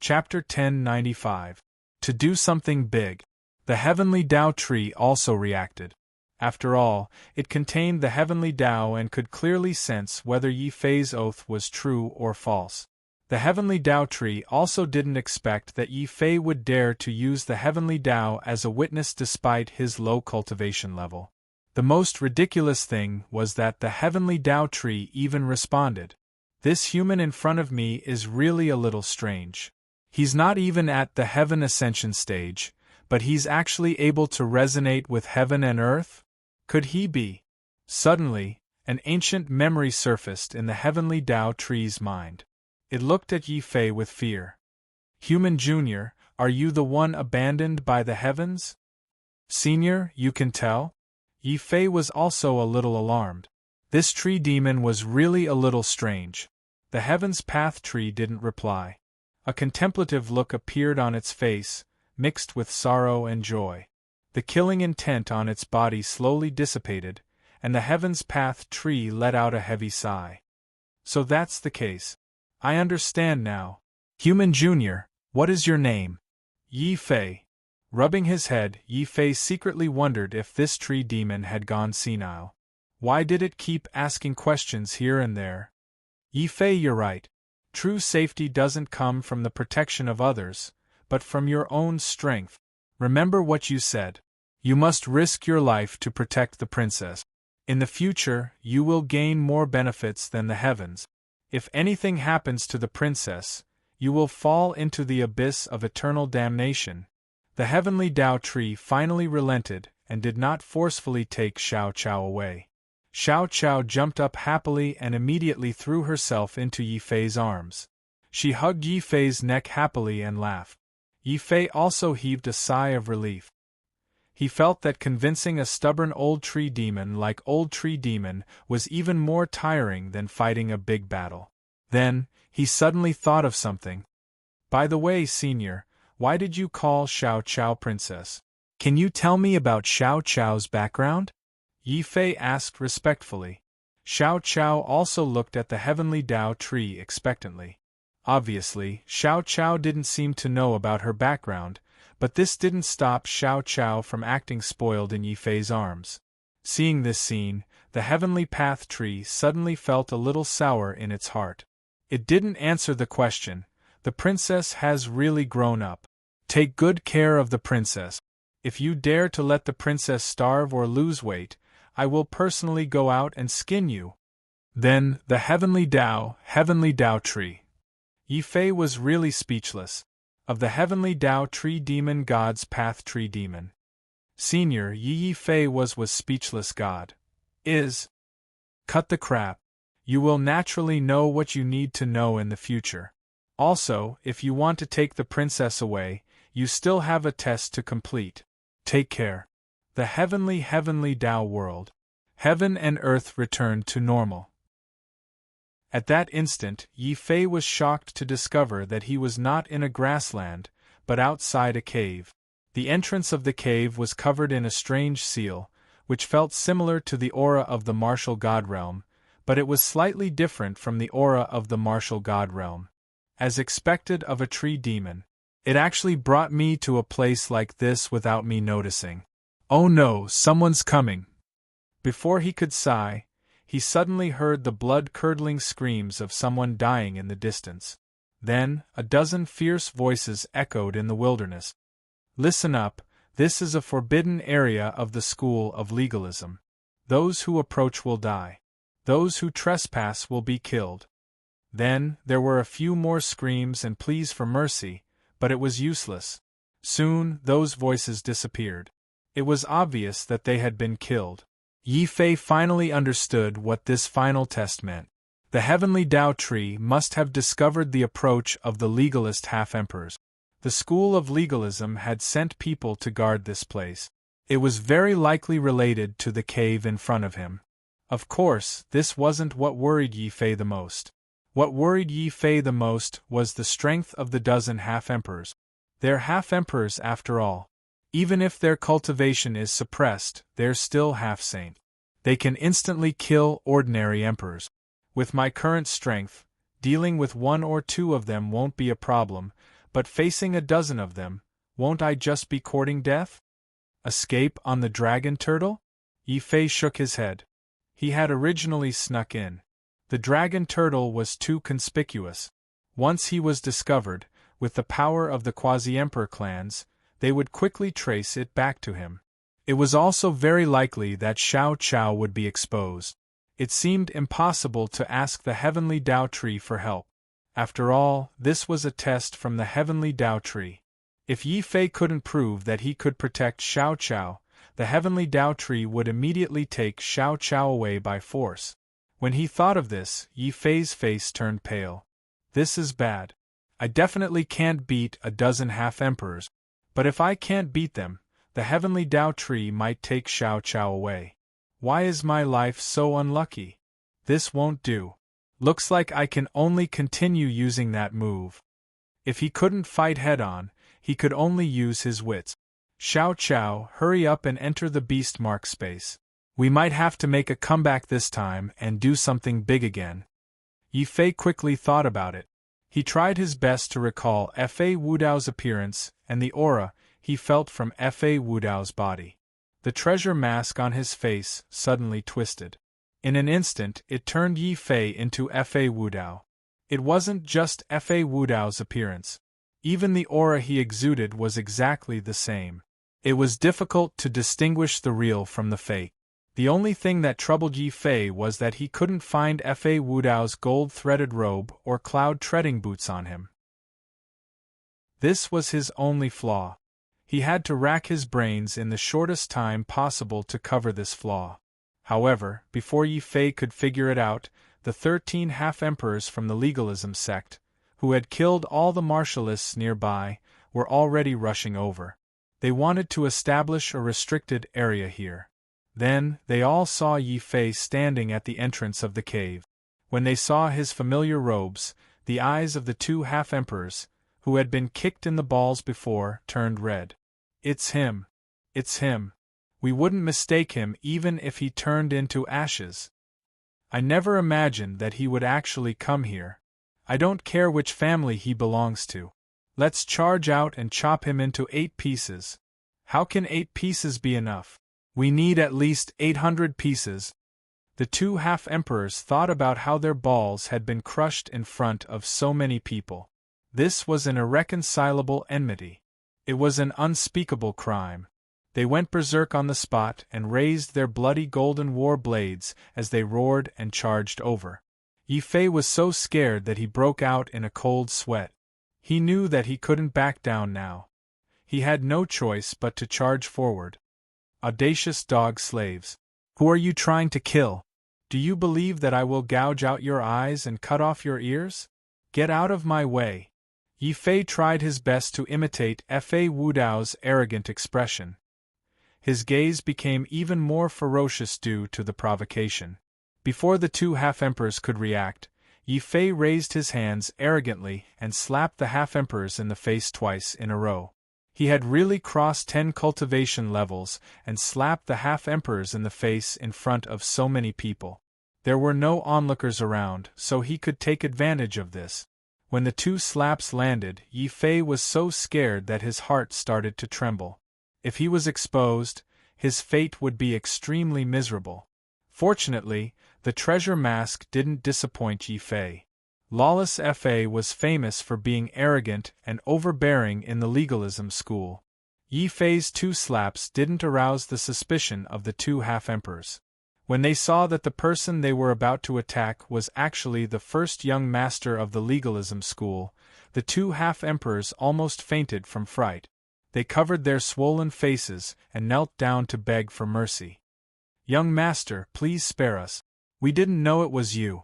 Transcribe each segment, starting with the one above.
Chapter 1095. To do something big. The heavenly Tao tree also reacted. After all, it contained the heavenly Tao and could clearly sense whether Yi Fei's oath was true or false. The heavenly Tao tree also didn't expect that Yi Fei would dare to use the heavenly Tao as a witness despite his low cultivation level. The most ridiculous thing was that the heavenly Tao tree even responded. This human in front of me is really a little strange. He's not even at the heaven ascension stage, but he's actually able to resonate with heaven and earth? Could he be? Suddenly, an ancient memory surfaced in the heavenly Tao tree's mind. It looked at Yi Fei with fear. Human Junior, are you the one abandoned by the heavens? Senior, you can tell? Yi Fei was also a little alarmed. This tree demon was really a little strange. The Heaven's Path tree didn't reply. A contemplative look appeared on its face, mixed with sorrow and joy. The killing intent on its body slowly dissipated, and the Heaven's Path tree let out a heavy sigh. So that's the case. I understand now. Human Junior, what is your name? Yi Fei. Rubbing his head, Yi Fei secretly wondered if this tree demon had gone senile. Why did it keep asking questions here and there? Yi Fei, you're right. True safety doesn't come from the protection of others, but from your own strength. Remember what you said. You must risk your life to protect the princess. In the future, you will gain more benefits than the heavens. If anything happens to the princess, you will fall into the abyss of eternal damnation. The heavenly Tao tree finally relented and did not forcefully take Xiao Qiao away. Xiao Qiao jumped up happily and immediately threw herself into Yi Fei's arms. She hugged Yi Fei's neck happily and laughed. Yi Fei also heaved a sigh of relief. He felt that convincing a stubborn old tree demon like Old Tree Demon was even more tiring than fighting a big battle. Then, he suddenly thought of something. By the way, Senior, why did you call Xiao Qiao Princess? Can you tell me about Xiao Qiao's background? Yi Fei asked respectfully. Xiao Qiao also looked at the heavenly Tao tree expectantly. Obviously, Xiao Qiao didn't seem to know about her background, but this didn't stop Xiao Qiao from acting spoiled in Yi Fei's arms. Seeing this scene, the heavenly path tree suddenly felt a little sour in its heart. It didn't answer the question. The princess has really grown up. Take good care of the princess. If you dare to let the princess starve or lose weight, I will personally go out and skin you. Then, the heavenly Tao tree. Yi Fei was really speechless. Of the heavenly Tao tree demon God's path tree demon. Senior, Yi Fei was speechless God. Cut the crap. You will naturally know what you need to know in the future. Also, if you want to take the princess away, you still have a test to complete. Take care. The heavenly Tao world. Heaven and earth returned to normal. At that instant, Yi Fei was shocked to discover that he was not in a grassland, but outside a cave. The entrance of the cave was covered in a strange seal, which felt similar to the aura of the martial god realm, but it was slightly different from the aura of the martial god realm. As expected of a tree demon, it actually brought me to a place like this without me noticing. Oh no, someone's coming. Before he could sigh, he suddenly heard the blood-curdling screams of someone dying in the distance. Then, a dozen fierce voices echoed in the wilderness. Listen up, this is a forbidden area of the school of legalism. Those who approach will die. Those who trespass will be killed. Then, there were a few more screams and pleas for mercy, but it was useless. Soon, those voices disappeared. It was obvious that they had been killed. Yi Fei finally understood what this final test meant. The heavenly Tao tree must have discovered the approach of the legalist half-emperors. The school of legalism had sent people to guard this place. It was very likely related to the cave in front of him. Of course, this wasn't what worried Yi Fei the most. What worried Yi Fei the most was the strength of the dozen half-emperors. They're half-emperors after all. Even if their cultivation is suppressed, they're still half-saint. They can instantly kill ordinary emperors. With my current strength, dealing with one or two of them won't be a problem, But facing a dozen of them, won't I just be courting death? Escape on the dragon turtle? Yi Fei shook his head. He had originally snuck in. The dragon turtle was too conspicuous. Once he was discovered, with the power of the quasi-emperor clans, they would quickly trace it back to him. It was also very likely that Xiao Chao would be exposed. It seemed impossible to ask the heavenly Dao tree for help. After all, this was a test from the heavenly Dao tree. If Yi Fei couldn't prove that he could protect Xiao Chao, the heavenly Dao tree would immediately take Xiao Chao away by force. When he thought of this, Yi Fei's face turned pale. This is bad. I definitely can't beat a dozen half-emperors. But if I can't beat them, the heavenly Dao tree might take Xiao Chao away. Why is my life so unlucky? This won't do. Looks like I can only continue using that move. If he couldn't fight head-on, he could only use his wits. Xiao Chao, hurry up and enter the beast mark space. We might have to make a comeback this time and do something big again. Yi Fei quickly thought about it. He tried his best to recall Fa Wudao's appearance and the aura he felt from Fa Wudao's body. The treasure mask on his face suddenly twisted. In an instant it turned Yi Fei into Fa Wudao. It wasn't just Fa Wudao's appearance. Even the aura he exuded was exactly the same. It was difficult to distinguish the real from the fake. The only thing that troubled Yi Fei was that he couldn't find Fa Wudao's gold-threaded robe or cloud-treading boots on him. This was his only flaw. He had to rack his brains in the shortest time possible to cover this flaw. However, before Yi Fei could figure it out, the 13 half-emperors from the legalism sect, who had killed all the martialists nearby, were already rushing over. They wanted to establish a restricted area here. Then, they all saw Yi Fei standing at the entrance of the cave. When they saw his familiar robes, the eyes of the 2 half-emperors, who had been kicked in the balls before, turned red. It's him. It's him. We wouldn't mistake him even if he turned into ashes. I never imagined that he would actually come here. I don't care which family he belongs to. Let's charge out and chop him into 8 pieces. How can 8 pieces be enough? We need at least 800 pieces. The 2 half-emperors thought about how their balls had been crushed in front of so many people. This was an irreconcilable enmity. It was an unspeakable crime. They went berserk on the spot and raised their bloody golden war blades as they roared and charged over. Yi Fei was so scared that he broke out in a cold sweat. He knew that he couldn't back down now. He had no choice but to charge forward. Audacious dog slaves. Who are you trying to kill? Do you believe that I will gouge out your eyes and cut off your ears? Get out of my way. Yi Fei tried his best to imitate Fa Wudao's arrogant expression. His gaze became even more ferocious due to the provocation. Before the 2 half-emperors could react, Yi Fei raised his hands arrogantly and slapped the half-emperors in the face twice in a row. He had really crossed 10 cultivation levels and slapped the half-emperors in the face in front of so many people. There were no onlookers around, so he could take advantage of this. When the 2 slaps landed, Yi Fei was so scared that his heart started to tremble. If he was exposed, his fate would be extremely miserable. Fortunately, the treasure mask didn't disappoint Yi Fei. Lawless Fa was famous for being arrogant and overbearing in the legalism school. Yi Fei's 2 slaps didn't arouse the suspicion of the 2 half-emperors. When they saw that the person they were about to attack was actually the first young master of the legalism school, the 2 half-emperors almost fainted from fright. They covered their swollen faces and knelt down to beg for mercy. "Young master, please spare us. We didn't know it was you."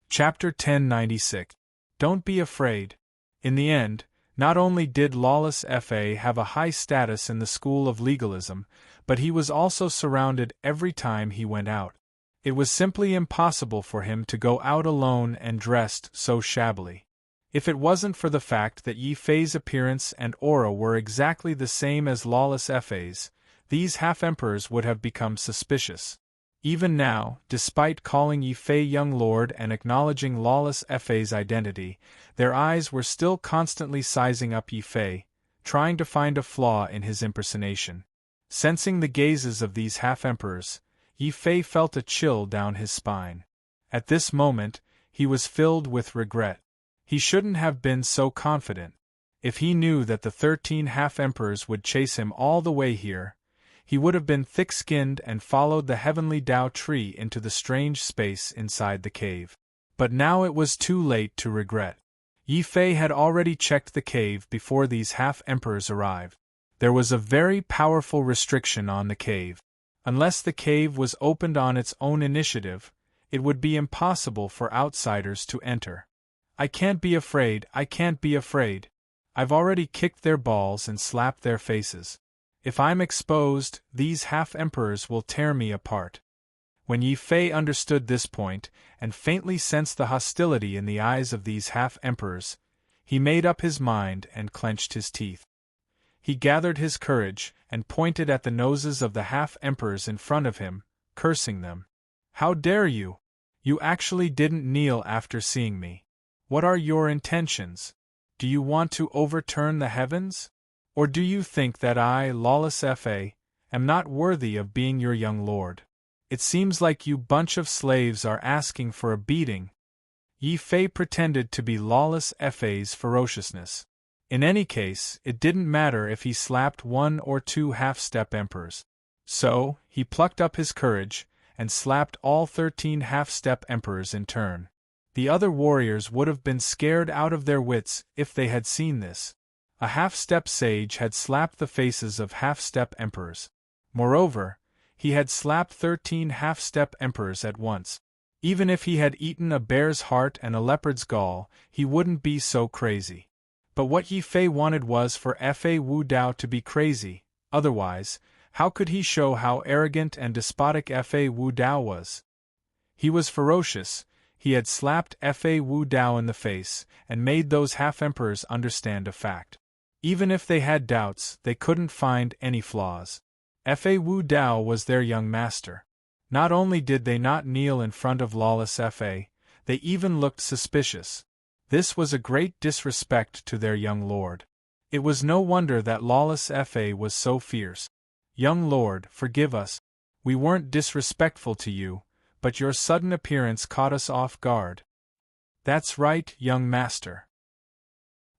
Chapter 1096. Don't be afraid. In the end, not only did Lawless Fa have a high status in the school of legalism, but he was also surrounded every time he went out. It was simply impossible for him to go out alone and dressed so shabbily. If it wasn't for the fact that Yi Fei's appearance and aura were exactly the same as Lawless Fa's, these half-emperors would have become suspicious. Even now, despite calling Yi Fei young lord and acknowledging lawless Fei's identity, their eyes were still constantly sizing up Yi Fei, trying to find a flaw in his impersonation. Sensing the gazes of these half-emperors, Yi Fei felt a chill down his spine. At this moment, he was filled with regret. He shouldn't have been so confident. If he knew that the 13 half-emperors would chase him all the way here, he would have been thick-skinned and followed the heavenly Tao tree into the strange space inside the cave. But now it was too late to regret. Yi Fei had already checked the cave before these half-emperors arrived. There was a very powerful restriction on the cave. Unless the cave was opened on its own initiative, it would be impossible for outsiders to enter. I can't be afraid, I can't be afraid. I've already kicked their balls and slapped their faces. If I'm exposed, these half-emperors will tear me apart. When Yi Fei understood this point, and faintly sensed the hostility in the eyes of these half-emperors, he made up his mind and clenched his teeth. He gathered his courage, and pointed at the noses of the half-emperors in front of him, cursing them. How dare you? You actually didn't kneel after seeing me. What are your intentions? Do you want to overturn the heavens? Or do you think that I, lawless Fa, am not worthy of being your young lord? It seems like you bunch of slaves are asking for a beating. Yi Fei pretended to be lawless Fa's ferociousness. In any case, it didn't matter if he slapped 1 or 2 half-step emperors. So, he plucked up his courage, and slapped all 13 half-step emperors in turn. The other warriors would have been scared out of their wits if they had seen this. A half-step sage had slapped the faces of half-step emperors. Moreover, he had slapped 13 half-step emperors at once. Even if he had eaten a bear's heart and a leopard's gall, he wouldn't be so crazy. But what Yi Fei wanted was for Fa Wu Dao to be crazy, otherwise, how could he show how arrogant and despotic Fa Wu Dao was? He was ferocious. He had slapped Fa Wu Dao in the face, and made those half-emperors understand a fact. Even if they had doubts, they couldn't find any flaws. Fa Wu Dao was their young master. Not only did they not kneel in front of lawless Fa, they even looked suspicious. This was a great disrespect to their young lord. It was no wonder that lawless Fa was so fierce. Young lord, forgive us. We weren't disrespectful to you, but your sudden appearance caught us off guard. That's right, young master.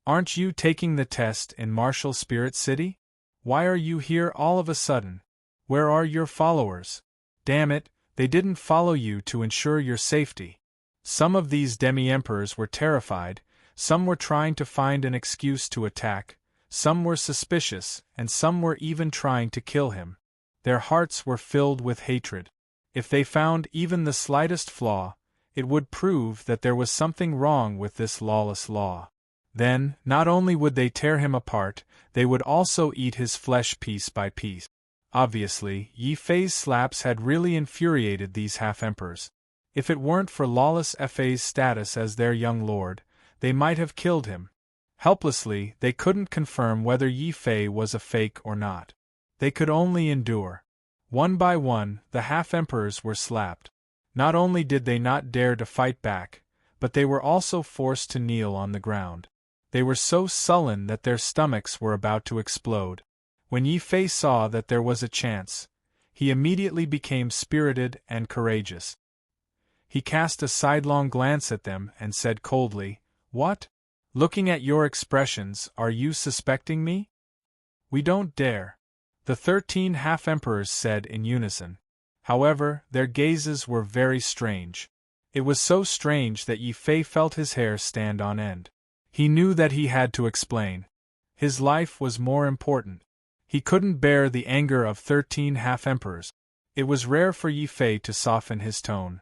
Aren't you taking the test in Martial Spirit City? Why are you here all of a sudden? Where are your followers? Damn it, they didn't follow you to ensure your safety. Some of these demi-emperors were terrified, some were trying to find an excuse to attack, some were suspicious, and some were even trying to kill him. Their hearts were filled with hatred. If they found even the slightest flaw, it would prove that there was something wrong with this lawless law. Then, not only would they tear him apart, they would also eat his flesh piece by piece. Obviously, Yi Fei's slaps had really infuriated these half-emperors. If it weren't for lawless Fa's status as their young lord, they might have killed him. Helplessly, they couldn't confirm whether Yi Fei was a fake or not. They could only endure. One by one, the half-emperors were slapped. Not only did they not dare to fight back, but they were also forced to kneel on the ground. They were so sullen that their stomachs were about to explode. When Yi Fei saw that there was a chance, he immediately became spirited and courageous. He cast a sidelong glance at them and said coldly, "What? Looking at your expressions, are you suspecting me?" "We don't dare," the 13 half-emperors said in unison. However, their gazes were very strange. It was so strange that Yi Fei felt his hair stand on end. He knew that he had to explain. His life was more important. He couldn't bear the anger of 13 half-emperors. It was rare for Yi Fei to soften his tone.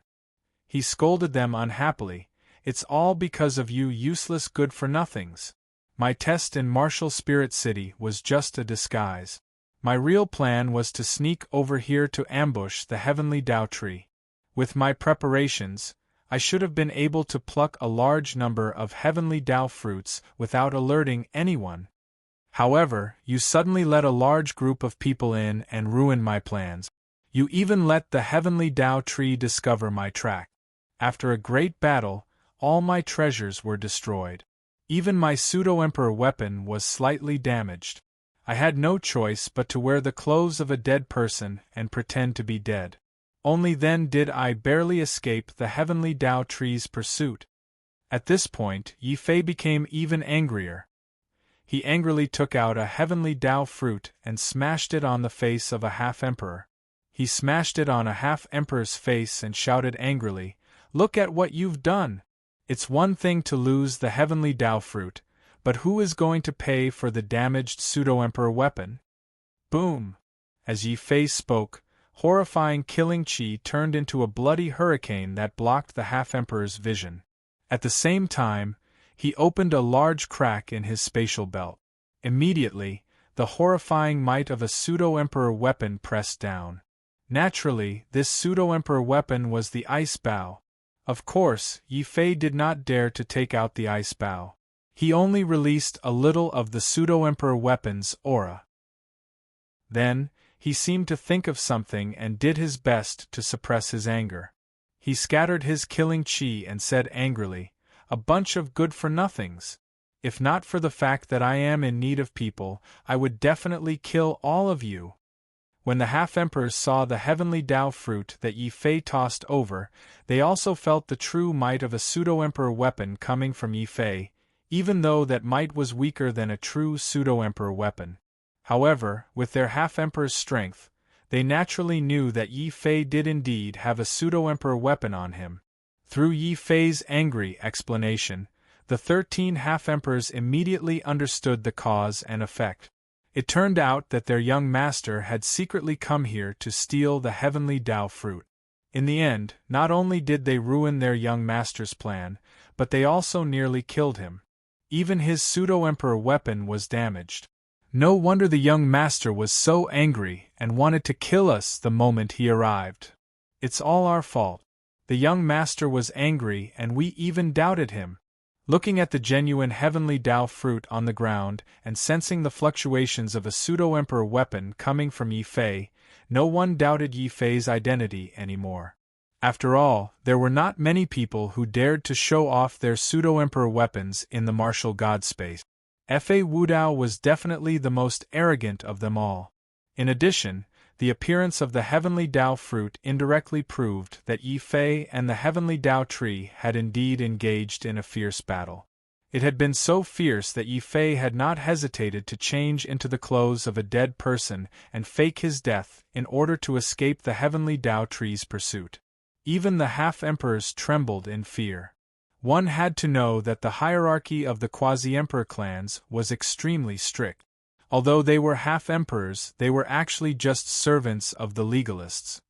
He scolded them unhappily. "It's all because of you useless good-for-nothings. My test in Martial Spirit City was just a disguise. My real plan was to sneak over here to ambush the heavenly Tao tree. With my preparations, I should have been able to pluck a large number of heavenly Tao fruits without alerting anyone. However, you suddenly let a large group of people in and ruined my plans. You even let the heavenly Tao tree discover my track. After a great battle, all my treasures were destroyed. Even my pseudo-emperor weapon was slightly damaged. I had no choice but to wear the clothes of a dead person and pretend to be dead. Only then did I barely escape the heavenly Tao tree's pursuit. At this point, Yi Fei became even angrier. He angrily took out a heavenly Tao fruit and smashed it on the face of a half-emperor. He smashed it on a half-emperor's face and shouted angrily, "Look at what you've done! It's one thing to lose the heavenly Tao fruit, but who is going to pay for the damaged pseudo-emperor weapon?" Boom! As Yi Fei spoke, horrifying killing qi turned into a bloody hurricane that blocked the half-emperor's vision. At the same time, he opened a large crack in his spatial belt. Immediately, the horrifying might of a pseudo-emperor weapon pressed down. Naturally, this pseudo-emperor weapon was the ice bow. Of course, Yi Fei did not dare to take out the ice bow. He only released a little of the pseudo-emperor weapon's aura. Then, he seemed to think of something and did his best to suppress his anger. He scattered his killing qi and said angrily, "A bunch of good-for-nothings. If not for the fact that I am in need of people, I would definitely kill all of you." When the half-emperors saw the heavenly Tao fruit that Yi Fei tossed over, they also felt the true might of a pseudo-emperor weapon coming from Yi Fei, even though that might was weaker than a true pseudo-emperor weapon. However, with their half-emperor's strength, they naturally knew that Yi Fei did indeed have a pseudo-emperor weapon on him. Through Yi Fei's angry explanation, the 13 half-emperors immediately understood the cause and effect. It turned out that their young master had secretly come here to steal the heavenly Tao fruit. In the end, not only did they ruin their young master's plan, but they also nearly killed him. Even his pseudo-emperor weapon was damaged. No wonder the young master was so angry and wanted to kill us the moment he arrived. It's all our fault. The young master was angry and we even doubted him. Looking at the genuine heavenly Tao fruit on the ground and sensing the fluctuations of a pseudo-emperor weapon coming from Yi Fei, no one doubted Yi Fei's identity anymore. After all, there were not many people who dared to show off their pseudo-emperor weapons in the martial god space. Fa Wudao was definitely the most arrogant of them all. In addition, the appearance of the heavenly Tao fruit indirectly proved that Yi Fei and the heavenly Tao tree had indeed engaged in a fierce battle. It had been so fierce that Yi Fei had not hesitated to change into the clothes of a dead person and fake his death in order to escape the heavenly Tao tree's pursuit. Even the half-emperors trembled in fear. One had to know that the hierarchy of the quasi-emperor clans was extremely strict. Although they were half-emperors, they were actually just servants of the legalists.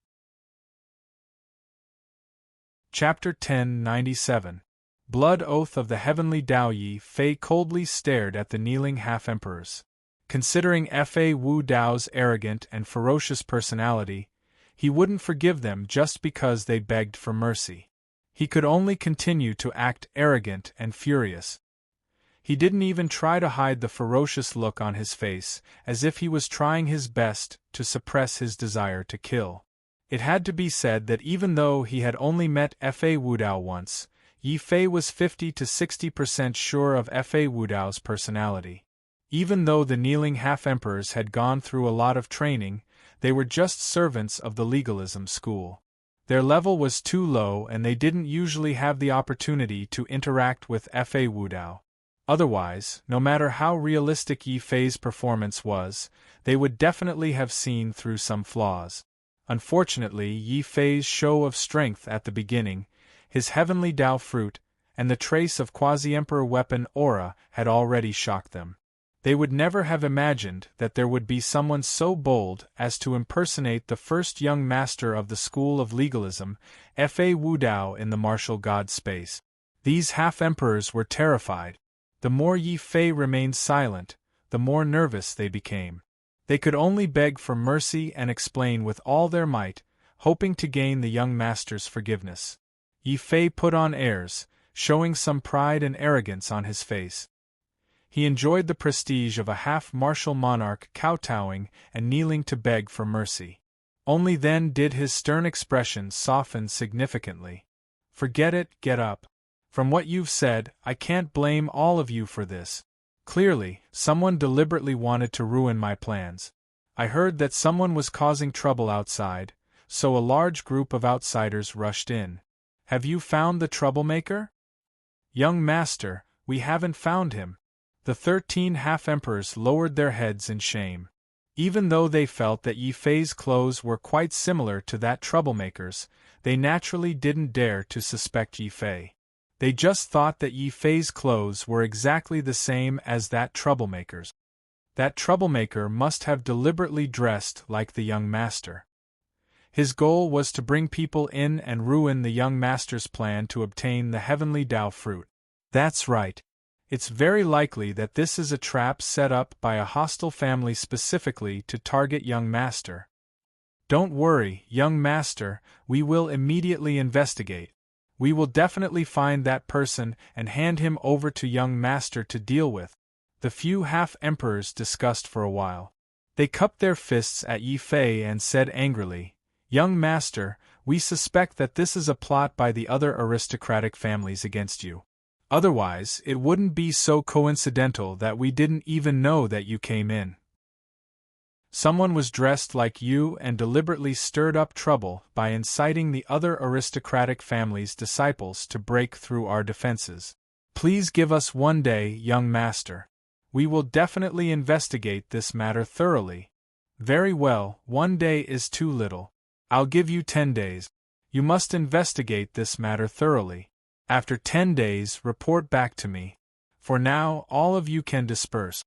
Chapter 1097. Blood Oath of the Heavenly Tao. Yi Fei coldly stared at the kneeling half-emperors. Considering Fa Wu Dao's arrogant and ferocious personality, he wouldn't forgive them just because they begged for mercy. He could only continue to act arrogant and furious. He didn't even try to hide the ferocious look on his face, as if he was trying his best to suppress his desire to kill. It had to be said that even though he had only met Fa Wudao once, Yi Fei was 50 to 60% sure of Fa Wudao's personality. Even though the kneeling half-emperors had gone through a lot of training, they were just servants of the legalism school. Their level was too low and they didn't usually have the opportunity to interact with Fa Wudao. Otherwise, no matter how realistic Yi Fei's performance was, they would definitely have seen through some flaws. Unfortunately, Yi Fei's show of strength at the beginning, his heavenly Tao fruit, and the trace of quasi-emperor weapon aura had already shocked them. They would never have imagined that there would be someone so bold as to impersonate the first young master of the school of legalism, Fa Wudao, in the martial god space. These half-emperors were terrified. The more Yi Fei remained silent, the more nervous they became. They could only beg for mercy and explain with all their might, hoping to gain the young master's forgiveness. Yi Fei put on airs, showing some pride and arrogance on his face. He enjoyed the prestige of a half-martial monarch kowtowing and kneeling to beg for mercy. Only then did his stern expression soften significantly. Forget it, get up. From what you've said, I can't blame all of you for this. Clearly, someone deliberately wanted to ruin my plans. I heard that someone was causing trouble outside, so a large group of outsiders rushed in. Have you found the troublemaker? Young master, we haven't found him. The 13 half-emperors lowered their heads in shame. Even though they felt that Yi Fei's clothes were quite similar to that troublemaker's, they naturally didn't dare to suspect Yi Fei. They just thought that Yi Fei's clothes were exactly the same as that troublemaker's. That troublemaker must have deliberately dressed like the young master. His goal was to bring people in and ruin the young master's plan to obtain the heavenly Tao fruit. That's right. It's very likely that this is a trap set up by a hostile family specifically to target young master. Don't worry, young master, we will immediately investigate. We will definitely find that person and hand him over to young master to deal with. The few half-emperors discussed for a while. They cupped their fists at Yi Fei and said angrily, Young master, we suspect that this is a plot by the other aristocratic families against you. Otherwise, it wouldn't be so coincidental that we didn't even know that you came in. Someone was dressed like you and deliberately stirred up trouble by inciting the other aristocratic family's disciples to break through our defenses. Please give us 1 day, young master. We will definitely investigate this matter thoroughly. Very well, 1 day is too little. I'll give you 10 days. You must investigate this matter thoroughly. After 10 days, report back to me. For now, all of you can disperse.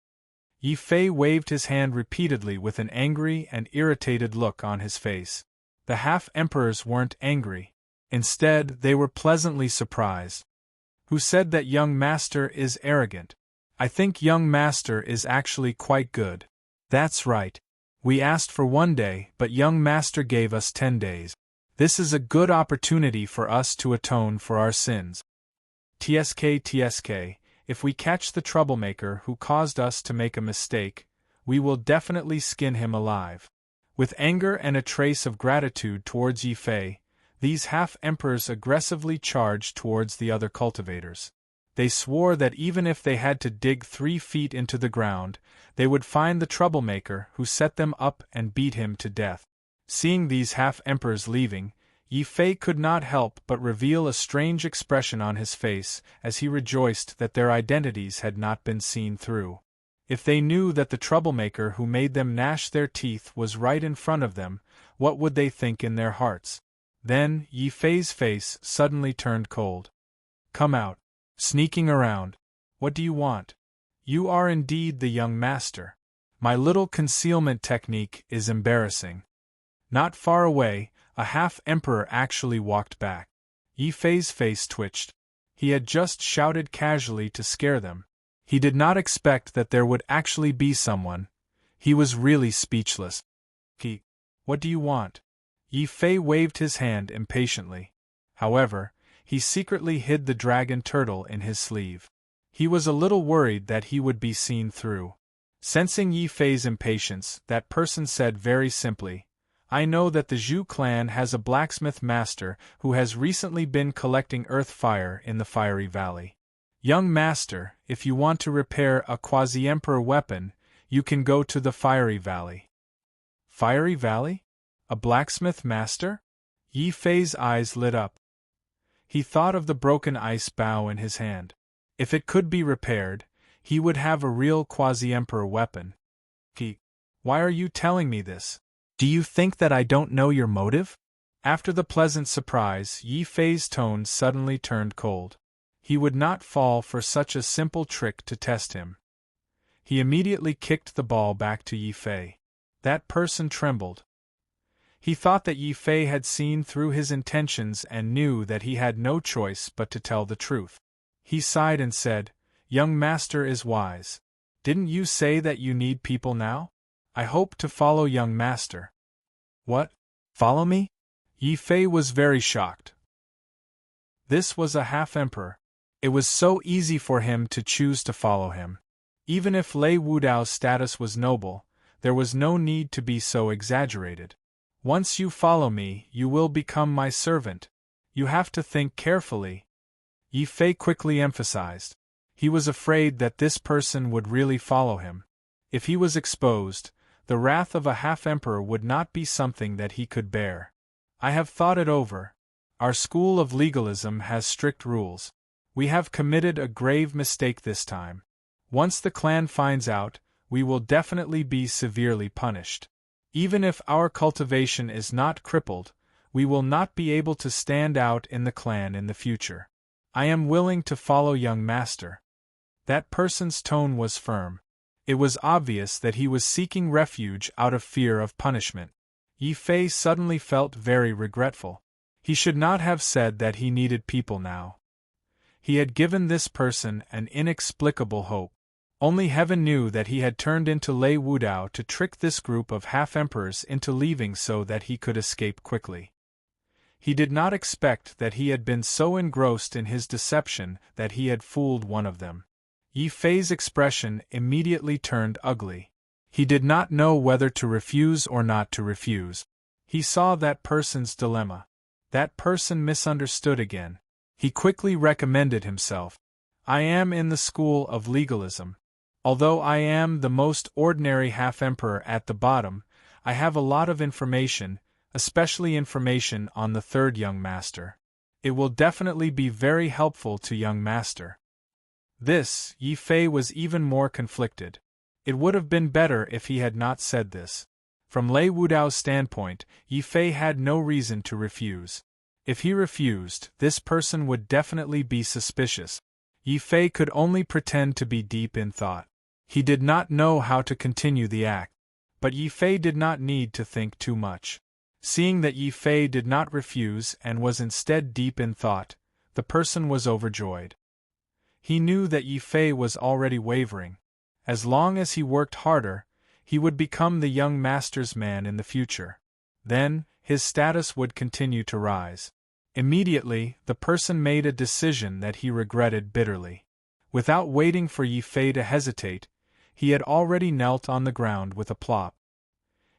Yi Fei waved his hand repeatedly with an angry and irritated look on his face. The half-emperors weren't angry. Instead, they were pleasantly surprised. Who said that young master is arrogant? I think young master is actually quite good. That's right. We asked for 1 day, but young master gave us 10 days. This is a good opportunity for us to atone for our sins. TSK, if we catch the troublemaker who caused us to make a mistake, we will definitely skin him alive. With anger and a trace of gratitude towards Yi Fei, these half-emperors aggressively charged towards the other cultivators. They swore that even if they had to dig 3 feet into the ground, they would find the troublemaker who set them up and beat him to death. Seeing these half-emperors leaving, Yi Fei could not help but reveal a strange expression on his face as he rejoiced that their identities had not been seen through. If they knew that the troublemaker who made them gnash their teeth was right in front of them, what would they think in their hearts? Then, Yi Fei's face suddenly turned cold. Come out. Sneaking around. What do you want? You are indeed the young master. My little concealment technique is embarrassing. Not far away, a half-emperor actually walked back. Yi Fei's face twitched. He had just shouted casually to scare them. He did not expect that there would actually be someone. He was really speechless. What do you want? Yi Fei waved his hand impatiently. However, he secretly hid the dragon turtle in his sleeve. He was a little worried that he would be seen through. Sensing Yi Fei's impatience, that person said very simply, I know that the Zhu clan has a blacksmith master who has recently been collecting earth fire in the Fiery Valley. Young master, if you want to repair a quasi-emperor weapon, you can go to the Fiery Valley. Fiery Valley? A blacksmith master? Yi Fei's eyes lit up. He thought of the broken ice bow in his hand. If it could be repaired, he would have a real quasi-emperor weapon. Why are you telling me this? Do you think that I don't know your motive? After the pleasant surprise, Yi Fei's tone suddenly turned cold. He would not fall for such a simple trick to test him. He immediately kicked the ball back to Yi Fei. That person trembled. He thought that Yi Fei had seen through his intentions and knew that he had no choice but to tell the truth. He sighed and said, Young master is wise. Didn't you say that you need people now? I hope to follow young master. What? Follow me? Yi Fei was very shocked. This was a half-emperor. It was so easy for him to choose to follow him. Even if Lei Wudao's status was noble, there was no need to be so exaggerated. Once you follow me, you will become my servant. You have to think carefully, Yi Fei quickly emphasized. He was afraid that this person would really follow him. If he was exposed, the wrath of a half-emperor would not be something that he could bear. I have thought it over. Our school of legalism has strict rules. We have committed a grave mistake this time. Once the clan finds out, we will definitely be severely punished. Even if our cultivation is not crippled, we will not be able to stand out in the clan in the future. I am willing to follow young master. That person's tone was firm. It was obvious that he was seeking refuge out of fear of punishment. Yi Fei suddenly felt very regretful. He should not have said that he needed people now. He had given this person an inexplicable hope. Only heaven knew that he had turned into Lei Wudao to trick this group of half-emperors into leaving so that he could escape quickly. He did not expect that he had been so engrossed in his deception that he had fooled one of them. Yi Fei's expression immediately turned ugly. He did not know whether to refuse or not to refuse. He saw that person's dilemma. That person misunderstood again. He quickly recommended himself. I am in the school of legalism. Although I am the most ordinary half-emperor at the bottom, I have a lot of information, especially information on the third young master. It will definitely be very helpful to young master. This, Yi Fei was even more conflicted. It would have been better if he had not said this. From Lei Wudao's standpoint, Yi Fei had no reason to refuse. If he refused, this person would definitely be suspicious. Yi Fei could only pretend to be deep in thought. He did not know how to continue the act. But Yi Fei did not need to think too much. Seeing that Yi Fei did not refuse and was instead deep in thought, the person was overjoyed. He knew that Yi Fei was already wavering. As long as he worked harder, he would become the young master's man in the future. Then, his status would continue to rise. Immediately, the person made a decision that he regretted bitterly. Without waiting for Yi Fei to hesitate, he had already knelt on the ground with a plop.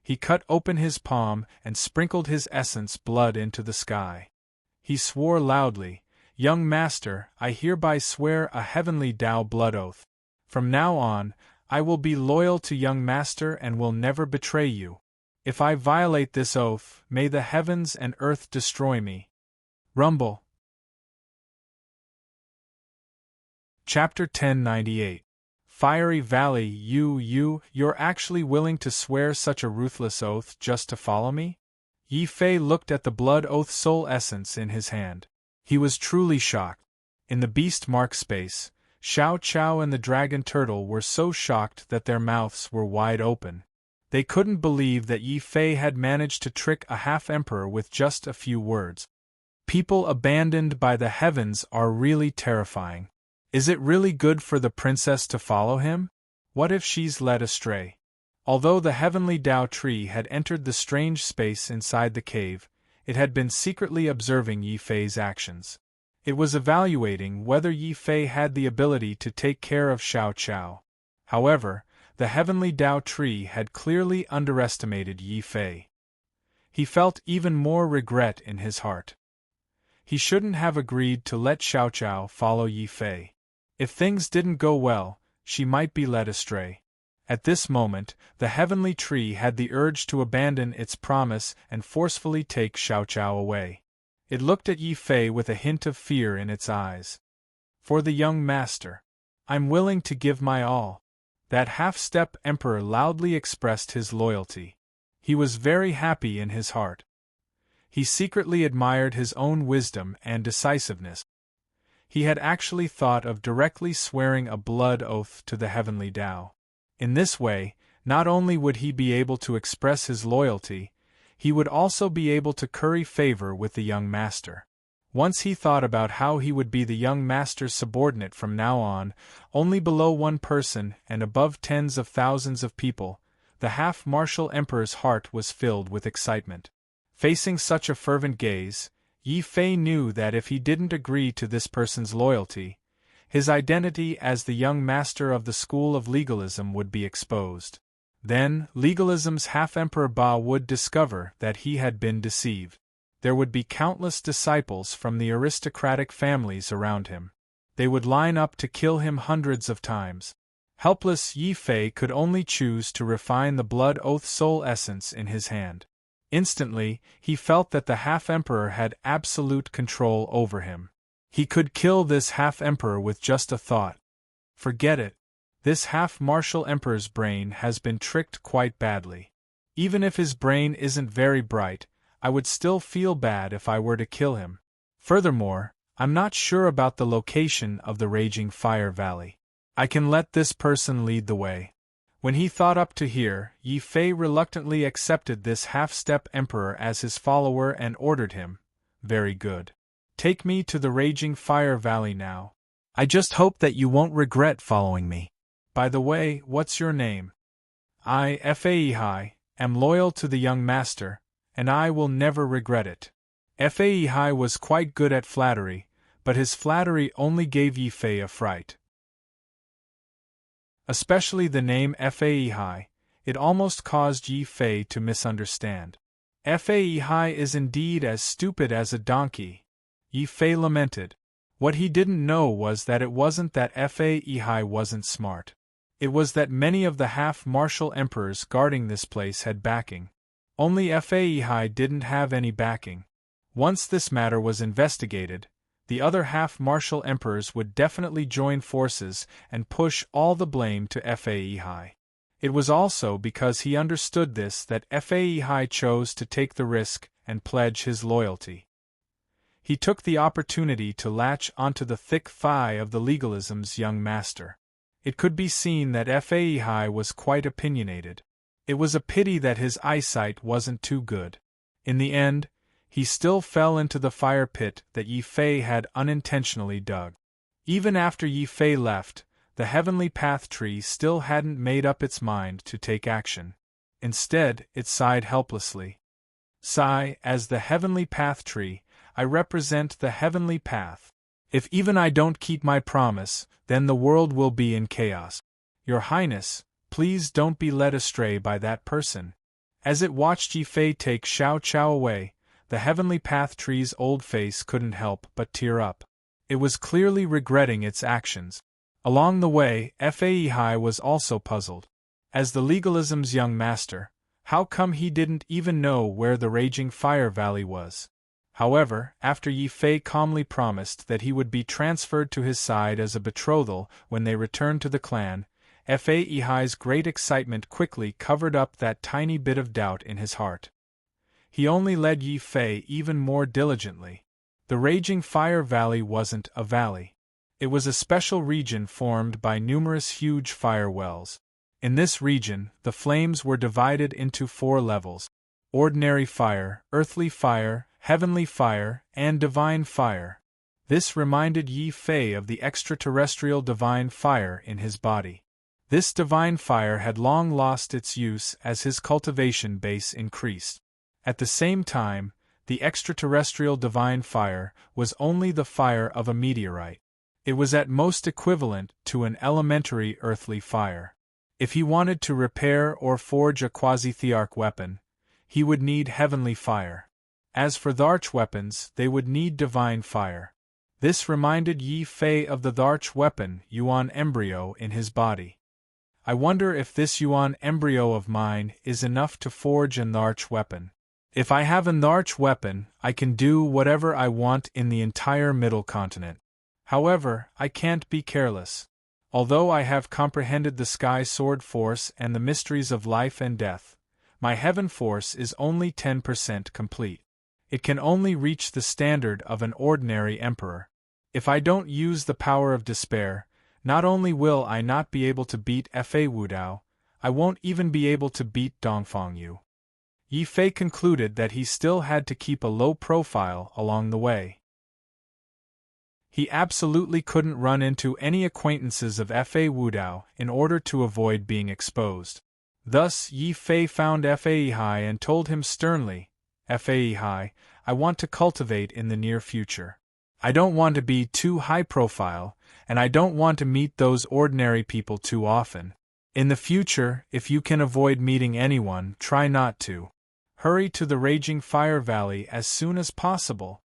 He cut open his palm and sprinkled his essence blood into the sky. He swore loudly, Young master, I hereby swear a heavenly Tao blood oath. From now on, I will be loyal to young master and will never betray you. If I violate this oath, may the heavens and earth destroy me. Rumble. Chapter 1098. Fiery Valley. You're actually willing to swear such a ruthless oath just to follow me? Yi Fei looked at the blood oath soul essence in his hand. He was truly shocked. In the beast mark space, Xiao Chao and the dragon turtle were so shocked that their mouths were wide open. They couldn't believe that Yi Fei had managed to trick a half-emperor with just a few words. People abandoned by the heavens are really terrifying. Is it really good for the princess to follow him? What if she's led astray? Although the heavenly Tao tree had entered the strange space inside the cave, it had been secretly observing Yi Fei's actions. It was evaluating whether Yi Fei had the ability to take care of Xiao Chao. However, the heavenly Tao tree had clearly underestimated Yi Fei. He felt even more regret in his heart. He shouldn't have agreed to let Xiao Chao follow Yi Fei. If things didn't go well, she might be led astray. At this moment, the heavenly tree had the urge to abandon its promise and forcefully take Xiao Chao away. It looked at Yi Fei with a hint of fear in its eyes. For the young master, I'm willing to give my all. That half-step emperor loudly expressed his loyalty. He was very happy in his heart. He secretly admired his own wisdom and decisiveness. He had actually thought of directly swearing a blood oath to the heavenly Tao. In this way, not only would he be able to express his loyalty, he would also be able to curry favor with the young master. Once he thought about how he would be the young master's subordinate from now on, only below one person and above tens of thousands of people, the half-martial emperor's heart was filled with excitement. Facing such a fervent gaze, Yi Fei knew that if he didn't agree to this person's loyalty, his identity as the young master of the school of legalism would be exposed. Then, legalism's half-emperor Ba would discover that he had been deceived. There would be countless disciples from the aristocratic families around him. They would line up to kill him hundreds of times. Helpless Yi Fei could only choose to refine the blood oath soul essence in his hand. Instantly, he felt that the half-emperor had absolute control over him. He could kill this half-emperor with just a thought. Forget it. This half-martial emperor's brain has been tricked quite badly. Even if his brain isn't very bright, I would still feel bad if I were to kill him. Furthermore, I'm not sure about the location of the Raging Fire Valley. I can let this person lead the way. When he thought up to here, Yi Fei reluctantly accepted this half-step emperor as his follower and ordered him, "Very good. Take me to the Raging Fire Valley now. I just hope that you won't regret following me. By the way, what's your name?" "I, Fei, am loyal to the young master, and I will never regret it." Fei was quite good at flattery, but his flattery only gave Yi Fei a fright. Especially the name Fei, it almost caused Yi Fei to misunderstand. Fei is indeed as stupid as a donkey, Yi Fei lamented. What he didn't know was that it wasn't that Fei wasn't smart. It was that many of the half-martial emperors guarding this place had backing. Only Fei didn't have any backing. Once this matter was investigated, the other half-martial emperors would definitely join forces and push all the blame to Fei. It was also because he understood this that Fei chose to take the risk and pledge his loyalty. He took the opportunity to latch onto the thick thigh of the legalism's young master. It could be seen that Fei was quite opinionated. It was a pity that his eyesight wasn't too good. In the end, he still fell into the fire pit that Yi Fei had unintentionally dug. Even after Yi Fei left, the Heavenly Path Tree still hadn't made up its mind to take action. Instead, it sighed helplessly. "Sigh, as the Heavenly Path Tree, I represent the Heavenly Path. If even I don't keep my promise, then the world will be in chaos. Your Highness, please don't be led astray by that person." As it watched Yi Fei take Xiao Chao away, the Heavenly Path Tree's old face couldn't help but tear up. It was clearly regretting its actions. Along the way, Fei was also puzzled. As the legalism's young master, how come he didn't even know where the Raging Fire Valley was? However, after Yi Fei calmly promised that he would be transferred to his side as a betrothal when they returned to the clan, Fei's great excitement quickly covered up that tiny bit of doubt in his heart. He only led Yi Fei even more diligently. The Raging Fire Valley wasn't a valley. It was a special region formed by numerous huge fire wells. In this region, the flames were divided into 4 levels: ordinary fire, earthly fire, heavenly fire, and divine fire. This reminded Yi Fei of the extraterrestrial divine fire in his body. This divine fire had long lost its use as his cultivation base increased. At the same time, the extraterrestrial divine fire was only the fire of a meteorite. It was at most equivalent to an elementary earthly fire. If he wanted to repair or forge a quasi-thearch weapon, he would need heavenly fire. As for Tharch weapons, they would need divine fire. This reminded Yi Fei of the Tharch weapon Yuan embryo in his body. I wonder if this Yuan embryo of mine is enough to forge an Tharch weapon. If I have an Tharch weapon, I can do whatever I want in the entire Middle Continent. However, I can't be careless. Although I have comprehended the Sky Sword Force and the mysteries of life and death, my Heaven Force is only 10% complete. It can only reach the standard of an ordinary emperor. If I don't use the power of despair, not only will I not be able to beat Fei Wudao, I won't even be able to beat Dongfang Yu. Yi Fei concluded that he still had to keep a low profile along the way. He absolutely couldn't run into any acquaintances of Fei Wudao in order to avoid being exposed. Thus Yi Fei found Fei and told him sternly, "Fei, I want to cultivate in the near future. I don't want to be too high profile, and I don't want to meet those ordinary people too often. In the future, if you can avoid meeting anyone, try not to. Hurry to the Raging Fire Valley as soon as possible.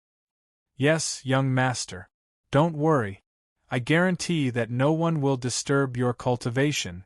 Yes, young master. Don't worry. I guarantee that no one will disturb your cultivation.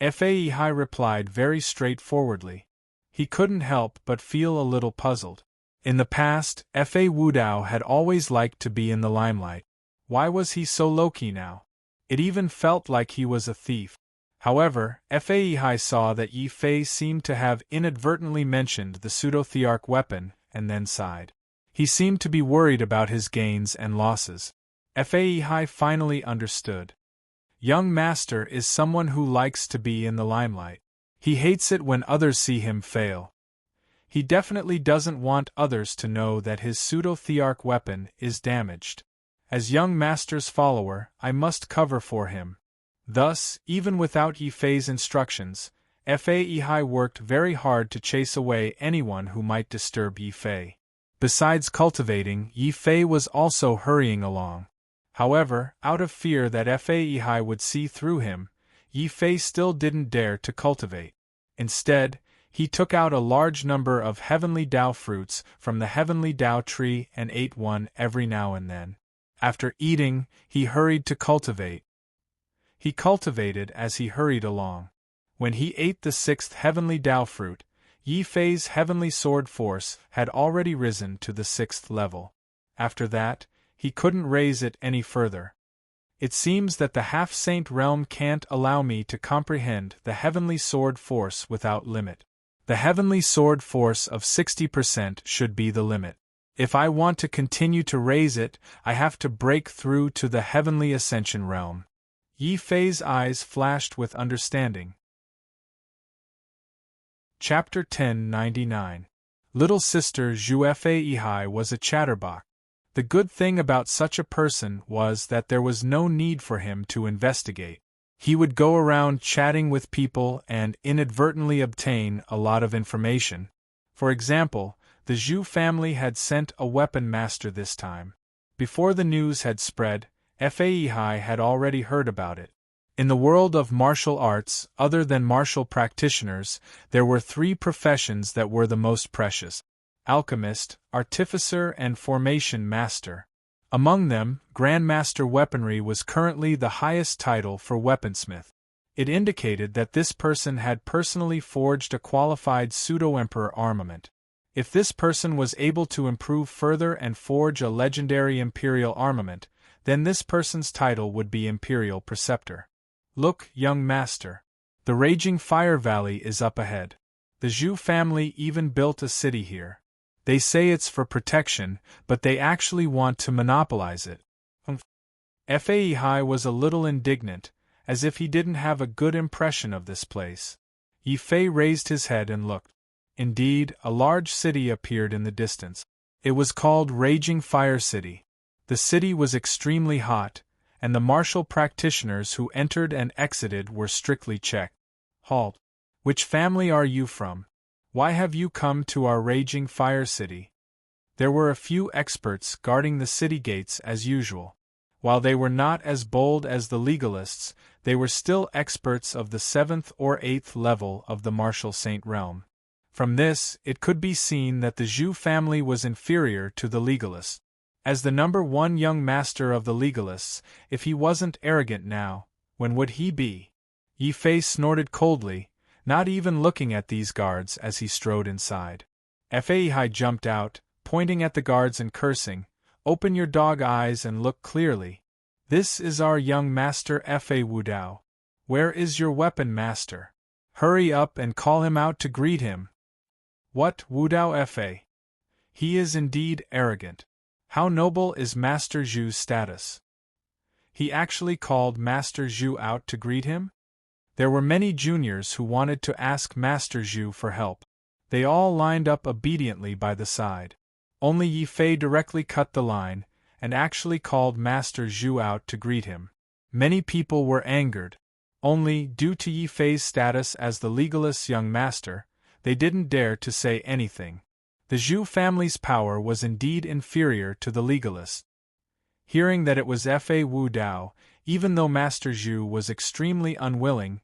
Fei replied very straightforwardly. He couldn't help but feel a little puzzled. In the past, Fa Wudao had always liked to be in the limelight. Why was he so low-key now? It even felt like he was a thief. However, Fei saw that Yi Fei seemed to have inadvertently mentioned the pseudo-thearch weapon, and then sighed. He seemed to be worried about his gains and losses. Fei finally understood. Young master is someone who likes to be in the limelight. He hates it when others see him fail. He definitely doesn't want others to know that his pseudo-thearch weapon is damaged. As young master's follower, I must cover for him. Thus, even without Yi Fei's instructions, Fei worked very hard to chase away anyone who might disturb Yi Fei. Besides cultivating, Yi Fei was also hurrying along. However, out of fear that Fei would see through him, Yi Fei still didn't dare to cultivate. Instead, he took out a large number of heavenly Dao fruits from the heavenly Dao tree and ate one every now and then. After eating, he hurried to cultivate. He cultivated as he hurried along. When he ate the 6th heavenly Dao fruit, Yi Fei's heavenly sword force had already risen to the 6th level. After that, he couldn't raise it any further. It seems that the half-saint realm can't allow me to comprehend the heavenly sword force without limit. The heavenly sword force of 60% should be the limit. If I want to continue to raise it, I have to break through to the heavenly ascension realm. Yi Fei's eyes flashed with understanding. Chapter 1099. Little sister Zhu Fei was a chatterbox. The good thing about such a person was that there was no need for him to investigate. He would go around chatting with people and inadvertently obtain a lot of information. For example, the Zhu family had sent a weapon master this time. Before the news had spread, Fei had already heard about it. In the world of martial arts, other than martial practitioners, there were 3 professions that were the most precious: alchemist, artificer, and formation master. Among them, Grandmaster Weaponry was currently the highest title for weaponsmith. It indicated that this person had personally forged a qualified pseudo-emperor armament. If this person was able to improve further and forge a legendary imperial armament, then this person's title would be Imperial Preceptor. Look, young master. The Raging Fire Valley is up ahead. The Zhu family even built a city here. They say it's for protection, but they actually want to monopolize it. Fei was a little indignant, as if he didn't have a good impression of this place. Yi Fei raised his head and looked. Indeed, a large city appeared in the distance. It was called Raging Fire City. The city was extremely hot, and the martial practitioners who entered and exited were strictly checked. Halt! Which family are you from? Why have you come to our Raging Fire City? There were a few experts guarding the city gates as usual. While they were not as bold as the legalists, they were still experts of the 7th or 8th level of the martial saint realm. From this, it could be seen that the Zhu family was inferior to the legalists. As the number 1 young master of the legalists, if he wasn't arrogant now, when would he be? Yi Fei snorted coldly, not even looking at these guards as he strode inside. Fei jumped out, pointing at the guards and cursing, "Open your dog eyes and look clearly. This is our young master Fa Wudao. Where is your weapon master? Hurry up and call him out to greet him." What, Wudao Fa? He is indeed arrogant. How noble is Master Zhu's status? He actually called Master Zhu out to greet him? There were many juniors who wanted to ask Master Zhu for help. They all lined up obediently by the side. Only Yi Fei directly cut the line, and actually called Master Zhu out to greet him. Many people were angered. Only, due to Yi Fei's status as the legalist's young master, they didn't dare to say anything. The Zhu family's power was indeed inferior to the legalists. Hearing that it was Fa Wudao, even though Master Zhu was extremely unwilling,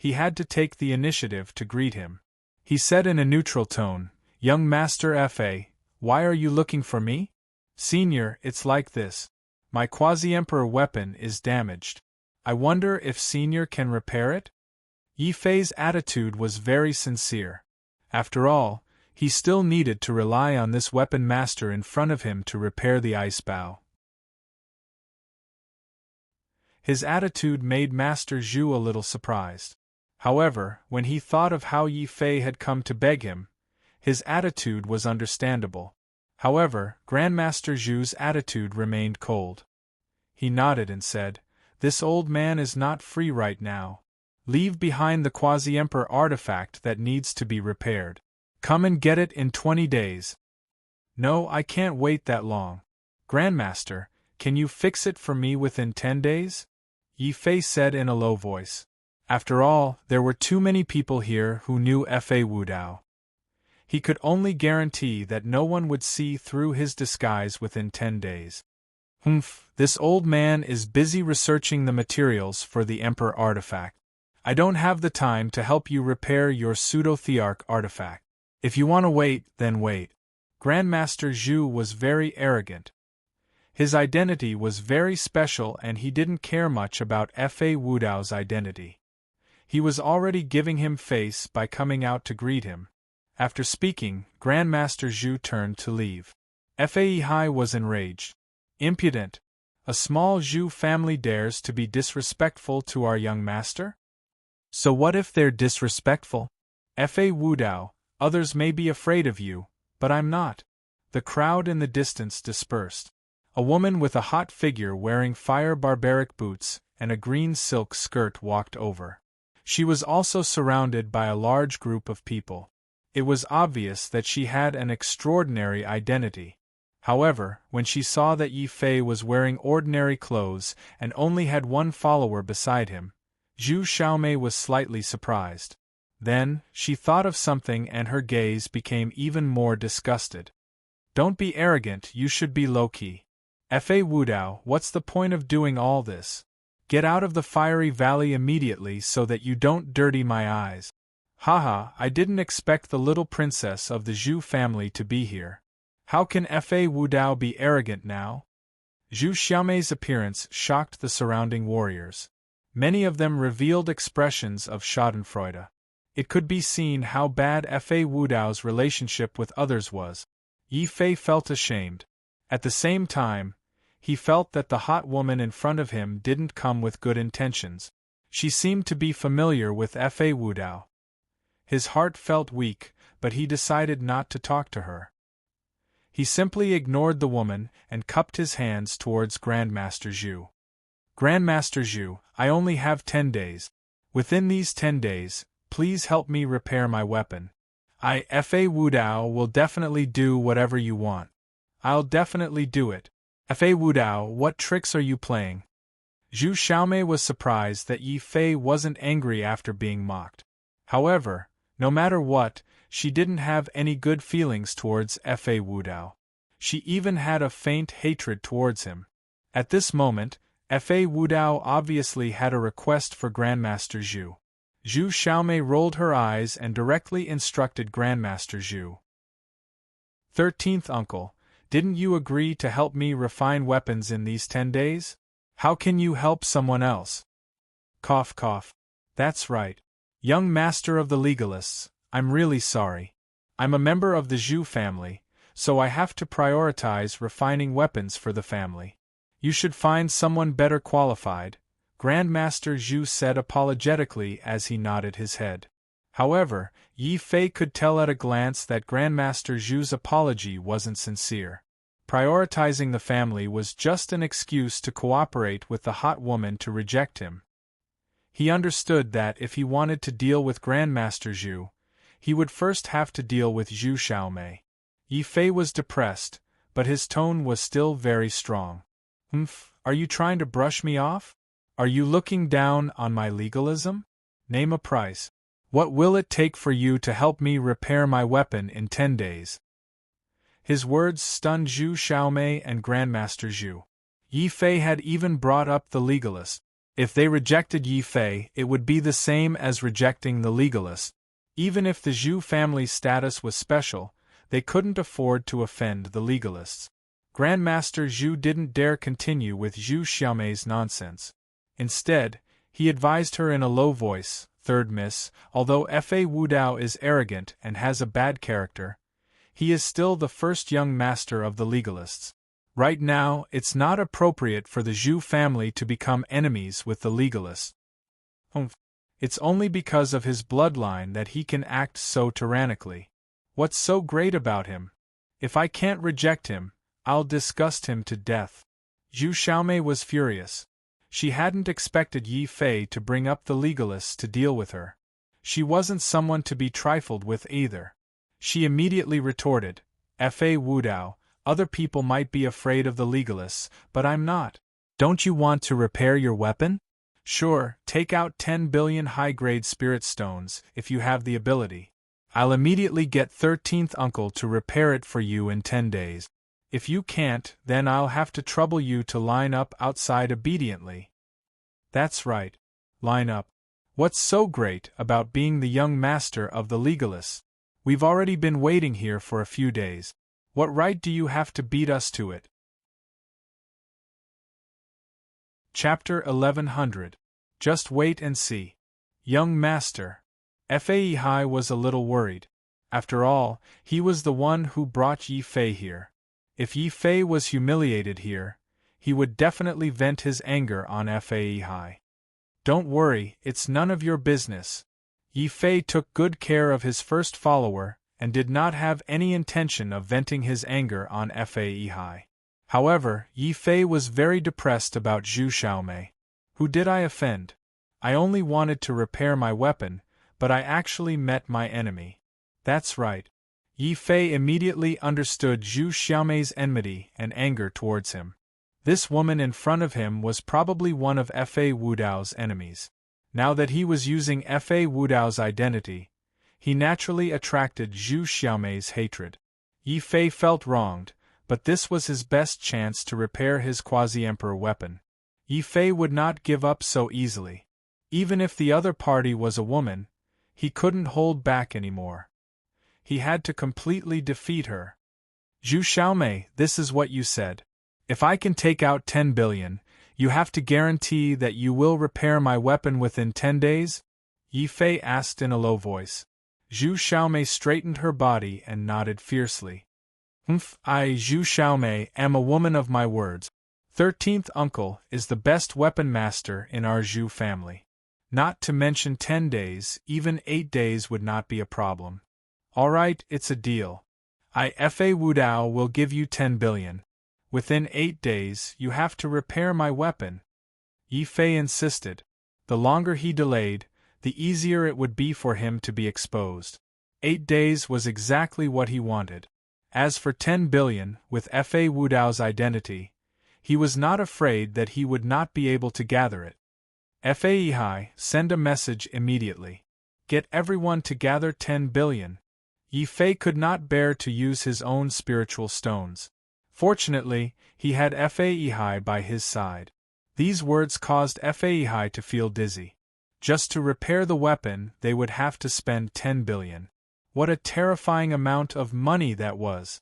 he had to take the initiative to greet him. He said in a neutral tone, "Young Master Fa, why are you looking for me?" "Senior, it's like this. My quasi-emperor weapon is damaged. I wonder if Senior can repair it?" Yi Fei's attitude was very sincere. After all, he still needed to rely on this weapon master in front of him to repair the ice bow. His attitude made Master Zhu a little surprised. However, when he thought of how Yi Fei had come to beg him, his attitude was understandable. However, Grandmaster Zhu's attitude remained cold. He nodded and said, "This old man is not free right now. Leave behind the quasi-emperor artifact that needs to be repaired. Come and get it in 20 days. "No, I can't wait that long. Grandmaster, can you fix it for me within 10 days? Yi Fei said in a low voice. After all, there were too many people here who knew Fa Wudao. He could only guarantee that no one would see through his disguise within 10 days. This old man is busy researching the materials for the Emperor artifact. I don't have the time to help you repair your pseudo-thearch artifact. If you want to wait, then wait." Grandmaster Zhu was very arrogant. His identity was very special and he didn't care much about Fa Wudao's identity. He was already giving him face by coming out to greet him. After speaking, Grandmaster Zhu turned to leave. Fa Yihai was enraged. "Impudent! A small Zhu family dares to be disrespectful to our young master? So what if they're disrespectful? Fa Wudao, others may be afraid of you, but I'm not." The crowd in the distance dispersed. A woman with a hot figure wearing fire barbaric boots and a green silk skirt walked over. She was also surrounded by a large group of people. It was obvious that she had an extraordinary identity. However, when she saw that Yi Fei was wearing ordinary clothes and only had one follower beside him, Zhu Xiaomei was slightly surprised. Then, she thought of something and her gaze became even more disgusted. "Don't be arrogant, you should be low-key. Fa Wudao, what's the point of doing all this? Get out of the fiery valley immediately so that you don't dirty my eyes." "Haha, I didn't expect the little princess of the Zhu family to be here. How can Fa Wudao be arrogant now?" Zhu Xiaomei's appearance shocked the surrounding warriors. Many of them revealed expressions of schadenfreude. It could be seen how bad Fa Wudao's relationship with others was. Yi Fei felt ashamed. At the same time, he felt that the hot woman in front of him didn't come with good intentions. She seemed to be familiar with Fa Wudao. His heart felt weak, but he decided not to talk to her. He simply ignored the woman and cupped his hands towards Grandmaster Zhu. "Grandmaster Zhu, I only have 10 days. Within these 10 days, please help me repair my weapon. Fa Wudao will definitely do whatever you want. I'll definitely do it. Fa Wudao, what tricks are you playing?" Zhu Xiaomei was surprised that Yi Fei wasn't angry after being mocked. However, no matter what, she didn't have any good feelings towards Fa Wudao. She even had a faint hatred towards him. At this moment, Fa Wudao obviously had a request for Grandmaster Zhu. Zhu Xiaomei rolled her eyes and directly instructed Grandmaster Zhu. 13th Uncle, didn't you agree to help me refine weapons in these 10 days? How can you help someone else? Cough cough. That's right. Young Master of the Legalists, I'm really sorry. I'm a member of the Zhu family, so I have to prioritize refining weapons for the family. You should find someone better qualified, Grandmaster Zhu said apologetically as he nodded his head. However, Yi Fei could tell at a glance that Grandmaster Zhu's apology wasn't sincere. Prioritizing the family was just an excuse to cooperate with the hot woman to reject him. He understood that if he wanted to deal with Grandmaster Zhu, he would first have to deal with Zhu Xiaomei. Yi Fei was depressed, but his tone was still very strong. Are you trying to brush me off? Are you looking down on my legalism? Name a price. What will it take for you to help me repair my weapon in 10 days? His words stunned Zhu Xiaomei and Grandmaster Zhu. Yi Fei had even brought up the legalist. If they rejected Yi Fei, it would be the same as rejecting the legalist. Even if the Zhu family's status was special, they couldn't afford to offend the legalists. Grandmaster Zhu didn't dare continue with Zhu Xiaomei's nonsense. Instead, he advised her in a low voice, "Third Miss, although Fa Wudao is arrogant and has a bad character, he is still the first young master of the legalists. Right now, it's not appropriate for the Zhu family to become enemies with the legalists. It's only because of his bloodline that he can act so tyrannically. What's so great about him? If I can't reject him, I'll disgust him to death." Zhu Xiaomei was furious. She hadn't expected Yi Fei to bring up the legalists to deal with her. She wasn't someone to be trifled with either. She immediately retorted, "Fa Wudao, other people might be afraid of the legalists, but I'm not. Don't you want to repair your weapon? Sure, take out 10 billion high-grade spirit stones if you have the ability. I'll immediately get 13th uncle to repair it for you in 10 days. If you can't, then I'll have to trouble you to line up outside obediently." That's right. Line up. What's so great about being the young master of the legalists? We've already been waiting here for a few days. What right do you have to beat us to it? Chapter 1100. Just wait and see. Young master. Fei Hai was a little worried. After all, he was the one who brought Yi Fei here. If Yi Fei was humiliated here, he would definitely vent his anger on Fei Hai. "Don't worry, it's none of your business." Yi Fei took good care of his first follower and did not have any intention of venting his anger on Fei Hai. However, Yi Fei was very depressed about Zhu Xiaomei. "Who did I offend? I only wanted to repair my weapon, but I actually met my enemy." That's right. Yi Fei immediately understood Zhu Xiaomei's enmity and anger towards him. This woman in front of him was probably one of Fa Wudao's enemies. Now that he was using Fa Wudao's identity, he naturally attracted Zhu Xiaomei's hatred. Yi Fei felt wronged, but this was his best chance to repair his quasi-emperor weapon. Yi Fei would not give up so easily. Even if the other party was a woman, he couldn't hold back anymore. He had to completely defeat her. "Zhu Xiaomei, this is what you said. If I can take out 10 billion, you have to guarantee that you will repair my weapon within 10 days? Yi Fei asked in a low voice. Zhu Xiaomei straightened her body and nodded fiercely. I, Zhu Xiaomei, am a woman of my words. 13th uncle is the best weapon master in our Zhu family. Not to mention 10 days, even 8 days would not be a problem. All right, it's a deal. Fa Wudao will give you 10 billion. Within 8 days, you have to repair my weapon." Yi Fei insisted. The longer he delayed, the easier it would be for him to be exposed. 8 days was exactly what he wanted. As for 10 billion, with Fa Wudao's identity, he was not afraid that he would not be able to gather it. Fei Hai, send a message immediately. Get everyone to gather 10 billion. Yi Fei could not bear to use his own spiritual stones. Fortunately, he had Fei Hai by his side. These words caused Fei Hai to feel dizzy. Just to repair the weapon, they would have to spend 10 billion. What a terrifying amount of money that was!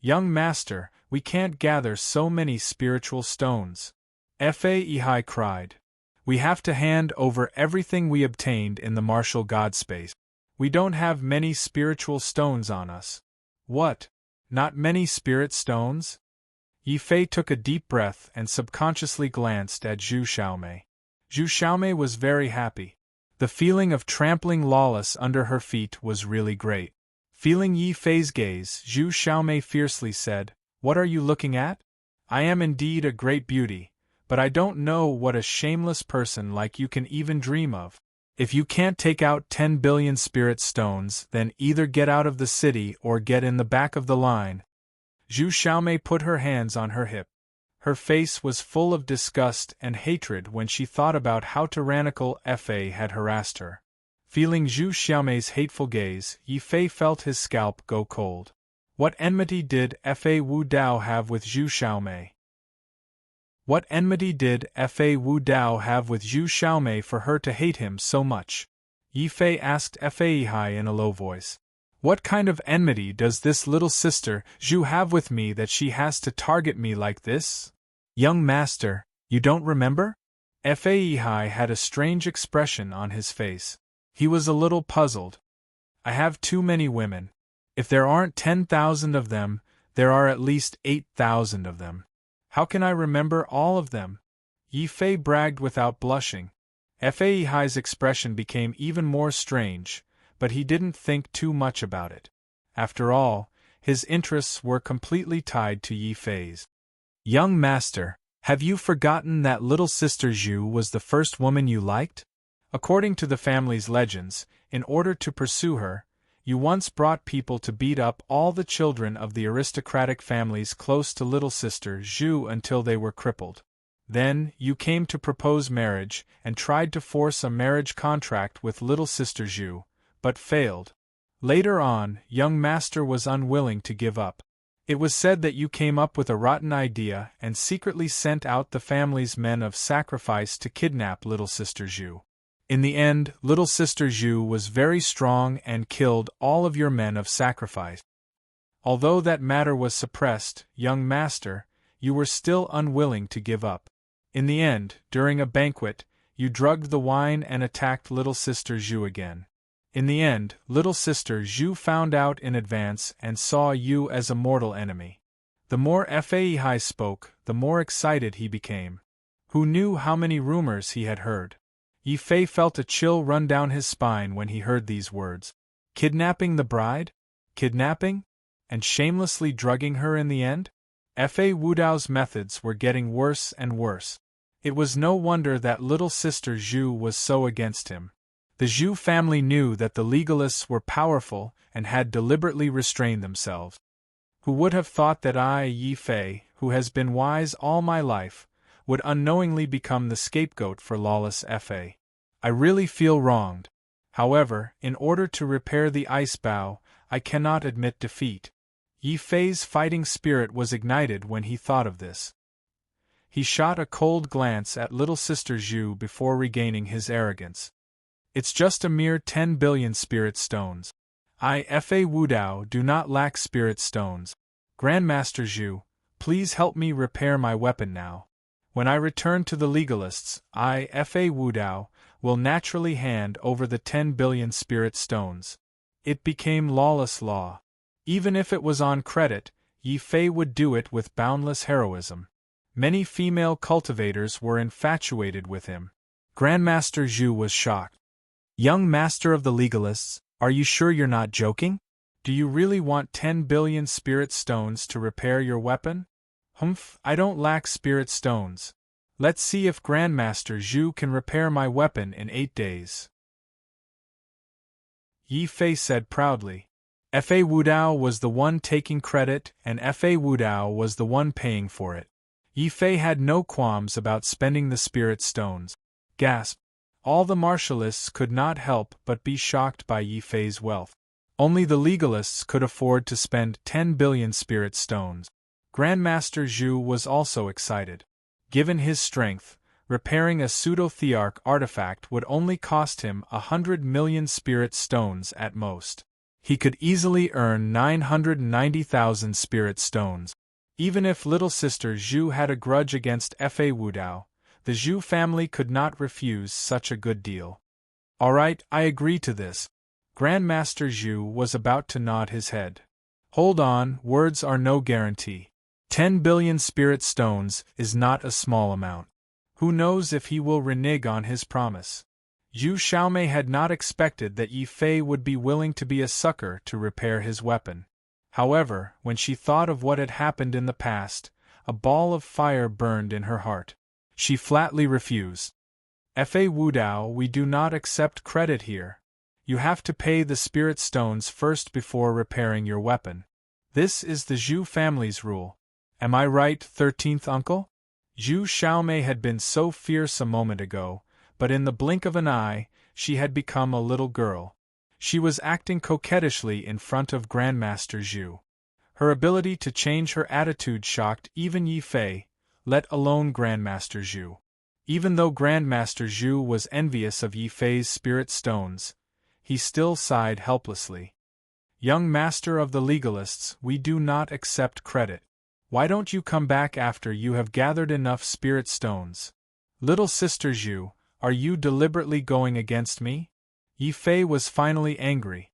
"Young master, we can't gather so many spiritual stones," Fei Hai cried. "We have to hand over everything we obtained in the martial god space. We don't have many spiritual stones on us." "What? Not many spirit stones?" Yi Fei took a deep breath and subconsciously glanced at Zhu Xiaomei. Zhu Xiaomei was very happy. The feeling of trampling lawless under her feet was really great. Feeling Yi Fei's gaze, Zhu Xiaomei fiercely said, "What are you looking at? I am indeed a great beauty, but I don't know what a shameless person like you can even dream of. If you can't take out 10 billion spirit stones, then either get out of the city or get in the back of the line." Zhu Xiaomei put her hands on her hip. Her face was full of disgust and hatred when she thought about how tyrannical Fa had harassed her. Feeling Zhu Xiaomei's hateful gaze, Yi Fei felt his scalp go cold. What enmity did Fa Wudao have with Zhu Xiaomei? What enmity did Fa Wu Dao have with Zhu Xiaomei for her to hate him so much? Yi Fei asked Fa Hai in a low voice. What kind of enmity does this little sister Zhu have with me that she has to target me like this? Young master, you don't remember? Fa Hai had a strange expression on his face. He was a little puzzled. I have too many women. If there aren't 10,000 of them, there are at least 8,000 of them. How can I remember all of them? Yi Fei bragged without blushing. Fa Hai's expression became even more strange, but he didn't think too much about it. After all, his interests were completely tied to Yi Fei's. Young master, have you forgotten that little sister Zhu was the first woman you liked? According to the family's legends, in order to pursue her, you once brought people to beat up all the children of the aristocratic families close to little sister Zhu until they were crippled. Then, you came to propose marriage and tried to force a marriage contract with little sister Zhu, but failed. Later on, young master was unwilling to give up. It was said that you came up with a rotten idea and secretly sent out the family's men of sacrifice to kidnap little sister Zhu. In the end, little sister Zhu was very strong and killed all of your men of sacrifice. Although that matter was suppressed, young master, you were still unwilling to give up. In the end, during a banquet, you drugged the wine and attacked little sister Zhu again. In the end, little sister Zhu found out in advance and saw you as a mortal enemy. The more Fa Hai spoke, the more excited he became. Who knew how many rumors he had heard? Yi Fei felt a chill run down his spine when he heard these words. Kidnapping the bride? Kidnapping? And shamelessly drugging her in the end? Fa Wu Dao's methods were getting worse and worse. It was no wonder that little sister Zhu was so against him. The Zhu family knew that the legalists were powerful and had deliberately restrained themselves. Who would have thought that I, Yi Fei, who has been wise all my life, would unknowingly become the scapegoat for lawless Fa. I really feel wronged. However, in order to repair the ice bow, I cannot admit defeat. Yi Fei's fighting spirit was ignited when he thought of this. He shot a cold glance at little sister Zhu before regaining his arrogance. It's just a mere 10 billion spirit stones. I, Fa Wu Dao, do not lack spirit stones. Grandmaster Zhu, please help me repair my weapon now. When I return to the legalists, I, Fa Wu Dao, will naturally hand over the 10 billion spirit stones. It became lawless law. Even if it was on credit, Yi Fei would do it with boundless heroism. Many female cultivators were infatuated with him. Grandmaster Zhu was shocked. Young master of the legalists, are you sure you're not joking? Do you really want 10 billion spirit stones to repair your weapon? Humph, I don't lack spirit stones. Let's see if Grandmaster Zhu can repair my weapon in 8 days. Yi Fei said proudly. Fa Wu Dao was the one taking credit and Fa Wu Dao was the one paying for it. Yi Fei had no qualms about spending the spirit stones. Gasp! All the martialists could not help but be shocked by Yi Fei's wealth. Only the legalists could afford to spend 10 billion spirit stones. Grandmaster Zhu was also excited. Given his strength, repairing a pseudo-thearch artifact would only cost him 100 million spirit stones at most. He could easily earn 990,000 spirit stones. Even if little sister Zhu had a grudge against Fa Wu Dao, the Zhu family could not refuse such a good deal. All right, I agree to this. Grandmaster Zhu was about to nod his head. Hold on, words are no guarantee. 10 billion spirit stones is not a small amount. Who knows if he will renege on his promise? Zhu Xiaomei had not expected that Yi Fei would be willing to be a sucker to repair his weapon. However, when she thought of what had happened in the past, a ball of fire burned in her heart. She flatly refused. Fa Wu Dao, we do not accept credit here. You have to pay the spirit stones first before repairing your weapon. This is the Zhu family's rule. Am I right, 13th uncle? Zhu Xiaomei had been so fierce a moment ago, but in the blink of an eye, she had become a little girl. She was acting coquettishly in front of Grandmaster Zhu. Her ability to change her attitude shocked even Yi Fei. let alone Grandmaster Zhu. Even though Grandmaster Zhu was envious of Yi Fei's spirit stones, he still sighed helplessly. Young master of the legalists, we do not accept credit. Why don't you come back after you have gathered enough spirit stones? Little sister Zhu, are you deliberately going against me? Yi Fei was finally angry.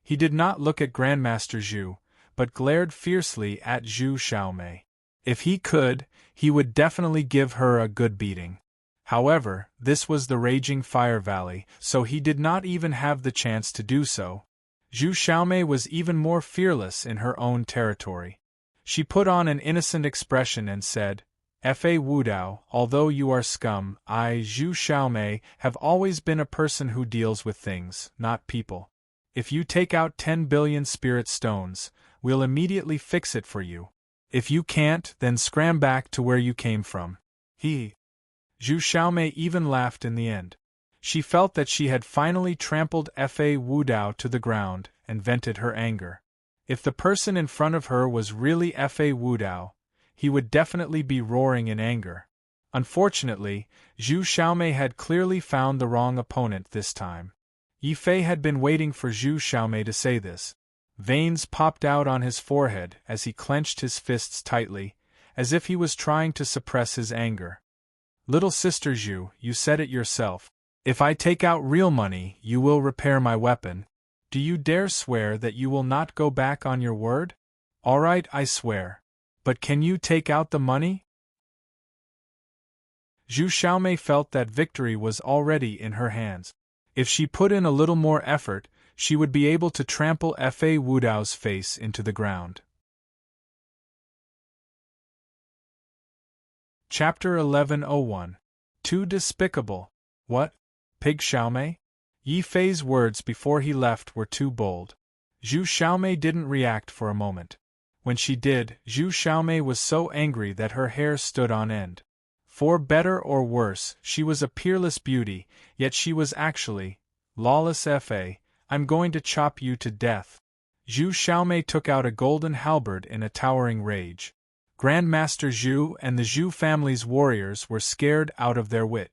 He did not look at Grandmaster Zhu, but glared fiercely at Zhu Xiaomei. If he could, he would definitely give her a good beating. However, this was the Raging Fire Valley, so he did not even have the chance to do so. Zhu Xiaomei was even more fearless in her own territory. She put on an innocent expression and said, "Fa Wudao, although you are scum, I, Zhu Xiaomei, have always been a person who deals with things, not people. If you take out 10 billion spirit stones, we'll immediately fix it for you. If you can't, then scram back to where you came from." Zhu Xiaomei even laughed in the end. She felt that she had finally trampled Fa Wudao to the ground and vented her anger. If the person in front of her was really Fa Wudao, he would definitely be roaring in anger. Unfortunately, Zhu Xiaomei had clearly found the wrong opponent this time. Yi Fei had been waiting for Zhu Xiaomei to say this. Veins popped out on his forehead as he clenched his fists tightly, as if he was trying to suppress his anger. "Little sister Zhu, you said it yourself. If I take out real money, you will repair my weapon. Do you dare swear that you will not go back on your word?" "All right, I swear. But can you take out the money?" Zhu Xiaomei felt that victory was already in her hands. If she put in a little more effort, she would be able to trample Fa Wudao's face into the ground. Chapter 1101. Too despicable. What? Pig Xiaomei? Yi Fei's words before he left were too bold. Zhu Xiaomei didn't react for a moment. When she did, Zhu Xiaomei was so angry that her hair stood on end. For better or worse, she was a peerless beauty, yet she was actually lawless. I'm going to chop you to death. Zhu Xiaomei took out a golden halberd in a towering rage. Grandmaster Zhu and the Zhu family's warriors were scared out of their wit.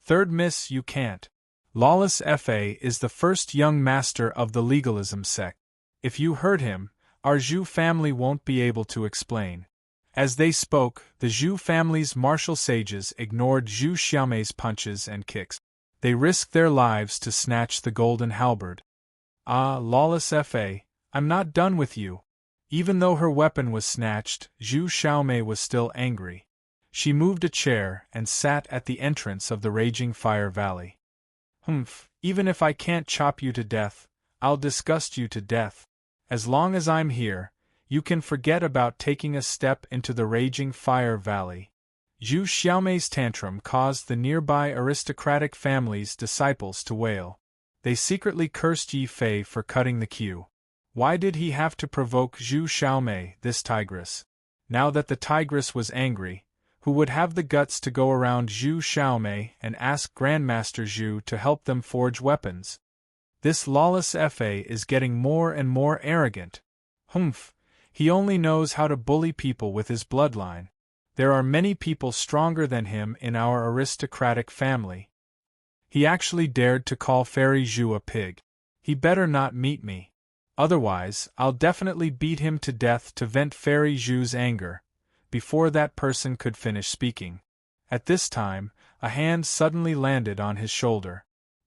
"Third miss, you can't. Lawless Fa is the first young master of the legalism sect. If you hurt him, our Zhu family won't be able to explain." As they spoke, the Zhu family's martial sages ignored Zhu Xiaomei's punches and kicks. They risked their lives to snatch the golden halberd. "Ah, lawless Fa, I'm not done with you." Even though her weapon was snatched, Zhu Xiaomei was still angry. She moved a chair and sat at the entrance of the Raging Fire Valley. Even if I can't chop you to death, I'll disgust you to death. As long as I'm here, you can forget about taking a step into the Raging Fire Valley. Zhu Xiaomei's tantrum caused the nearby aristocratic family's disciples to wail. They secretly cursed Yi Fei for cutting the queue. Why did he have to provoke Zhu Xiaomei, this tigress? Now that the tigress was angry, who would have the guts to go around Zhu Xiaomei and ask Grandmaster Zhu to help them forge weapons? This lawless Fa is getting more and more arrogant. He only knows how to bully people with his bloodline. There are many people stronger than him in our aristocratic family. He actually dared to call Fairy Zhu a pig. He better not meet me. Otherwise, I'll definitely beat him to death to vent Fairy Zhu's anger, before that person could finish speaking. At this time, a hand suddenly landed on his shoulder.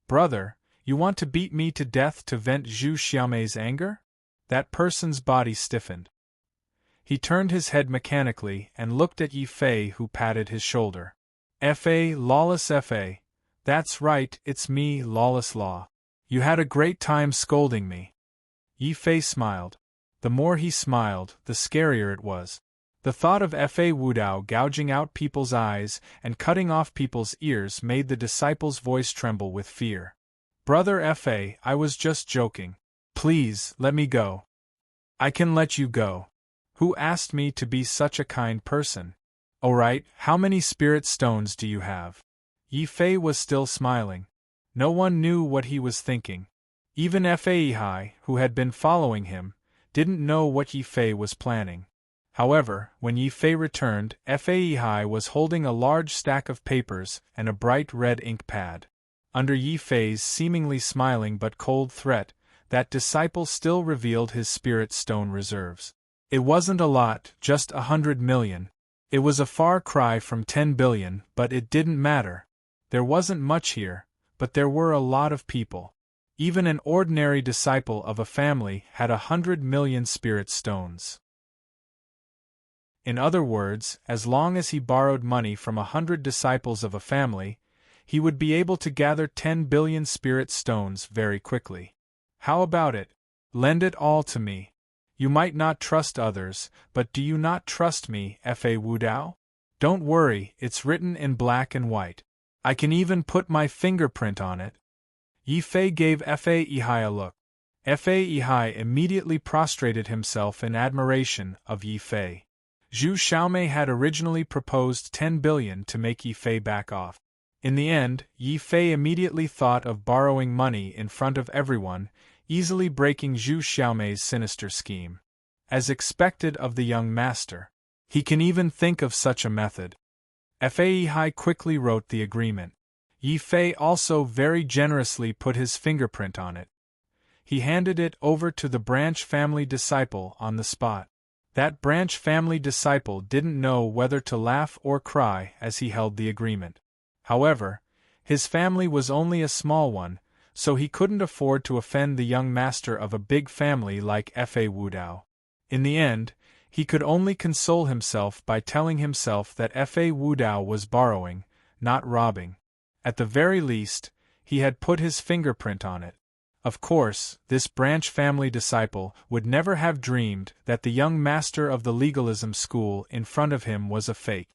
"Brother, you want to beat me to death to vent Zhu Xiaomei's anger?" That person's body stiffened. He turned his head mechanically and looked at Yi Fei, who patted his shoulder. "Fa, lawless Fa. That's right, it's me, Lawless Law. You had a great time scolding me." Yi Fei smiled. The more he smiled, the scarier it was. The thought of Fa Wudao gouging out people's eyes and cutting off people's ears made the disciple's voice tremble with fear. "Brother Fa, I was just joking. Please, let me go." "I can let you go. Who asked me to be such a kind person?" "Alright, how many spirit stones do you have?" Yi Fei was still smiling. No one knew what he was thinking. Even Fa Yihai, who had been following him, didn't know what Yi Fei was planning. However, when Yi Fei returned, Fei Hai was holding a large stack of papers and a bright red ink pad. Under Yi Fei's seemingly smiling but cold threat, that disciple still revealed his spirit stone reserves. It wasn't a lot, just 100 million. It was a far cry from 10 billion, but it didn't matter. There wasn't much here, but there were a lot of people. Even an ordinary disciple of a family had 100 million spirit stones. In other words, as long as he borrowed money from 100 disciples of a family, he would be able to gather 10 billion spirit stones very quickly. How about it? Lend it all to me. You might not trust others, but do you not trust me, Fa Wudao? Don't worry, it's written in black and white. I can even put my fingerprint on it. Yi Fei gave Fei Hai a look. Fei Hai immediately prostrated himself in admiration of Yi Fei. Zhu Xiaomei had originally proposed 10 billion to make Yi Fei back off. In the end, Yi Fei immediately thought of borrowing money in front of everyone, easily breaking Zhu Xiaomei's sinister scheme. As expected of the young master, he can even think of such a method. Fei Hai quickly wrote the agreement. Yi Fei also very generously put his fingerprint on it. He handed it over to the branch family disciple on the spot. That branch family disciple didn't know whether to laugh or cry as he held the agreement. However, his family was only a small one, so he couldn't afford to offend the young master of a big family like Fa Wudao. In the end, he could only console himself by telling himself that Fa Wudao was borrowing, not robbing. At the very least, he had put his fingerprint on it. Of course, this branch family disciple would never have dreamed that the young master of the legalism school in front of him was a fake.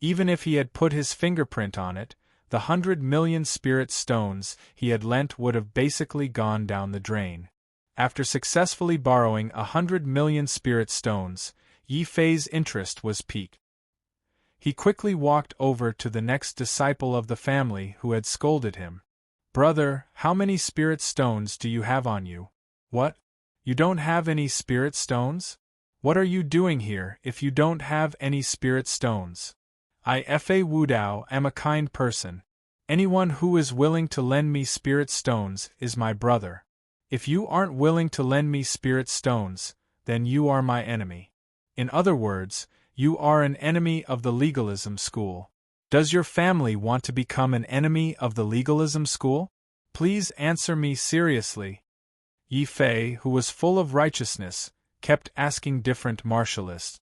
Even if he had put his fingerprint on it, the 100 million spirit stones he had lent would have basically gone down the drain. After successfully borrowing 100 million spirit stones, Yi Fei's interest was piqued. He quickly walked over to the next disciple of the family who had scolded him. "Brother, how many spirit stones do you have on you?" "What? You don't have any spirit stones? What are you doing here if you don't have any spirit stones?" "I Fa Wudao am a kind person. Anyone who is willing to lend me spirit stones is my brother. If you aren't willing to lend me spirit stones, then you are my enemy. In other words, you are an enemy of the legalism school. Does your family want to become an enemy of the legalism school? Please answer me seriously." Yi Fei, who was full of righteousness, kept asking different martialists.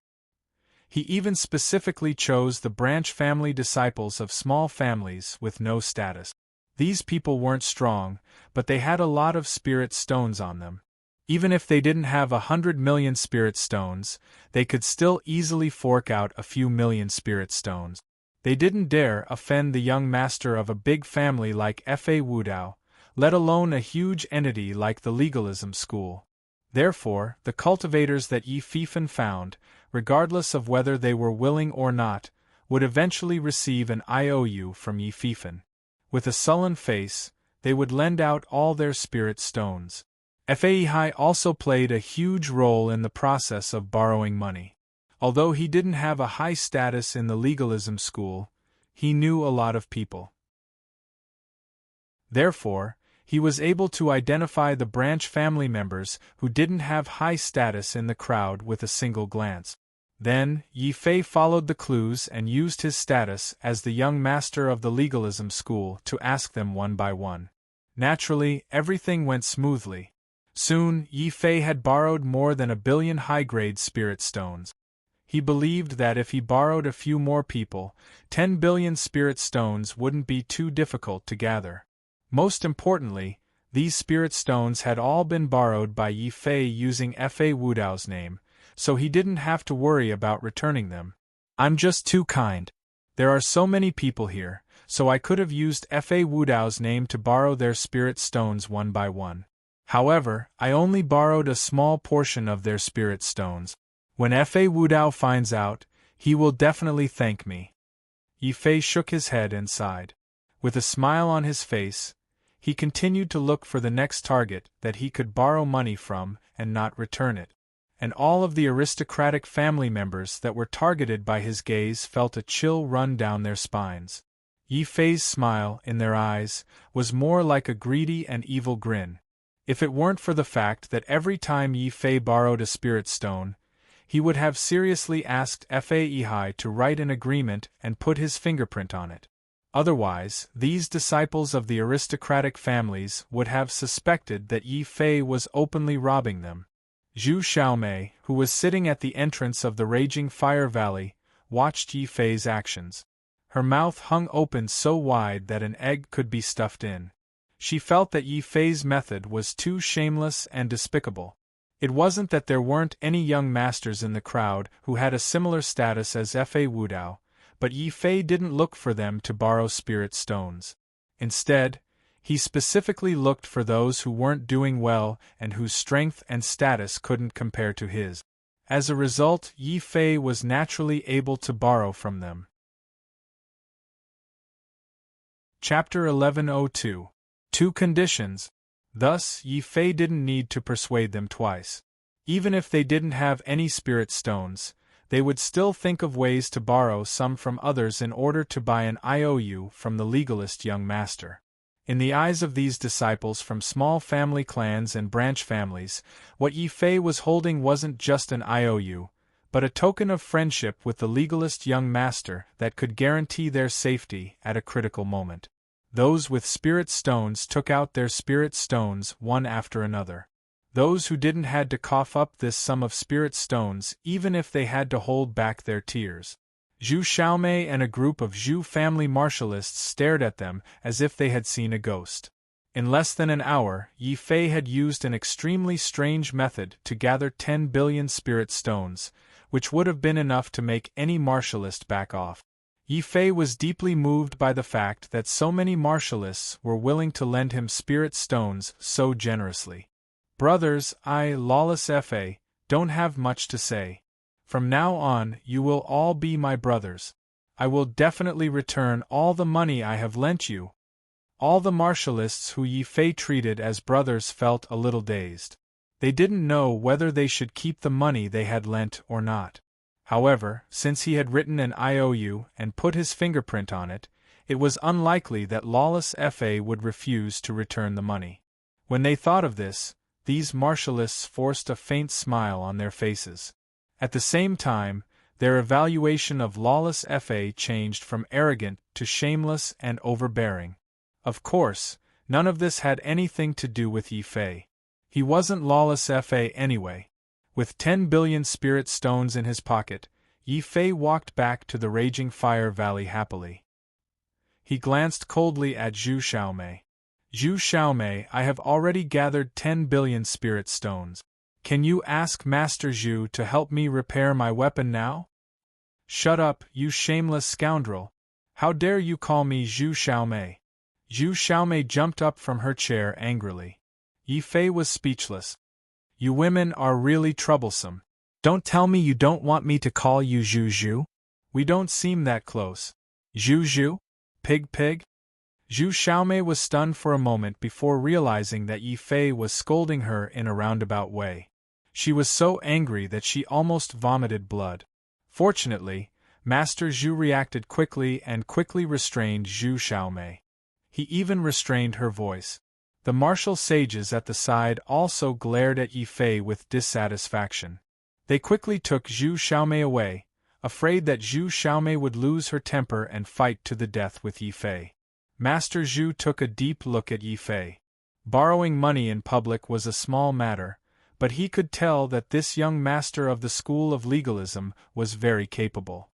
He even specifically chose the branch family disciples of small families with no status. These people weren't strong, but they had a lot of spirit stones on them. Even if they didn't have 100 million spirit stones, they could still easily fork out a few million spirit stones. They didn't dare offend the young master of a big family like Fa Wudao, let alone a huge entity like the legalism school. Therefore, the cultivators that Yi Feifen found, regardless of whether they were willing or not, would eventually receive an IOU from Yi Feifen. With a sullen face, they would lend out all their spirit stones. Fei Hai also played a huge role in the process of borrowing money. Although he didn't have a high status in the legalism school, he knew a lot of people. Therefore, he was able to identify the branch family members who didn't have high status in the crowd with a single glance. Then, Yi Fei followed the clues and used his status as the young master of the legalism school to ask them one by one. Naturally, everything went smoothly. Soon, Yi Fei had borrowed more than 1 billion high-grade spirit stones. He believed that if he borrowed a few more people, 10 billion spirit stones wouldn't be too difficult to gather. Most importantly, these spirit stones had all been borrowed by Yi Fei using Fa Wudao's name, so he didn't have to worry about returning them. "I'm just too kind. There are so many people here, so I could have used Fa Wudao's name to borrow their spirit stones one by one. However, I only borrowed a small portion of their spirit stones. When Fa Wudao finds out, he will definitely thank me." Yi Fei shook his head and sighed. With a smile on his face, he continued to look for the next target that he could borrow money from and not return it. and all of the aristocratic family members that were targeted by his gaze felt a chill run down their spines. Yi Fei's smile, in their eyes, was more like a greedy and evil grin. If it weren't for the fact that every time Yi Fei borrowed a spirit stone, he would have seriously asked Fa Ehai to write an agreement and put his fingerprint on it. Otherwise, these disciples of the aristocratic families would have suspected that Yi Fei was openly robbing them. Zhu Xiaomei, who was sitting at the entrance of the raging fire valley, watched Yi Fei's actions. Her mouth hung open so wide that an egg could be stuffed in. She felt that Yi Fei's method was too shameless and despicable. It wasn't that there weren't any young masters in the crowd who had a similar status as Fa Wudao, but Yi Fei didn't look for them to borrow spirit stones. Instead, he specifically looked for those who weren't doing well and whose strength and status couldn't compare to his. As a result, Yi Fei was naturally able to borrow from them. Chapter 1102. Two conditions. Thus, Yi Fei didn't need to persuade them twice. Even if they didn't have any spirit stones, they would still think of ways to borrow some from others in order to buy an IOU from the legalist young master. In the eyes of these disciples from small family clans and branch families, what Yi Fei was holding wasn't just an IOU, but a token of friendship with the legalist young master that could guarantee their safety at a critical moment. Those with spirit stones took out their spirit stones one after another. Those who didn't had to cough up this sum of spirit stones even if they had to hold back their tears. Zhu Xiaomei and a group of Zhu family martialists stared at them as if they had seen a ghost. In less than an hour, Yi Fei had used an extremely strange method to gather 10 billion spirit stones, which would have been enough to make any martialist back off. Yi Fei was deeply moved by the fact that so many martialists were willing to lend him spirit stones so generously. Brothers, I, Lawless Fa, don't have much to say. From now on, you will all be my brothers. I will definitely return all the money I have lent you. All the martialists who Yi Fei treated as brothers felt a little dazed. They didn't know whether they should keep the money they had lent or not. However, since he had written an IOU and put his fingerprint on it, it was unlikely that Lawless Fa would refuse to return the money. When they thought of this, these martialists forced a faint smile on their faces. At the same time, their evaluation of Lawless Fa changed from arrogant to shameless and overbearing. Of course, none of this had anything to do with Yi Fei. He wasn't Lawless Fa anyway. With 10 billion spirit stones in his pocket, Yi Fei walked back to the raging fire valley happily. He glanced coldly at Zhu Xiaomei. Zhu Xiaomei, I have already gathered 10 billion spirit stones. Can you ask Master Zhu to help me repair my weapon now? Shut up, you shameless scoundrel. How dare you call me Zhu Xiaomei? Zhu Xiaomei jumped up from her chair angrily. Yi Fei was speechless. You women are really troublesome. Don't tell me you don't want me to call you Zhu Zhu? We don't seem that close. Zhu Zhu? Pig pig? Zhu Xiaomei was stunned for a moment before realizing that Yi Fei was scolding her in a roundabout way. She was so angry that she almost vomited blood. Fortunately, Master Zhu reacted quickly and quickly restrained Zhu Xiaomei. He even restrained her voice. The martial sages at the side also glared at Yi Fei with dissatisfaction. They quickly took Zhu Xiaomei away, afraid that Zhu Xiaomei would lose her temper and fight to the death with Yi Fei. Master Zhu took a deep look at Yi Fei. Borrowing money in public was a small matter, but he could tell that this young master of the school of legalism was very capable.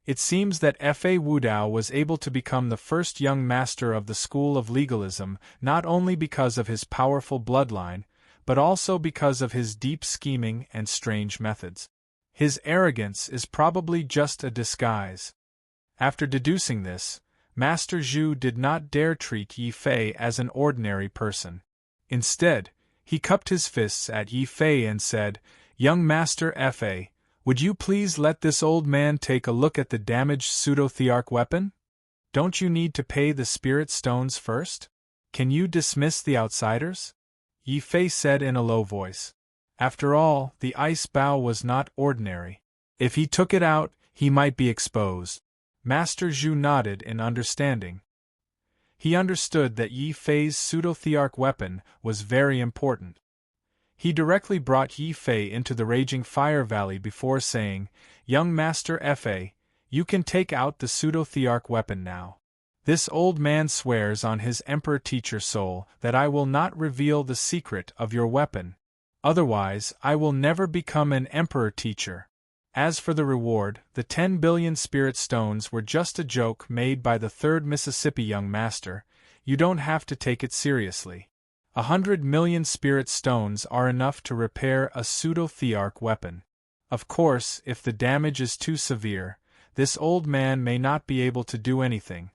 It seems that Fa Wudao was able to become the first young master of the school of legalism not only because of his powerful bloodline, but also because of his deep scheming and strange methods. His arrogance is probably just a disguise. After deducing this, Master Zhu did not dare treat Yi Fei as an ordinary person. Instead, he cupped his fists at Yi Fei and said, "Young Master Fa, would you please let this old man take a look at the damaged pseudo-thearch weapon? Don't you need to pay the spirit stones first? Can you dismiss the outsiders?" Yi Fei said in a low voice. After all, the ice bow was not ordinary. If he took it out, he might be exposed. Master Zhu nodded in understanding. He understood that Yi Fei's pseudo-thearch weapon was very important. He directly brought Yi Fei into the raging fire valley before saying, "Young Master Fa, you can take out the pseudo-thearch weapon now. This old man swears on his emperor-teacher soul that I will not reveal the secret of your weapon. Otherwise, I will never become an emperor-teacher. As for the reward, the 10 billion spirit stones were just a joke made by the 3rd Mississippi young master. You don't have to take it seriously. 100 million spirit stones are enough to repair a pseudo-thearch weapon. Of course, if the damage is too severe, this old man may not be able to do anything."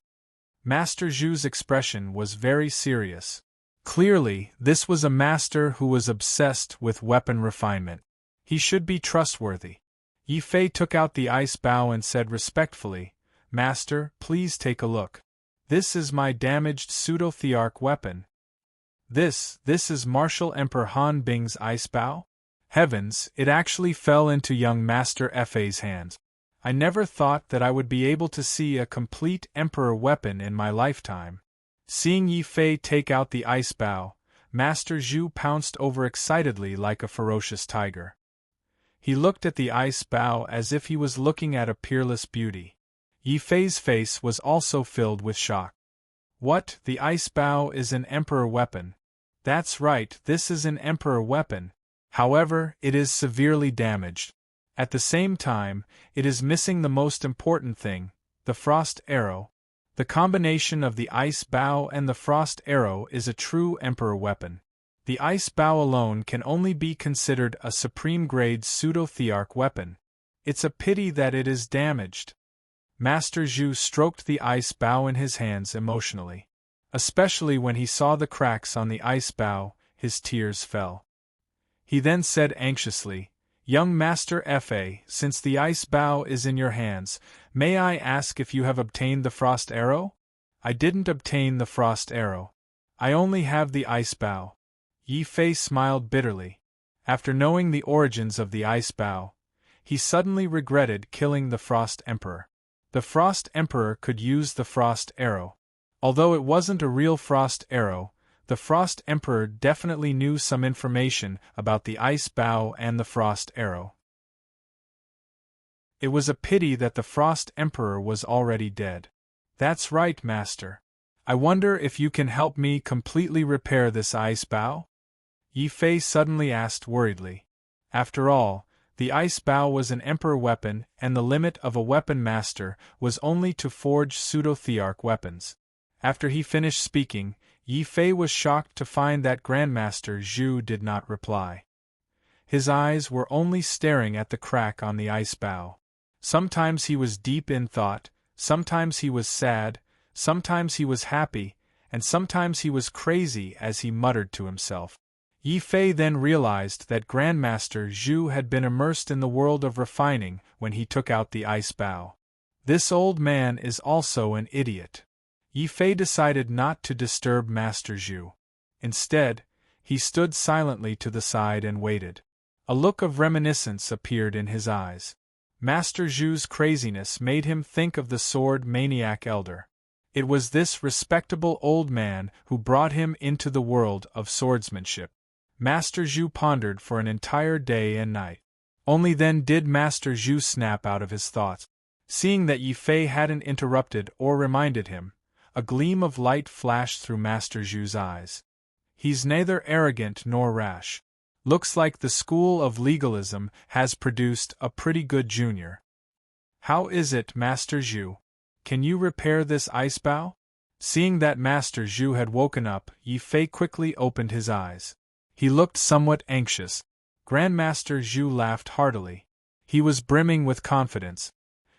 Master Zhu's expression was very serious. Clearly, this was a master who was obsessed with weapon refinement. He should be trustworthy. Yi Fei took out the ice bow and said respectfully, "Master, please take a look. This is my damaged pseudo-thearch weapon." This is Martial Emperor Han Bing's ice bow? Heavens, it actually fell into young Master Fa's hands. I never thought that I would be able to see a complete emperor weapon in my lifetime. Seeing Yi Fei take out the ice bow, Master Zhu pounced over excitedly like a ferocious tiger. He looked at the ice bow as if he was looking at a peerless beauty. Yi Fei's face was also filled with shock. "What, the ice bow is an emperor weapon?" "That's right, this is an emperor weapon. However, it is severely damaged. At the same time, it is missing the most important thing, the frost arrow. The combination of the ice bow and the frost arrow is a true emperor weapon. The ice bow alone can only be considered a supreme-grade pseudo-thearch weapon. It's a pity that it is damaged." Master Zhu stroked the ice bow in his hands emotionally. Especially when he saw the cracks on the ice bow, his tears fell. He then said anxiously, "Young Master Fa, since the ice bow is in your hands, may I ask if you have obtained the frost arrow?" "I didn't obtain the frost arrow. I only have the ice bow." Yi Fei smiled bitterly. After knowing the origins of the ice bow, he suddenly regretted killing the Frost Emperor. The Frost Emperor could use the frost arrow. Although it wasn't a real frost arrow, the Frost Emperor definitely knew some information about the ice bow and the frost arrow. It was a pity that the Frost Emperor was already dead. "That's right, Master. I wonder if you can help me completely repair this ice bow?" Yi Fei suddenly asked worriedly. After all, the ice bow was an emperor weapon, and the limit of a weapon master was only to forge pseudo-thearch weapons. After he finished speaking, Yi Fei was shocked to find that Grandmaster Zhu did not reply. His eyes were only staring at the crack on the ice bow. Sometimes he was deep in thought, sometimes he was sad, sometimes he was happy, and sometimes he was crazy as he muttered to himself. Yi Fei then realized that Grandmaster Zhu had been immersed in the world of refining when he took out the ice bow. This old man is also an idiot. Yi Fei decided not to disturb Master Zhu. Instead, he stood silently to the side and waited. A look of reminiscence appeared in his eyes. Master Zhu's craziness made him think of the sword maniac elder. It was this respectable old man who brought him into the world of swordsmanship. Master Zhu pondered for an entire day and night. Only then did Master Zhu snap out of his thoughts. Seeing that Yi Fei hadn't interrupted or reminded him, a gleam of light flashed through Master Zhu's eyes. "He's neither arrogant nor rash. Looks like the school of legalism has produced a pretty good junior. How is it, Master Zhu? Can you repair this ice bow?" Seeing that Master Zhu had woken up, Yi Fei quickly opened his eyes. He looked somewhat anxious. Grandmaster Zhu laughed heartily. He was brimming with confidence.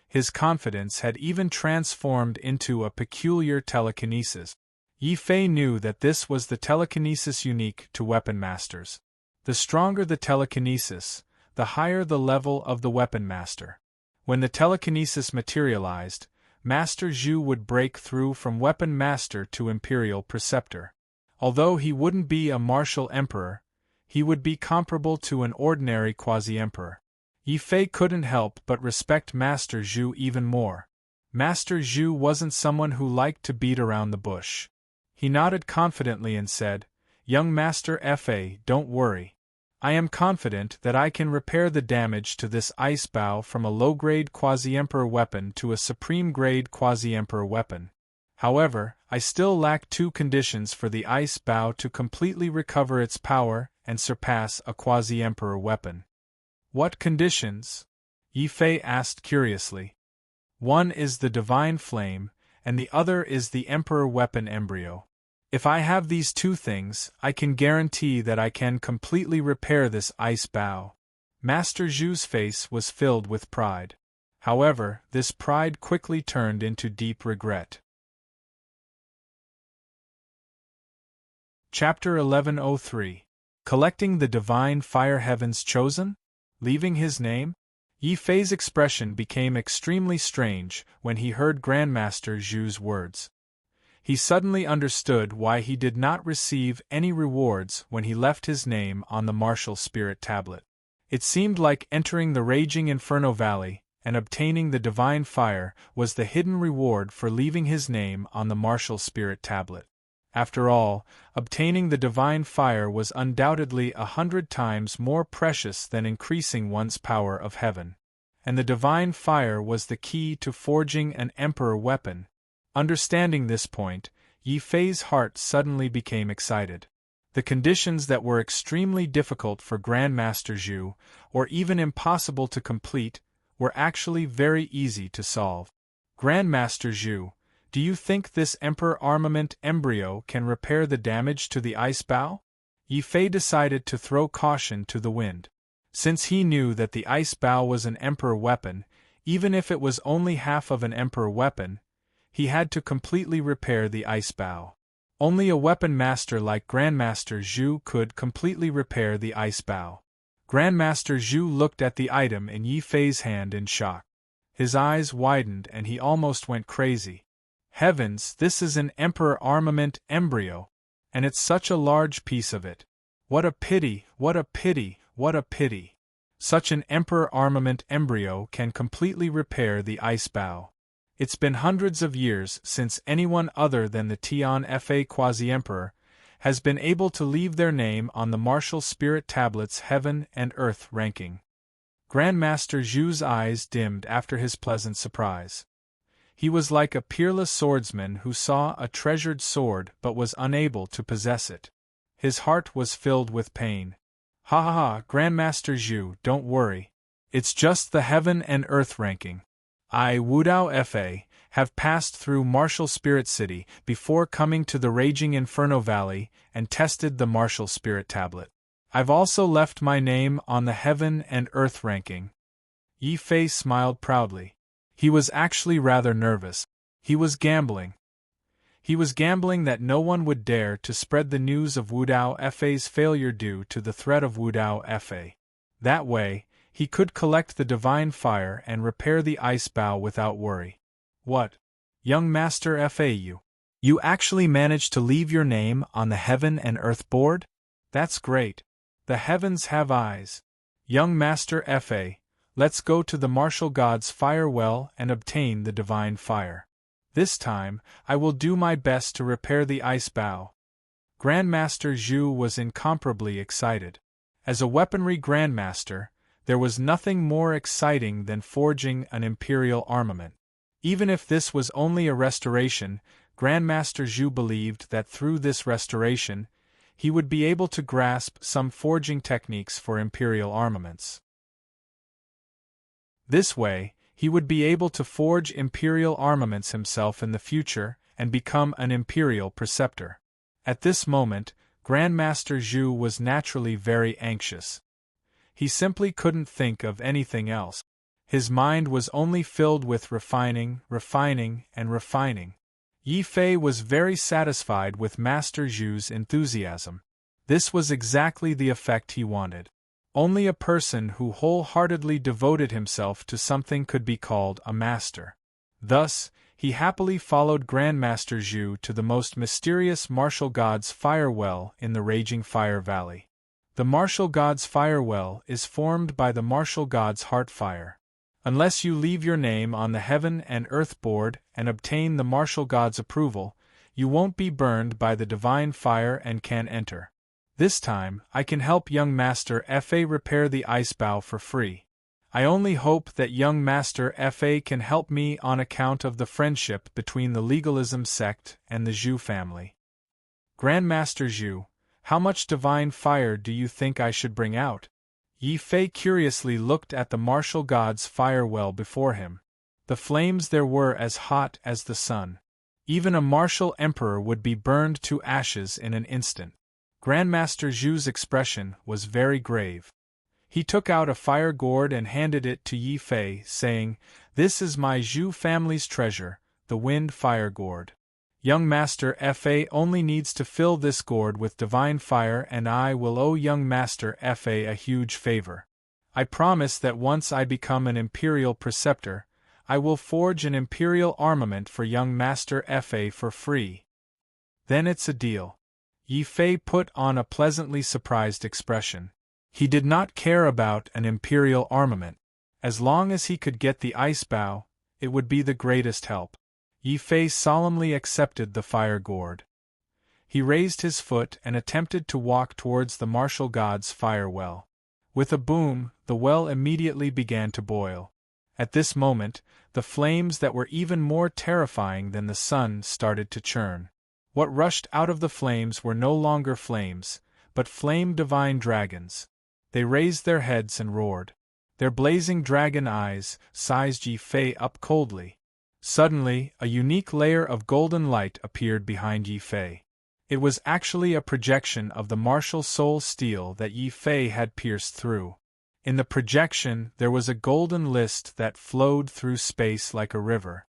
His confidence had even transformed into a peculiar telekinesis. Yi Fei knew that this was the telekinesis unique to weapon masters. The stronger the telekinesis, the higher the level of the weapon master. When the telekinesis materialized, Master Zhu would break through from weapon master to imperial preceptor. Although he wouldn't be a martial emperor, he would be comparable to an ordinary quasi-emperor. Yi Fei couldn't help but respect Master Zhu even more. Master Zhu wasn't someone who liked to beat around the bush. He nodded confidently and said, "Young Master Fa, don't worry. I am confident that I can repair the damage to this ice bow from a low-grade quasi-emperor weapon to a supreme-grade quasi-emperor weapon. However, I still lack 2 conditions for the ice bow to completely recover its power and surpass a quasi-emperor weapon." "What conditions?" Yi Fei asked curiously. "One is the divine flame, and the other is the emperor weapon embryo. If I have these 2 things, I can guarantee that I can completely repair this ice bow." Master Zhu's face was filled with pride. However, this pride quickly turned into deep regret. Chapter 1103. Collecting the Divine Fire Heaven's Chosen? Leaving his name? Yi Fei's expression became extremely strange when he heard Grandmaster Zhu's words. He suddenly understood why he did not receive any rewards when he left his name on the martial spirit tablet. It seemed like entering the raging Inferno Valley and obtaining the divine fire was the hidden reward for leaving his name on the martial spirit tablet. After all, obtaining the divine fire was undoubtedly 100 times more precious than increasing one's power of heaven. And the divine fire was the key to forging an emperor weapon. Understanding this point, Yi Fei's heart suddenly became excited. The conditions that were extremely difficult for Grandmaster Zhu, or even impossible to complete, were actually very easy to solve. "Grandmaster Zhu, do you think this Emperor Armament embryo can repair the damage to the ice bow?" Yi Fei decided to throw caution to the wind. Since he knew that the ice bow was an Emperor weapon, even if it was only half of an Emperor weapon, he had to completely repair the ice bow. Only a weapon master like Grandmaster Zhu could completely repair the ice bow. Grandmaster Zhu looked at the item in Yi Fei's hand in shock. His eyes widened and he almost went crazy. Heavens, this is an Emperor Armament embryo, and it's such a large piece of it. What a pity, what a pity, what a pity. Such an Emperor Armament embryo can completely repair the ice bow. It's been hundreds of years since anyone other than the Tian Fa Quasi-Emperor has been able to leave their name on the martial spirit tablet's heaven and earth ranking. Grandmaster Zhu's eyes dimmed after his pleasant surprise. He was like a peerless swordsman who saw a treasured sword but was unable to possess it. His heart was filled with pain. "Ha ha ha, Grandmaster Zhu, don't worry. It's just the heaven and earth ranking. I, Wudao Fa, have passed through Martial Spirit City before coming to the Raging Inferno Valley and tested the Martial Spirit Tablet. I've also left my name on the Heaven and Earth ranking." Yi Fei smiled proudly. He was actually rather nervous. He was gambling. He was gambling that no one would dare to spread the news of Wudao Fa's failure due to the threat of Wudao Fa. That way, he could collect the divine fire and repair the ice bow without worry. "What? Young Master Fa, you actually managed to leave your name on the Heaven and Earth board? That's great. The heavens have eyes. Young Master Fa, let's go to the martial god's fire well and obtain the divine fire. This time, I will do my best to repair the ice bow." Grandmaster Zhu was incomparably excited. As a weaponry grandmaster, there was nothing more exciting than forging an imperial armament. Even if this was only a restoration, Grandmaster Zhu believed that through this restoration, he would be able to grasp some forging techniques for imperial armaments. This way, he would be able to forge imperial armaments himself in the future and become an imperial preceptor. At this moment, Grandmaster Zhu was naturally very anxious. He simply couldn't think of anything else. His mind was only filled with refining, refining, and refining. Yi Fei was very satisfied with Master Zhu's enthusiasm. This was exactly the effect he wanted. Only a person who wholeheartedly devoted himself to something could be called a master. Thus, he happily followed Grandmaster Zhu to the most mysterious martial god's fire well in the Raging Fire Valley. The martial god's fire well is formed by the martial god's heart fire. Unless you leave your name on the heaven and earth board and obtain the martial god's approval, you won't be burned by the divine fire and can enter. This time, I can help young Master Fa repair the ice bow for free. I only hope that young Master Fa can help me on account of the friendship between the legalism sect and the Zhu family. Grandmaster Zhu, how much divine fire do you think I should bring out? Yi Fei curiously looked at the martial god's fire well before him. The flames there were as hot as the sun. Even a martial emperor would be burned to ashes in an instant. Grandmaster Zhu's expression was very grave. He took out a fire gourd and handed it to Yi Fei, saying, "This is my Zhu family's treasure, the wind fire gourd. Young Master Fa only needs to fill this gourd with divine fire and I will owe young Master Fa a huge favor. I promise that once I become an imperial preceptor, I will forge an imperial armament for young Master Fa for free. Then it's a deal." Yi Fei put on a pleasantly surprised expression. He did not care about an imperial armament. As long as he could get the ice bow, it would be the greatest help. Yi Fei solemnly accepted the fire gourd. He raised his foot and attempted to walk towards the martial god's fire well. With a boom, the well immediately began to boil. At this moment, the flames that were even more terrifying than the sun started to churn. What rushed out of the flames were no longer flames, but flame divine dragons. They raised their heads and roared. Their blazing dragon eyes sized Yi Fei up coldly. Suddenly, a unique layer of golden light appeared behind Yi Fei. It was actually a projection of the martial soul steel that Yi Fei had pierced through. In the projection there was a golden list that flowed through space like a river.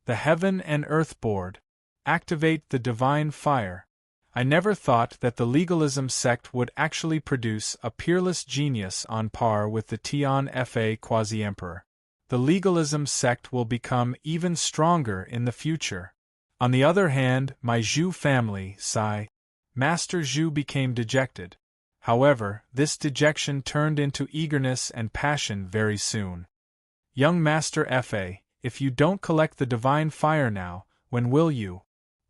The heaven and earth board. Activate the divine fire. I never thought that the legalism sect would actually produce a peerless genius on par with the Tian Fa quasi-emperor. The legalism sect will become even stronger in the future. On the other hand, my Zhu family, sigh. Master Zhu became dejected. However, this dejection turned into eagerness and passion very soon. Young Master Fa, if you don't collect the divine fire now, when will you?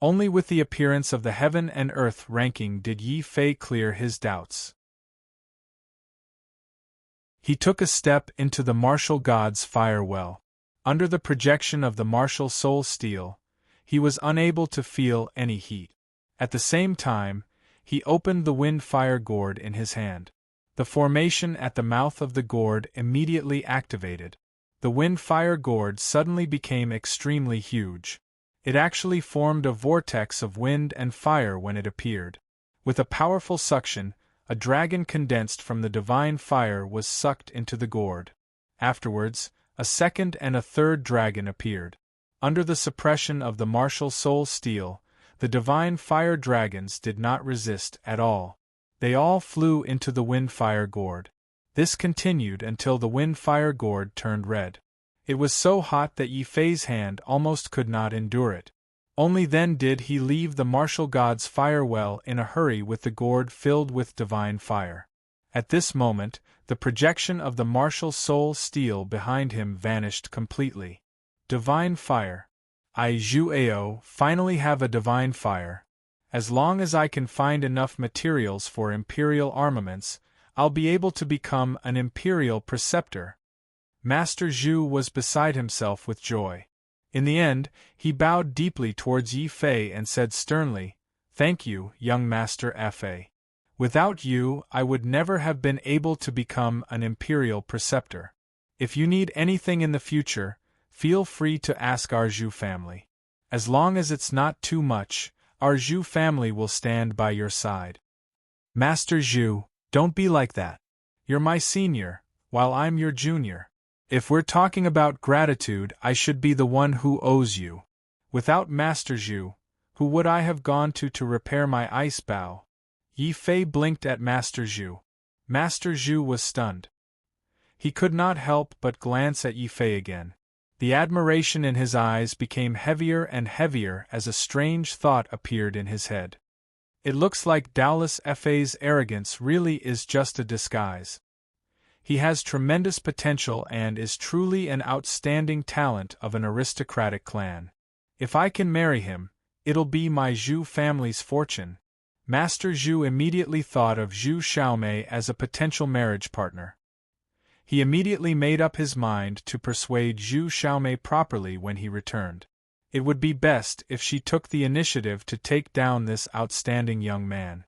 Only with the appearance of the heaven and earth ranking did Yi Fei clear his doubts. He took a step into the martial god's fire well. Under the projection of the martial soul steel, he was unable to feel any heat. At the same time, he opened the wind fire gourd in his hand. The formation at the mouth of the gourd immediately activated. The wind fire gourd suddenly became extremely huge. It actually formed a vortex of wind and fire when it appeared. With a powerful suction, a dragon condensed from the divine fire was sucked into the gourd. Afterwards, a second and a third dragon appeared. Under the suppression of the martial soul steel, the divine fire dragons did not resist at all. They all flew into the wind fire gourd. This continued until the wind fire gourd turned red. It was so hot that Yi Fei's hand almost could not endure it. Only then did he leave the martial god's fire well in a hurry with the gourd filled with divine fire. At this moment, the projection of the martial soul steel behind him vanished completely. Divine fire. I Zhu Ao finally have a divine fire. As long as I can find enough materials for imperial armaments, I'll be able to become an imperial preceptor. Master Zhu was beside himself with joy. In the end, he bowed deeply towards Yi Fei and said sternly, "Thank you, young Master Fa. Without you, I would never have been able to become an imperial preceptor. If you need anything in the future, feel free to ask our Zhu family. As long as it's not too much, our Zhu family will stand by your side." Master Zhu, don't be like that. You're my senior, while I'm your junior. If we're talking about gratitude, I should be the one who owes you. Without Master Zhu, who would I have gone to repair my ice bow? Yi Fei blinked at Master Zhu. Master Zhu was stunned. He could not help but glance at Yi Fei again. The admiration in his eyes became heavier and heavier as a strange thought appeared in his head. It looks like Dallas Fa's arrogance really is just a disguise. He has tremendous potential and is truly an outstanding talent of an aristocratic clan. If I can marry him, it'll be my Zhu family's fortune. Master Zhu immediately thought of Zhu Xiaomei as a potential marriage partner. He immediately made up his mind to persuade Zhu Xiaomei properly when he returned. It would be best if she took the initiative to take down this outstanding young man.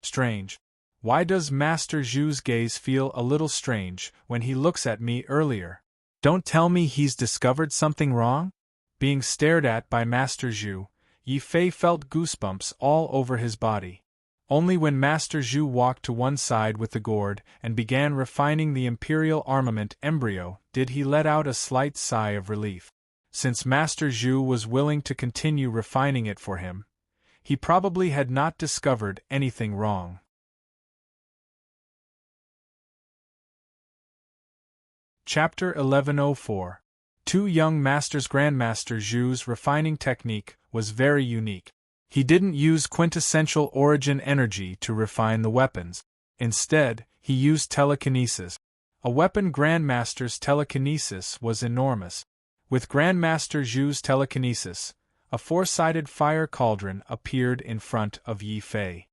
Strange. Why does Master Zhu's gaze feel a little strange when he looks at me earlier? Don't tell me he's discovered something wrong? Being stared at by Master Zhu, Yi Fei felt goosebumps all over his body. Only when Master Zhu walked to one side with the gourd and began refining the Imperial armament embryo did he let out a slight sigh of relief. Since Master Zhu was willing to continue refining it for him, he probably had not discovered anything wrong. Chapter 1104. Two young masters. Grandmaster Zhu's refining technique was very unique. He didn't use quintessential origin energy to refine the weapons. Instead, he used telekinesis. A weapon Grandmaster's telekinesis was enormous. With Grandmaster Zhu's telekinesis, a four-sided fire cauldron appeared in front of Yi Fei.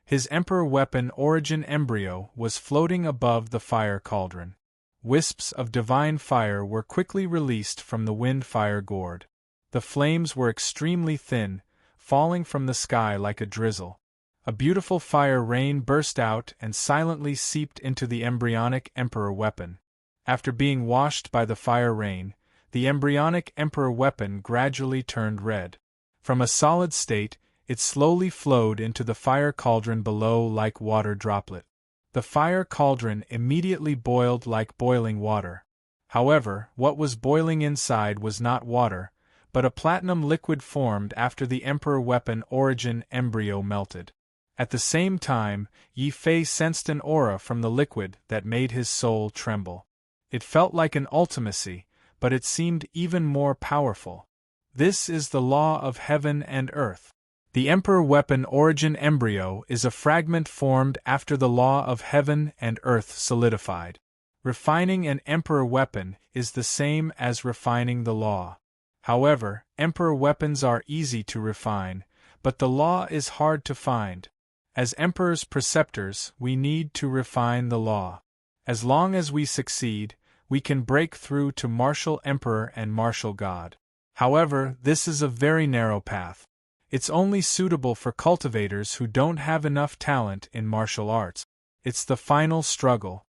His emperor weapon origin embryo was floating above the fire cauldron. Wisps of divine fire were quickly released from the wind-fire gourd. The flames were extremely thin, falling from the sky like a drizzle. A beautiful fire rain burst out and silently seeped into the embryonic emperor weapon. After being washed by the fire rain, the embryonic emperor weapon gradually turned red. From a solid state, it slowly flowed into the fire cauldron below like water droplet. The fire cauldron immediately boiled like boiling water. However, what was boiling inside was not water, but a platinum liquid formed after the emperor weapon origin embryo melted. At the same time, Yi Fei sensed an aura from the liquid that made his soul tremble. It felt like an ultimacy, but it seemed even more powerful. This is the law of heaven and earth. The emperor weapon origin embryo is a fragment formed after the law of heaven and earth solidified. Refining an emperor weapon is the same as refining the law. However, emperor weapons are easy to refine, but the law is hard to find. As emperor's preceptors, we need to refine the law. As long as we succeed, we can break through to martial emperor and martial god. However, this is a very narrow path. It's only suitable for cultivators who don't have enough talent in martial arts. It's the final struggle.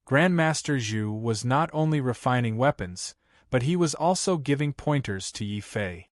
Grandmaster Zhu was not only refining weapons, but he was also giving pointers to Yi Fei.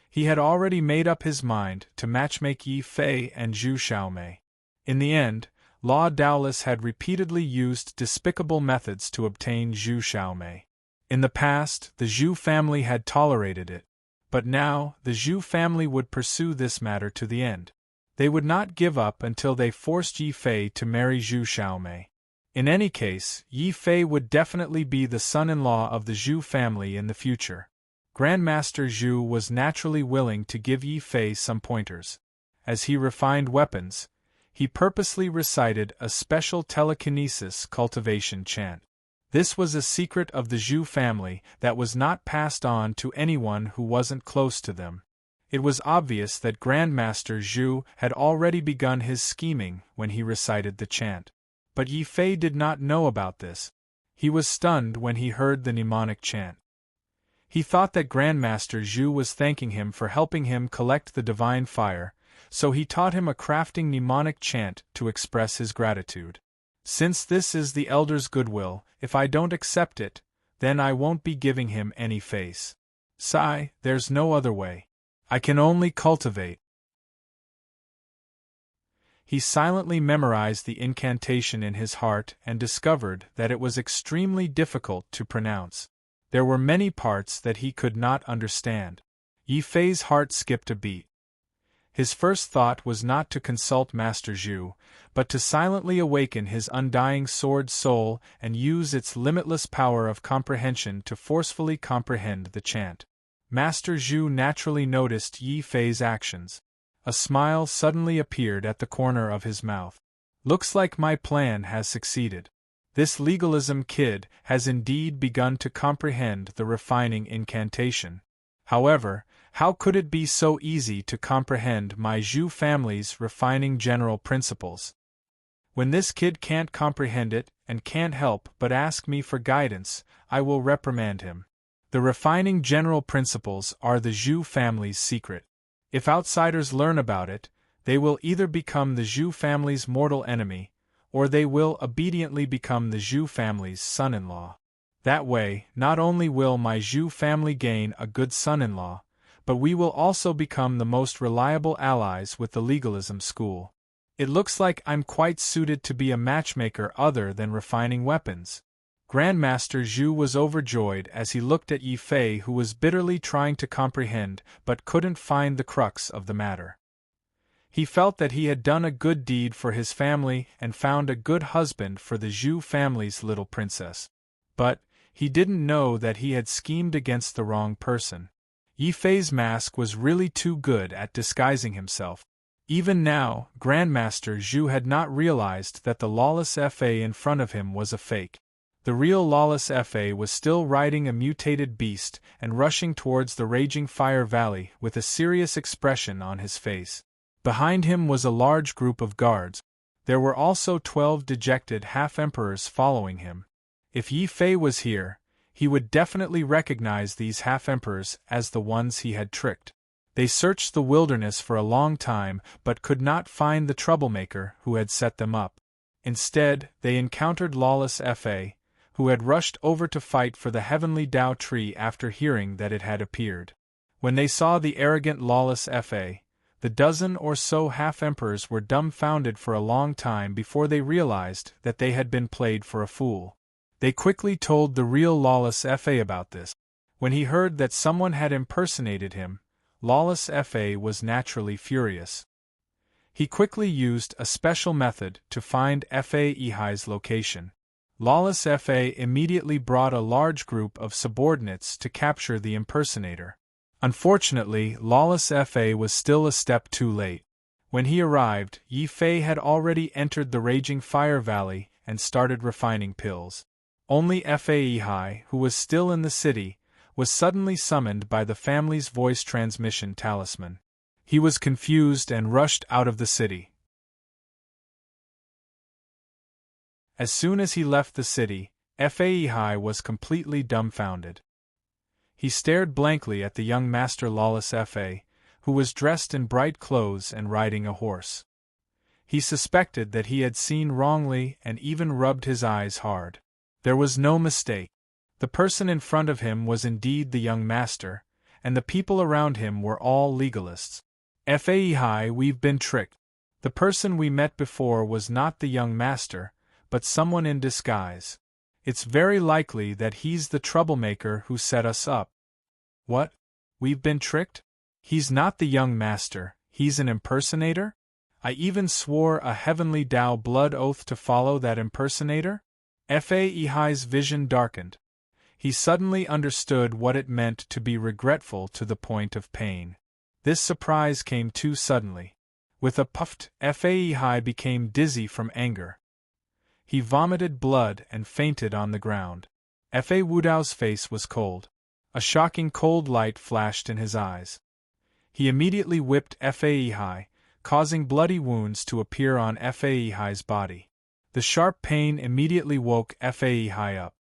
He had already made up his mind to matchmake Yi Fei and Zhu Xiaomei. In the end, Law Dowless had repeatedly used despicable methods to obtain Zhu Xiaomei. In the past, the Zhu family had tolerated it. But now, the Zhu family would pursue this matter to the end. They would not give up until they forced Yi Fei to marry Zhu Xiaomei. In any case, Yi Fei would definitely be the son-in-law of the Zhu family in the future. Grandmaster Zhu was naturally willing to give Yi Fei some pointers. As he refined weapons, he purposely recited a special telekinesis cultivation chant. This was a secret of the Zhu family that was not passed on to anyone who wasn't close to them. It was obvious that Grandmaster Zhu had already begun his scheming when he recited the chant. But Yi Fei did not know about this. He was stunned when he heard the mnemonic chant. He thought that Grandmaster Zhu was thanking him for helping him collect the divine fire, so he taught him a crafting mnemonic chant to express his gratitude. Since this is the elder's goodwill, if I don't accept it, then I won't be giving him any face. Sigh, there's no other way. I can only cultivate. He silently memorized the incantation in his heart and discovered that it was extremely difficult to pronounce. There were many parts that he could not understand. Yi Fei's heart skipped a beat. His first thought was not to consult Master Zhu, but to silently awaken his undying sword soul and use its limitless power of comprehension to forcefully comprehend the chant. Master Zhu naturally noticed Yi Fei's actions. A smile suddenly appeared at the corner of his mouth. Looks like my plan has succeeded. This legalism kid has indeed begun to comprehend the refining incantation. However, how could it be so easy to comprehend my Zhu family's refining general principles? When this kid can't comprehend it and can't help but ask me for guidance, I will reprimand him. The refining general principles are the Zhu family's secret. If outsiders learn about it, they will either become the Zhu family's mortal enemy, or they will obediently become the Zhu family's son-in-law. That way, not only will my Zhu family gain a good son-in-law, but we will also become the most reliable allies with the legalism school. It looks like I'm quite suited to be a matchmaker other than refining weapons. Grandmaster Zhu was overjoyed as he looked at Yi Fei, who was bitterly trying to comprehend but couldn't find the crux of the matter. He felt that he had done a good deed for his family and found a good husband for the Zhu family's little princess. But he didn't know that he had schemed against the wrong person. Yi Fei's mask was really too good at disguising himself. Even now, Grandmaster Zhu had not realized that the lawless Fa in front of him was a fake. The real lawless Fa was still riding a mutated beast and rushing towards the raging fire valley with a serious expression on his face. Behind him was a large group of guards. There were also 12 dejected half-emperors following him. If Yi Fei was here, he would definitely recognize these half-emperors as the ones he had tricked. They searched the wilderness for a long time but could not find the troublemaker who had set them up. Instead, they encountered lawless Fa, who had rushed over to fight for the heavenly Tao tree after hearing that it had appeared. When they saw the arrogant lawless Fa, the dozen or so half-emperors were dumbfounded for a long time before they realized that they had been played for a fool. They quickly told the real lawless Fa about this. When he heard that someone had impersonated him, lawless Fa was naturally furious. He quickly used a special method to find Fa Ihai's location. Lawless Fa immediately brought a large group of subordinates to capture the impersonator. Unfortunately, lawless Fa was still a step too late. When he arrived, Yi Fei had already entered the raging fire valley and started refining pills. Only Fa Ihai, who was still in the city, was suddenly summoned by the family's voice transmission talisman. He was confused and rushed out of the city. As soon as he left the city, Fa Ihai was completely dumbfounded. He stared blankly at the young master lawless Fa, who was dressed in bright clothes and riding a horse. He suspected that he had seen wrongly and even rubbed his eyes hard. There was no mistake. The person in front of him was indeed the young master, and the people around him were all legalists. Fa Ihai, we've been tricked. The person we met before was not the young master, but someone in disguise. It's very likely that he's the troublemaker who set us up. What? We've been tricked? He's not the young master, he's an impersonator? I even swore a heavenly Tao blood oath to follow that impersonator? Fa Ihai's vision darkened. He suddenly understood what it meant to be regretful to the point of pain. This surprise came too suddenly. With a puff, Fa Ihai became dizzy from anger. He vomited blood and fainted on the ground. Fa Wudao's face was cold. A shocking cold light flashed in his eyes. He immediately whipped Fa Ihai, causing bloody wounds to appear on Fa Ihai's body. The sharp pain immediately woke Fa Ihai up.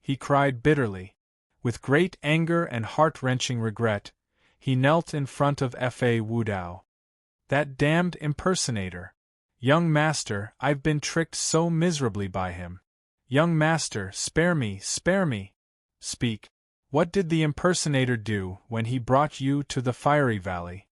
He cried bitterly. With great anger and heart-wrenching regret, he knelt in front of Fa Wudao. That damned impersonator! Young master, I've been tricked so miserably by him. Young master, spare me, spare me! Speak. What did the impersonator do when he brought you to the fiery valley?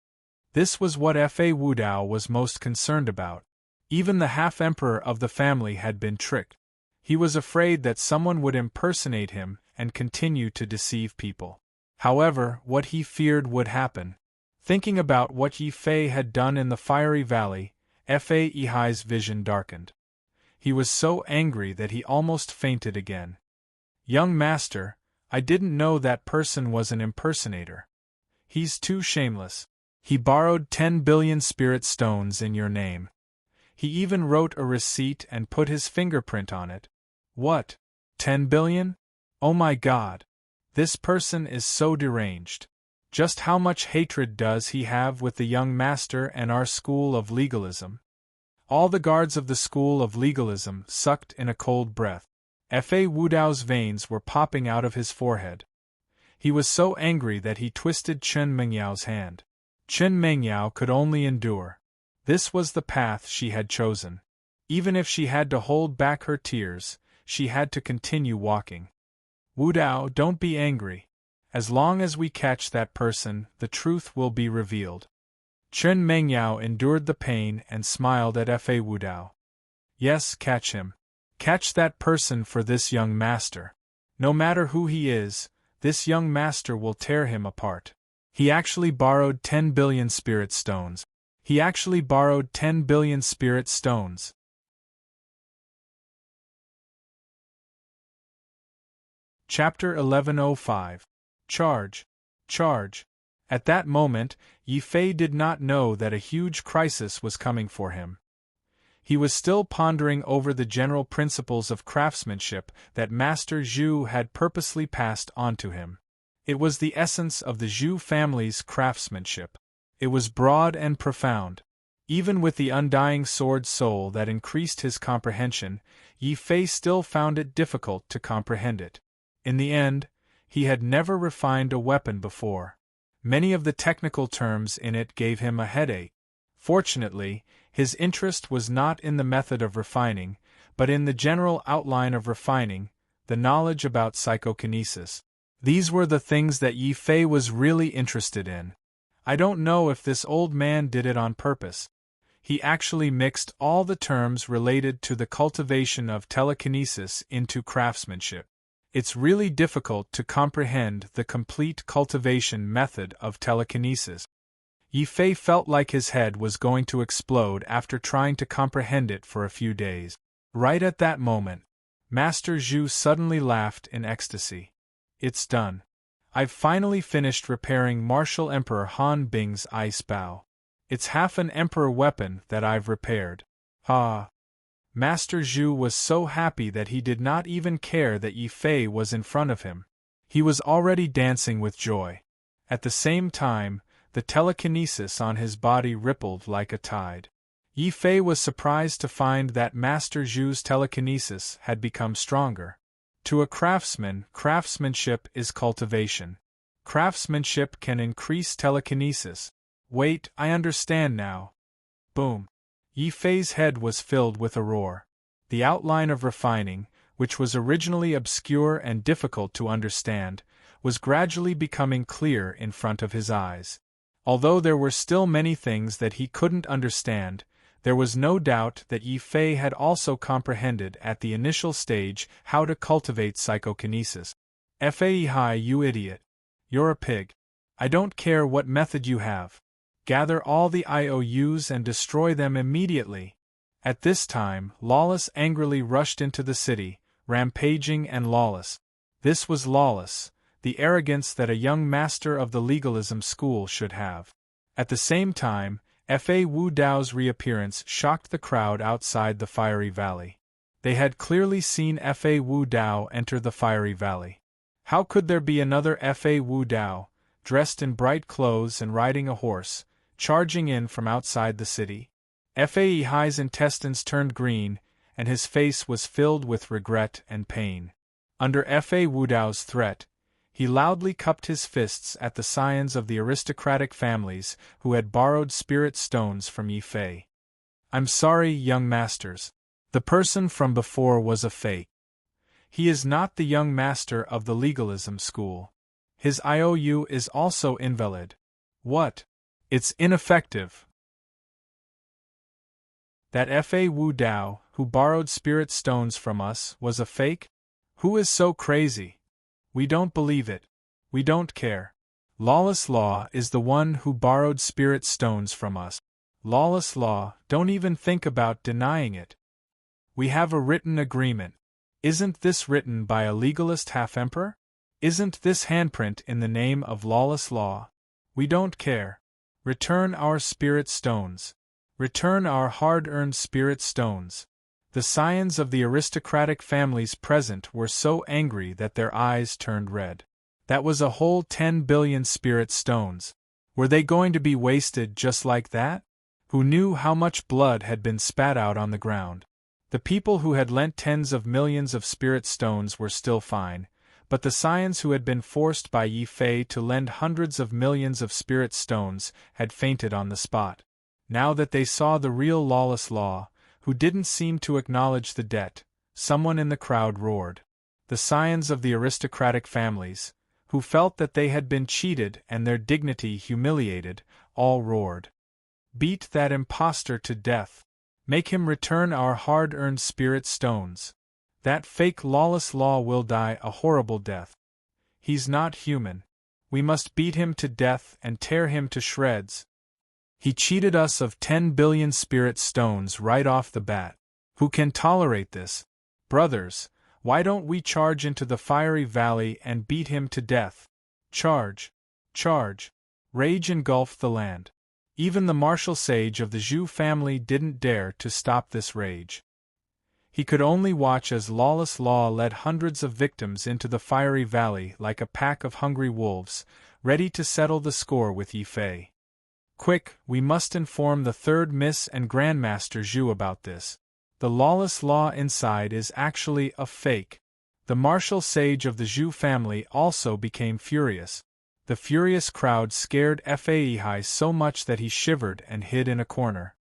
This was what Fa Wudao was most concerned about. Even the half-emperor of the family had been tricked. He was afraid that someone would impersonate him and continue to deceive people. However, what he feared would happen. Thinking about what Yi Fei had done in the fiery valley, Fa Ihai's vision darkened. He was so angry that he almost fainted again. Young master, I didn't know that person was an impersonator. He's too shameless. He borrowed 10 billion spirit stones in your name. He even wrote a receipt and put his fingerprint on it. What? 10 billion? Oh my God! This person is so deranged. Just how much hatred does he have with the young master and our school of legalism? All the guards of the school of legalism sucked in a cold breath. Fa Wudao's veins were popping out of his forehead. He was so angry that he twisted Chen Mengyao's hand. Chen Mengyao could only endure. This was the path she had chosen. Even if she had to hold back her tears, she had to continue walking. Wudao, don't be angry. As long as we catch that person, the truth will be revealed. Chen Mengyao endured the pain and smiled at Fa Wudao. Yes, catch him. Catch that person for this young master. No matter who he is, this young master will tear him apart. He actually borrowed 10 billion spirit stones. He actually borrowed 10 billion spirit stones. Chapter 1105. Charge. Charge. At that moment, Yi Fei did not know that a huge crisis was coming for him. He was still pondering over the general principles of craftsmanship that Master Zhu had purposely passed on to him. It was the essence of the Zhu family's craftsmanship. It was broad and profound. Even with the undying sword soul that increased his comprehension, Yi Fei still found it difficult to comprehend it. In the end, he had never refined a weapon before. Many of the technical terms in it gave him a headache. Fortunately, his interest was not in the method of refining, but in the general outline of refining, the knowledge about psychokinesis. These were the things that Yi Fei was really interested in. I don't know if this old man did it on purpose. He actually mixed all the terms related to the cultivation of telekinesis into craftsmanship. It's really difficult to comprehend the complete cultivation method of telekinesis. Yi Fei felt like his head was going to explode after trying to comprehend it for a few days. Right at that moment, Master Zhu suddenly laughed in ecstasy. It's done. I've finally finished repairing Martial Emperor Han Bing's ice bow. It's half an emperor weapon that I've repaired. Ah! Master Zhu was so happy that he did not even care that Yi Fei was in front of him. He was already dancing with joy. At the same time, the telekinesis on his body rippled like a tide. Yi Fei was surprised to find that Master Zhu's telekinesis had become stronger. To a craftsman, craftsmanship is cultivation. Craftsmanship can increase telekinesis. Wait, I understand now. Boom. Yi Fei's head was filled with a roar. The outline of refining, which was originally obscure and difficult to understand, was gradually becoming clear in front of his eyes. Although there were still many things that he couldn't understand, there was no doubt that Yi Fei had also comprehended at the initial stage how to cultivate psychokinesis. Fai, you idiot. You're a pig. I don't care what method you have. Gather all the IOUs and destroy them immediately. At this time, Lawless angrily rushed into the city, rampaging and lawless. This was lawless, the arrogance that a young master of the legalism school should have. At the same time, Fa Wu Dao's reappearance shocked the crowd outside the fiery valley. They had clearly seen Fa Wu Dao enter the fiery valley. How could there be another Fa Wu Dao, dressed in bright clothes and riding a horse, charging in from outside the city? Fa Hai's intestines turned green, and his face was filled with regret and pain. Under Fa Wu Dao's threat, he loudly cupped his fists at the scions of the aristocratic families who had borrowed spirit stones from Yi Fei. I'm sorry, young masters. The person from before was a fake. He is not the young master of the legalism school. His IOU is also invalid. What? It's ineffective. That Fa Wu Dao, who borrowed spirit stones from us, was a fake? Who is so crazy? We don't believe it. We don't care. Lawless Law is the one who borrowed spirit stones from us. Lawless Law, don't even think about denying it. We have a written agreement. Isn't this written by a legalist half-emperor? Isn't this handprint in the name of Lawless Law? We don't care. Return our spirit stones. Return our hard-earned spirit stones. The scions of the aristocratic families present were so angry that their eyes turned red. That was a whole 10 billion spirit stones. Were they going to be wasted just like that? Who knew how much blood had been spat out on the ground? The people who had lent tens of millions of spirit stones were still fine, but the scions who had been forced by Yi Fei to lend hundreds of millions of spirit stones had fainted on the spot. Now that they saw the real lawless law, who didn't seem to acknowledge the debt, someone in the crowd roared. The scions of the aristocratic families, who felt that they had been cheated and their dignity humiliated, all roared. Beat that impostor to death. Make him return our hard-earned spirit stones. That fake lawless law will die a horrible death. He's not human. We must beat him to death and tear him to shreds. He cheated us of 10 billion spirit stones right off the bat. Who can tolerate this? Brothers, why don't we charge into the fiery valley and beat him to death? Charge! Charge! Rage engulfed the land. Even the martial sage of the Zhu family didn't dare to stop this rage. He could only watch as lawless law led hundreds of victims into the fiery valley like a pack of hungry wolves, ready to settle the score with Yi Fei. Quick, we must inform the third Miss and Grandmaster Zhu about this. The lawless law inside is actually a fake. The martial sage of the Zhu family also became furious. The furious crowd scared Fei so much that he shivered and hid in a corner.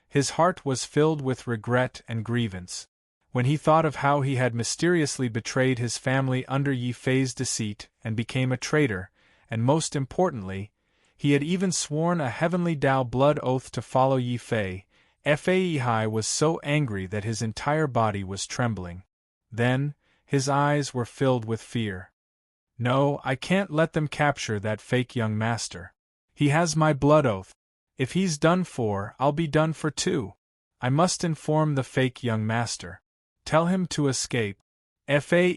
His heart was filled with regret and grievance. When he thought of how he had mysteriously betrayed his family under Yi Fei's deceit and became a traitor, and most importantly, he had even sworn a heavenly Tao blood oath to follow Yi Fei, Fei was so angry that his entire body was trembling. Then, his eyes were filled with fear. No, I can't let them capture that fake young master. He has my blood oath. If he's done for, I'll be done for too. I must inform the fake young master. Tell him to escape. Fei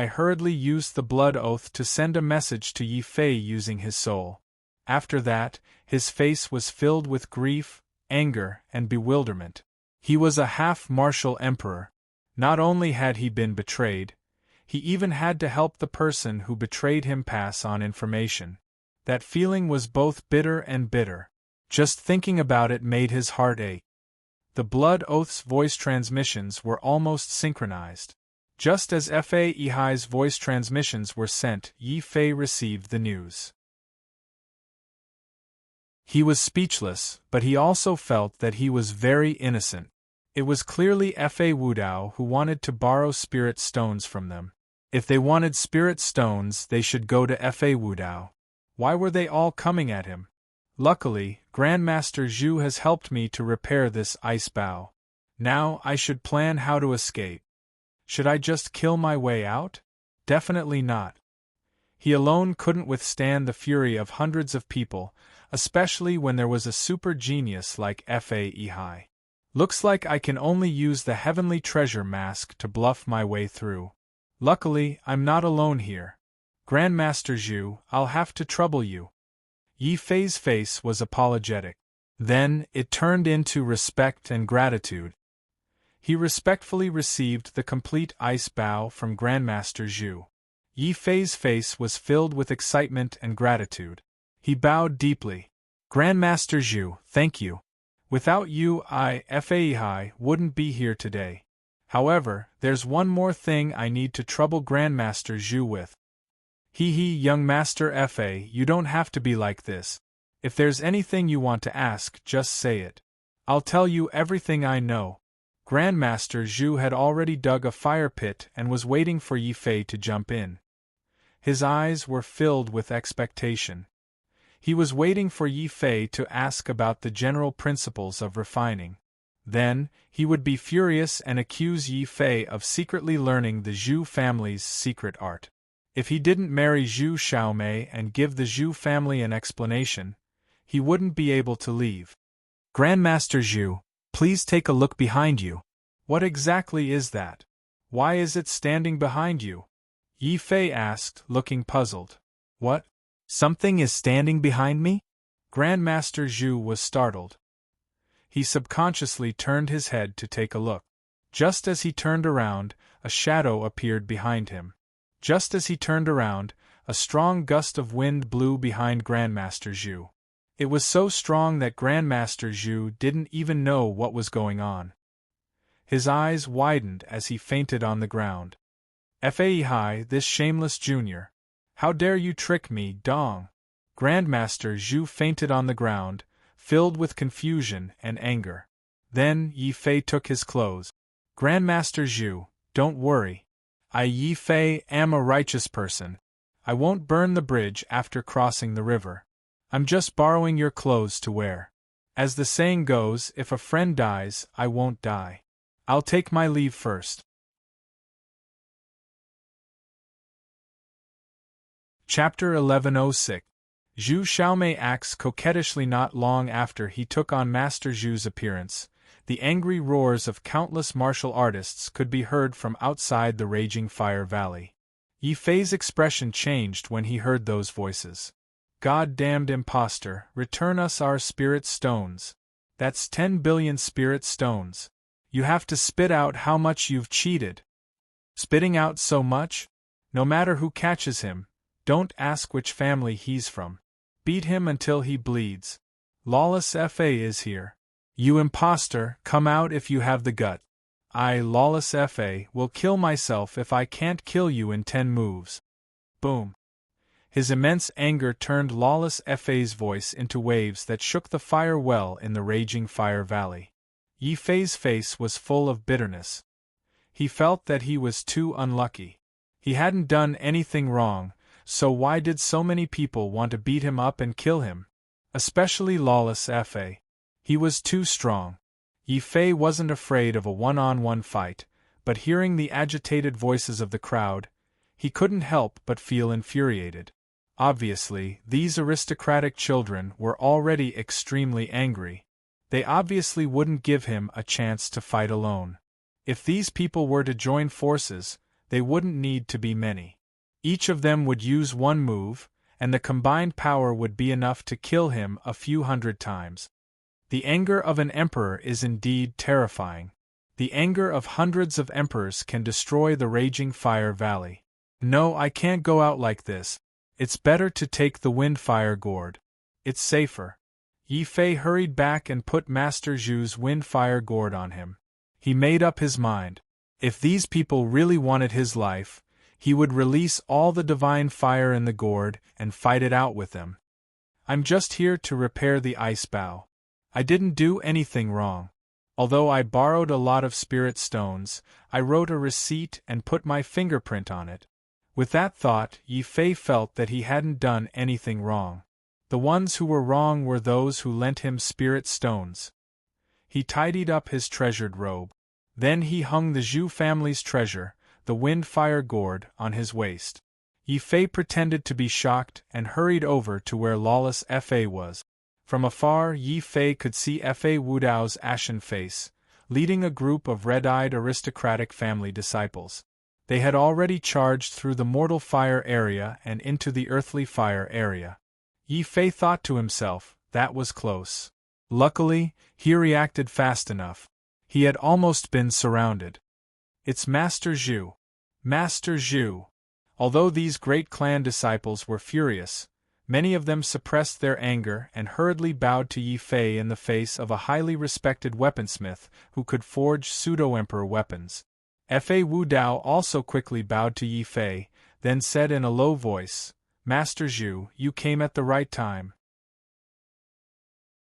hurriedly used the blood oath to send a message to Yi Fei using his soul. After that, his face was filled with grief, anger, and bewilderment. He was a half-martial emperor. Not only had he been betrayed, he even had to help the person who betrayed him pass on information. That feeling was both bitter and bitter. Just thinking about it made his heart ache. The blood oath's voice transmissions were almost synchronized. Just as Fei's voice transmissions were sent, Yi Fei received the news. He was speechless, but he also felt that he was very innocent. It was clearly Fei Wudao who wanted to borrow spirit stones from them. If they wanted spirit stones, they should go to Fei Wudao. Why were they all coming at him? Luckily, Grandmaster Zhu has helped me to repair this ice bow. Now I should plan how to escape. Should I just kill my way out? Definitely not. He alone couldn't withstand the fury of hundreds of people, especially when there was a super genius like Fei. Looks like I can only use the heavenly treasure mask to bluff my way through. Luckily, I'm not alone here. Grandmaster Zhu, I'll have to trouble you. Yi Fei's face was apologetic. Then, it turned into respect and gratitude. He respectfully received the complete ice bow from Grandmaster Zhu. Yi Fei's face was filled with excitement and gratitude. He bowed deeply. Grandmaster Zhu, thank you. Without you, Fei wouldn't be here today. However, there's one more thing I need to trouble Grandmaster Zhu with. Young Master Fei, you don't have to be like this. If there's anything you want to ask, just say it. I'll tell you everything I know. Grandmaster Zhu had already dug a fire pit and was waiting for Yi Fei to jump in. His eyes were filled with expectation. He was waiting for Yi Fei to ask about the general principles of refining. Then, he would be furious and accuse Yi Fei of secretly learning the Zhu family's secret art. If he didn't marry Zhu Xiaomei and give the Zhu family an explanation, he wouldn't be able to leave. Grandmaster Zhu, please take a look behind you. What exactly is that? Why is it standing behind you? Yi Fei asked, looking puzzled. What? Something is standing behind me? Grandmaster Zhu was startled. He subconsciously turned his head to take a look. Just as he turned around, a shadow appeared behind him. Just as he turned around, a strong gust of wind blew behind Grandmaster Zhu. It was so strong that Grandmaster Zhu didn't even know what was going on. His eyes widened as he fainted on the ground. Fai, this shameless junior. How dare you trick me, Dong? Grandmaster Zhu fainted on the ground, filled with confusion and anger. Then Yi Fei took his clothes. Grandmaster Zhu, don't worry. I Yi Fei am a righteous person. I won't burn the bridge after crossing the river. I'm just borrowing your clothes to wear. As the saying goes, if a friend dies, I won't die. I'll take my leave first. Chapter 1106. Zhu Xiaomei acts coquettishly. Not long after he took on Master Zhu's appearance, the angry roars of countless martial artists could be heard from outside the raging fire valley. Yi Fei's expression changed when he heard those voices. God-damned impostor, return us our spirit stones. That's 10 billion spirit stones. You have to spit out how much you've cheated. Spitting out so much? No matter who catches him, don't ask which family he's from. Beat him until he bleeds. Lawless Fa is here. You impostor, come out if you have the gut. I, Lawless Fa, will kill myself if I can't kill you in 10 moves. Boom. His immense anger turned Lawless Fa's voice into waves that shook the fire well in the raging fire valley. Yi Fei's face was full of bitterness. He felt that he was too unlucky. He hadn't done anything wrong, so why did so many people want to beat him up and kill him? Especially Lawless Fa. He was too strong. Yi Fei wasn't afraid of a one-on-one fight, but hearing the agitated voices of the crowd, he couldn't help but feel infuriated. Obviously, these aristocratic children were already extremely angry. They obviously wouldn't give him a chance to fight alone. If these people were to join forces, they wouldn't need to be many. Each of them would use one move, and the combined power would be enough to kill him a few hundred times. The anger of an emperor is indeed terrifying. The anger of hundreds of emperors can destroy the raging fire valley. No, I can't go out like this. It's better to take the windfire gourd. It's safer. Yi Fei hurried back and put Master Zhu's windfire gourd on him. He made up his mind. If these people really wanted his life, he would release all the divine fire in the gourd and fight it out with them. I'm just here to repair the ice bow. I didn't do anything wrong. Although I borrowed a lot of spirit stones, I wrote a receipt and put my fingerprint on it. With that thought, Yi Fei felt that he hadn't done anything wrong. The ones who were wrong were those who lent him spirit stones. He tidied up his treasured robe. Then he hung the Zhu family's treasure, the windfire gourd, on his waist. Yi Fei pretended to be shocked and hurried over to where Lawless Fa was. From afar, Yi Fei could see Fa Wudao's ashen face, leading a group of red-eyed aristocratic family disciples. They had already charged through the mortal fire area and into the earthly fire area. Yi Fei thought to himself, that was close. Luckily, he reacted fast enough. He had almost been surrounded. It's Master Zhu. Master Zhu. Although these great clan disciples were furious, many of them suppressed their anger and hurriedly bowed to Yi Fei in the face of a highly respected weaponsmith who could forge pseudo-emperor weapons. Fa Wudao also quickly bowed to Yi Fei, then said in a low voice, Master Zhu, you came at the right time.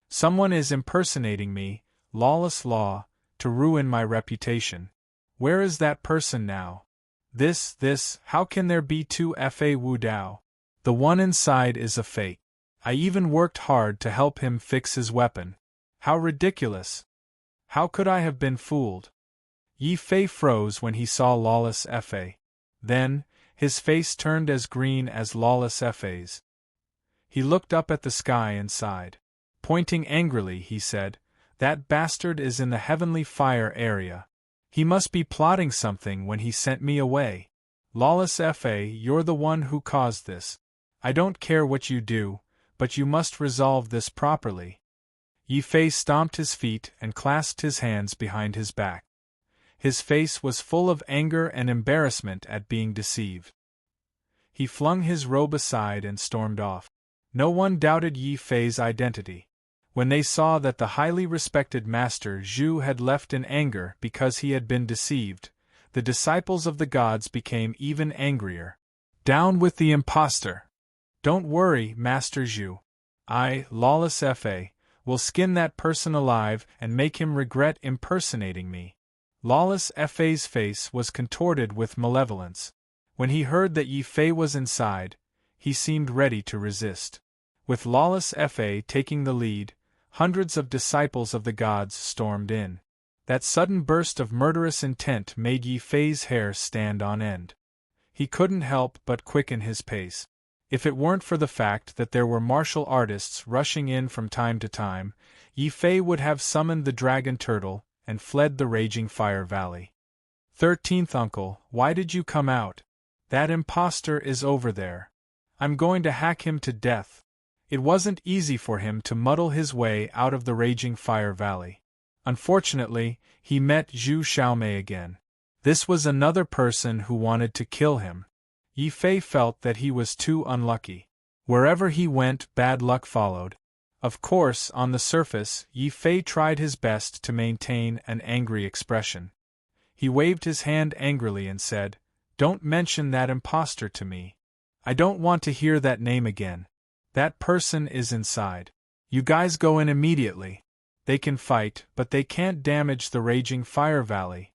Someone is impersonating me, Lawless Law, to ruin my reputation. Where is that person now? How can there be two Fa Wudao? The one inside is a fake. I even worked hard to help him fix his weapon. How ridiculous! How could I have been fooled? Yi Fei froze when he saw Lawless Fa. Then, his face turned as green as Lawless Fa's. He looked up at the sky and sighed. Pointing angrily, he said, that bastard is in the heavenly fire area. He must be plotting something when he sent me away. Lawless Fa, you're the one who caused this. I don't care what you do, but you must resolve this properly. Yi Fei stomped his feet and clasped his hands behind his back. His face was full of anger and embarrassment at being deceived. He flung his robe aside and stormed off. No one doubted Yi Fei's identity. When they saw that the highly respected master Zhu had left in anger because he had been deceived, the disciples of the gods became even angrier. Down with the impostor! Don't worry, Master Zhu. I, Lawless Fa, will skin that person alive and make him regret impersonating me. Lawless Fa's face was contorted with malevolence. When he heard that Yi Fei was inside, he seemed ready to resist. With Lawless Fa taking the lead, hundreds of disciples of the gods stormed in. That sudden burst of murderous intent made Yi Fei's hair stand on end. He couldn't help but quicken his pace. If it weren't for the fact that there were martial artists rushing in from time to time, Yi Fei would have summoned the dragon turtle and fled the raging fire valley. 13th Uncle, why did you come out? That impostor is over there. I'm going to hack him to death. It wasn't easy for him to muddle his way out of the raging fire valley. Unfortunately, he met Zhu Xiaomei again. This was another person who wanted to kill him. Yi Fei felt that he was too unlucky. Wherever he went, bad luck followed. Of course, on the surface, Yi Fei tried his best to maintain an angry expression. He waved his hand angrily and said, "Don't mention that impostor to me. I don't want to hear that name again. That person is inside. You guys go in immediately. They can fight, but they can't damage the raging fire valley."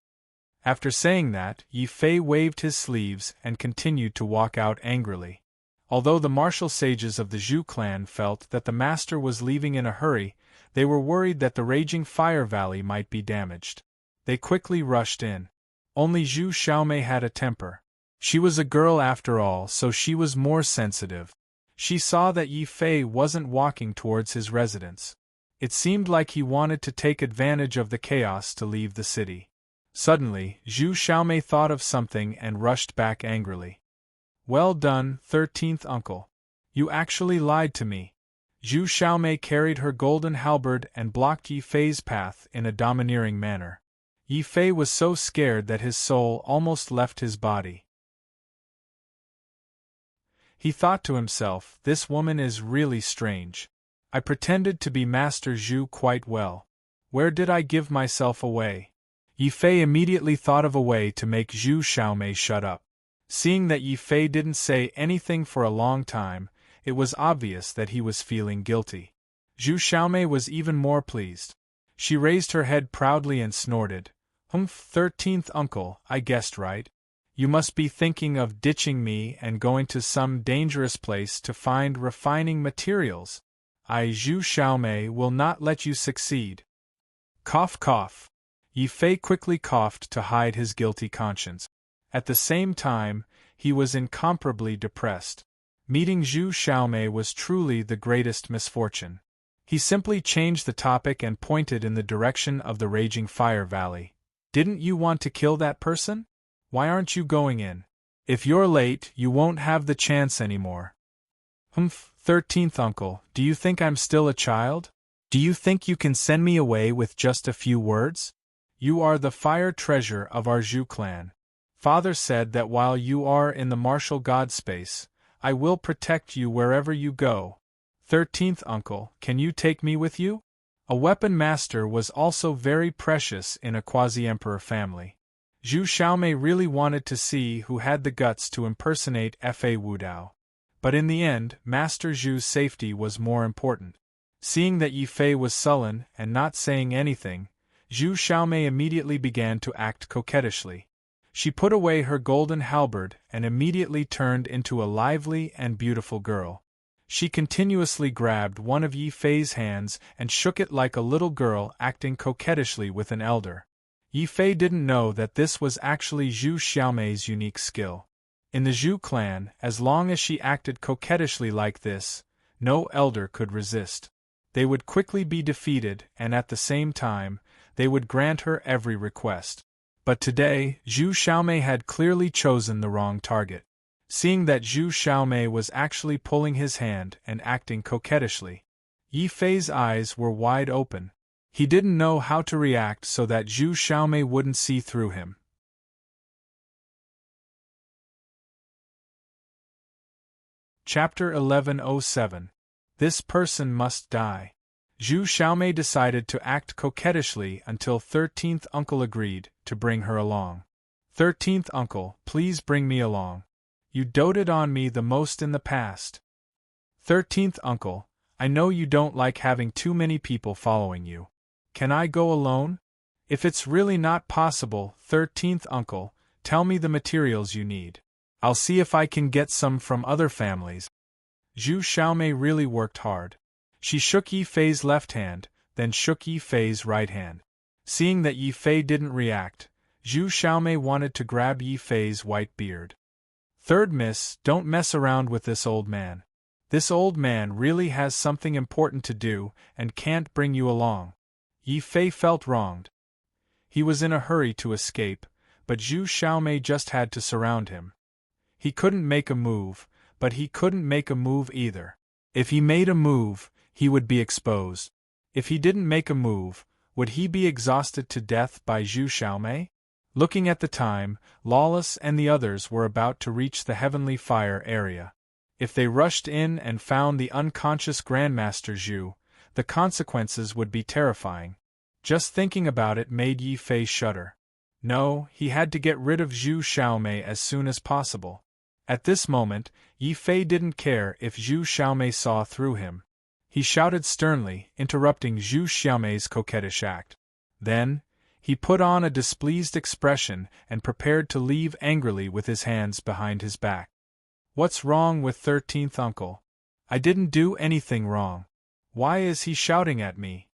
After saying that, Yi Fei waved his sleeves and continued to walk out angrily. Although the martial sages of the Zhu clan felt that the master was leaving in a hurry, they were worried that the raging fire valley might be damaged. They quickly rushed in. Only Zhu Xiaomei had a temper. She was a girl after all, so she was more sensitive. She saw that Yi Fei wasn't walking towards his residence. It seemed like he wanted to take advantage of the chaos to leave the city. Suddenly, Zhu Xiaomei thought of something and rushed back angrily. "Well done, 13th Uncle. You actually lied to me." Zhu Xiaomei carried her golden halberd and blocked Yi Fei's path in a domineering manner. Yi Fei was so scared that his soul almost left his body. He thought to himself, "This woman is really strange. I pretended to be Master Zhu quite well. Where did I give myself away?" Yi Fei immediately thought of a way to make Zhu Xiaomei shut up. Seeing that Yi Fei didn't say anything for a long time, it was obvious that he was feeling guilty. Zhu Xiaomei was even more pleased. She raised her head proudly and snorted, "Humph, 13th Uncle, I guessed right. You must be thinking of ditching me and going to some dangerous place to find refining materials. I, Zhu Xiaomei, will not let you succeed." Cough cough. Yi Fei quickly coughed to hide his guilty conscience. At the same time, he was incomparably depressed. Meeting Zhu Xiaomei was truly the greatest misfortune. He simply changed the topic and pointed in the direction of the raging fire valley. "Didn't you want to kill that person? Why aren't you going in? If you're late, you won't have the chance anymore." "Humph, 13th Uncle, do you think I'm still a child? Do you think you can send me away with just a few words? You are the fire treasure of our Zhu clan. Father said that while you are in the martial god space, I will protect you wherever you go. 13th Uncle, can you take me with you?" A weapon master was also very precious in a quasi-emperor family. Zhu Xiaomei really wanted to see who had the guts to impersonate Fa Wudao. But in the end, Master Zhu's safety was more important. Seeing that Yi Fei was sullen and not saying anything, Zhu Xiaomei immediately began to act coquettishly. She put away her golden halberd and immediately turned into a lively and beautiful girl. She continuously grabbed one of Yi Fei's hands and shook it like a little girl acting coquettishly with an elder. Yi Fei didn't know that this was actually Zhu Xiaomei's unique skill. In the Zhu clan, as long as she acted coquettishly like this, no elder could resist. They would quickly be defeated and at the same time, they would grant her every request. But today, Zhu Xiaomei had clearly chosen the wrong target. Seeing that Zhu Xiaomei was actually pulling his hand and acting coquettishly, Yi Fei's eyes were wide open. He didn't know how to react so that Zhu Xiaomei wouldn't see through him. Chapter 1107. This person must die. Zhu Xiaomei decided to act coquettishly until 13th uncle agreed to bring her along. 13th uncle, please bring me along. You doted on me the most in the past. 13th uncle, I know you don't like having too many people following you. Can I go alone? If it's really not possible, 13th uncle, tell me the materials you need. I'll see if I can get some from other families. Zhu Xiaomei really worked hard. She shook Yi Fei's left hand, then shook Yi Fei's right hand. Seeing that Yi Fei didn't react, Zhu Xiaomei wanted to grab Yi Fei's white beard. Third miss, don't mess around with this old man. This old man really has something important to do and can't bring you along. Yi Fei felt wronged. He was in a hurry to escape, but Zhu Xiaomei just had to surround him. He couldn't make a move, but he couldn't make a move either. If he made a move, he would be exposed. If he didn't make a move, would he be exhausted to death by Zhu Xiaomei? Looking at the time, Lawless and the others were about to reach the Heavenly Fire area. If they rushed in and found the unconscious Grandmaster Zhu, the consequences would be terrifying. Just thinking about it made Yi Fei shudder. No, he had to get rid of Zhu Xiaomei as soon as possible. At this moment, Yi Fei didn't care if Zhu Xiaomei saw through him. He shouted sternly, interrupting Zhu Xiaomei's coquettish act. Then, he put on a displeased expression and prepared to leave angrily with his hands behind his back. What's wrong with 13th uncle? I didn't do anything wrong. Why is he shouting at me?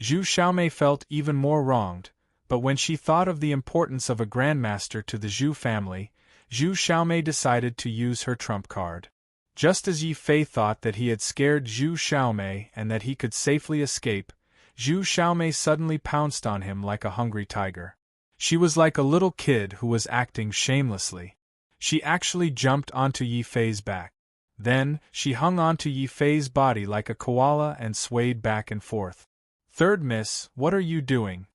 Zhu Xiaomei felt even more wronged, but when she thought of the importance of a grandmaster to the Zhu family, Zhu Xiaomei decided to use her trump card. Just as Yi Fei thought that he had scared Zhu Xiaomei and that he could safely escape, Zhu Xiaomei suddenly pounced on him like a hungry tiger. She was like a little kid who was acting shamelessly. She actually jumped onto Yi Fei's back. Then, she hung onto Yi Fei's body like a koala and swayed back and forth. Third miss, what are you doing?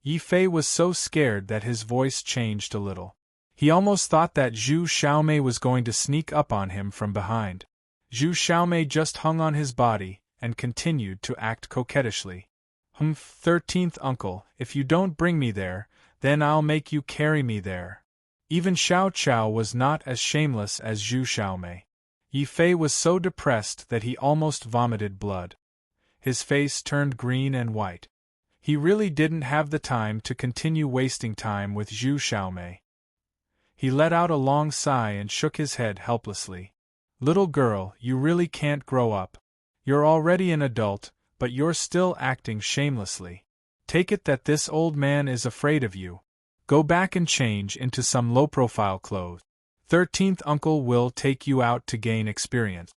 Yi Fei was so scared that his voice changed a little. He almost thought that Zhu Xiaomei was going to sneak up on him from behind. Zhu Xiaomei just hung on his body and continued to act coquettishly. 13th uncle, if you don't bring me there, then I'll make you carry me there. Even Xiao Chao was not as shameless as Zhu Xiaomei. Yi Fei was so depressed that he almost vomited blood. His face turned green and white. He really didn't have the time to continue wasting time with Zhu Xiaomei. He let out a long sigh and shook his head helplessly. Little girl, you really can't grow up. You're already an adult, but you're still acting shamelessly. Take it that this old man is afraid of you. Go back and change into some low-profile clothes. 13th uncle will take you out to gain experience.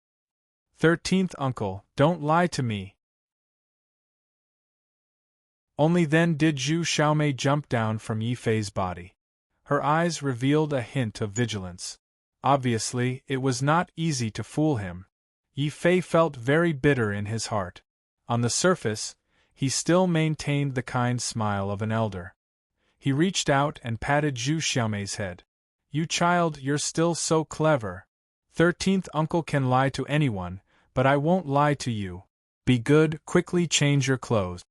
13th uncle, don't lie to me. Only then did Zhu Xiaomei jump down from Yi Fei's body. Her eyes revealed a hint of vigilance. Obviously, it was not easy to fool him. Yi Fei felt very bitter in his heart. On the surface, he still maintained the kind smile of an elder. He reached out and patted Zhu Xiaomei's head. You child, you're still so clever. 13th uncle can lie to anyone, but I won't lie to you. Be good, quickly change your clothes.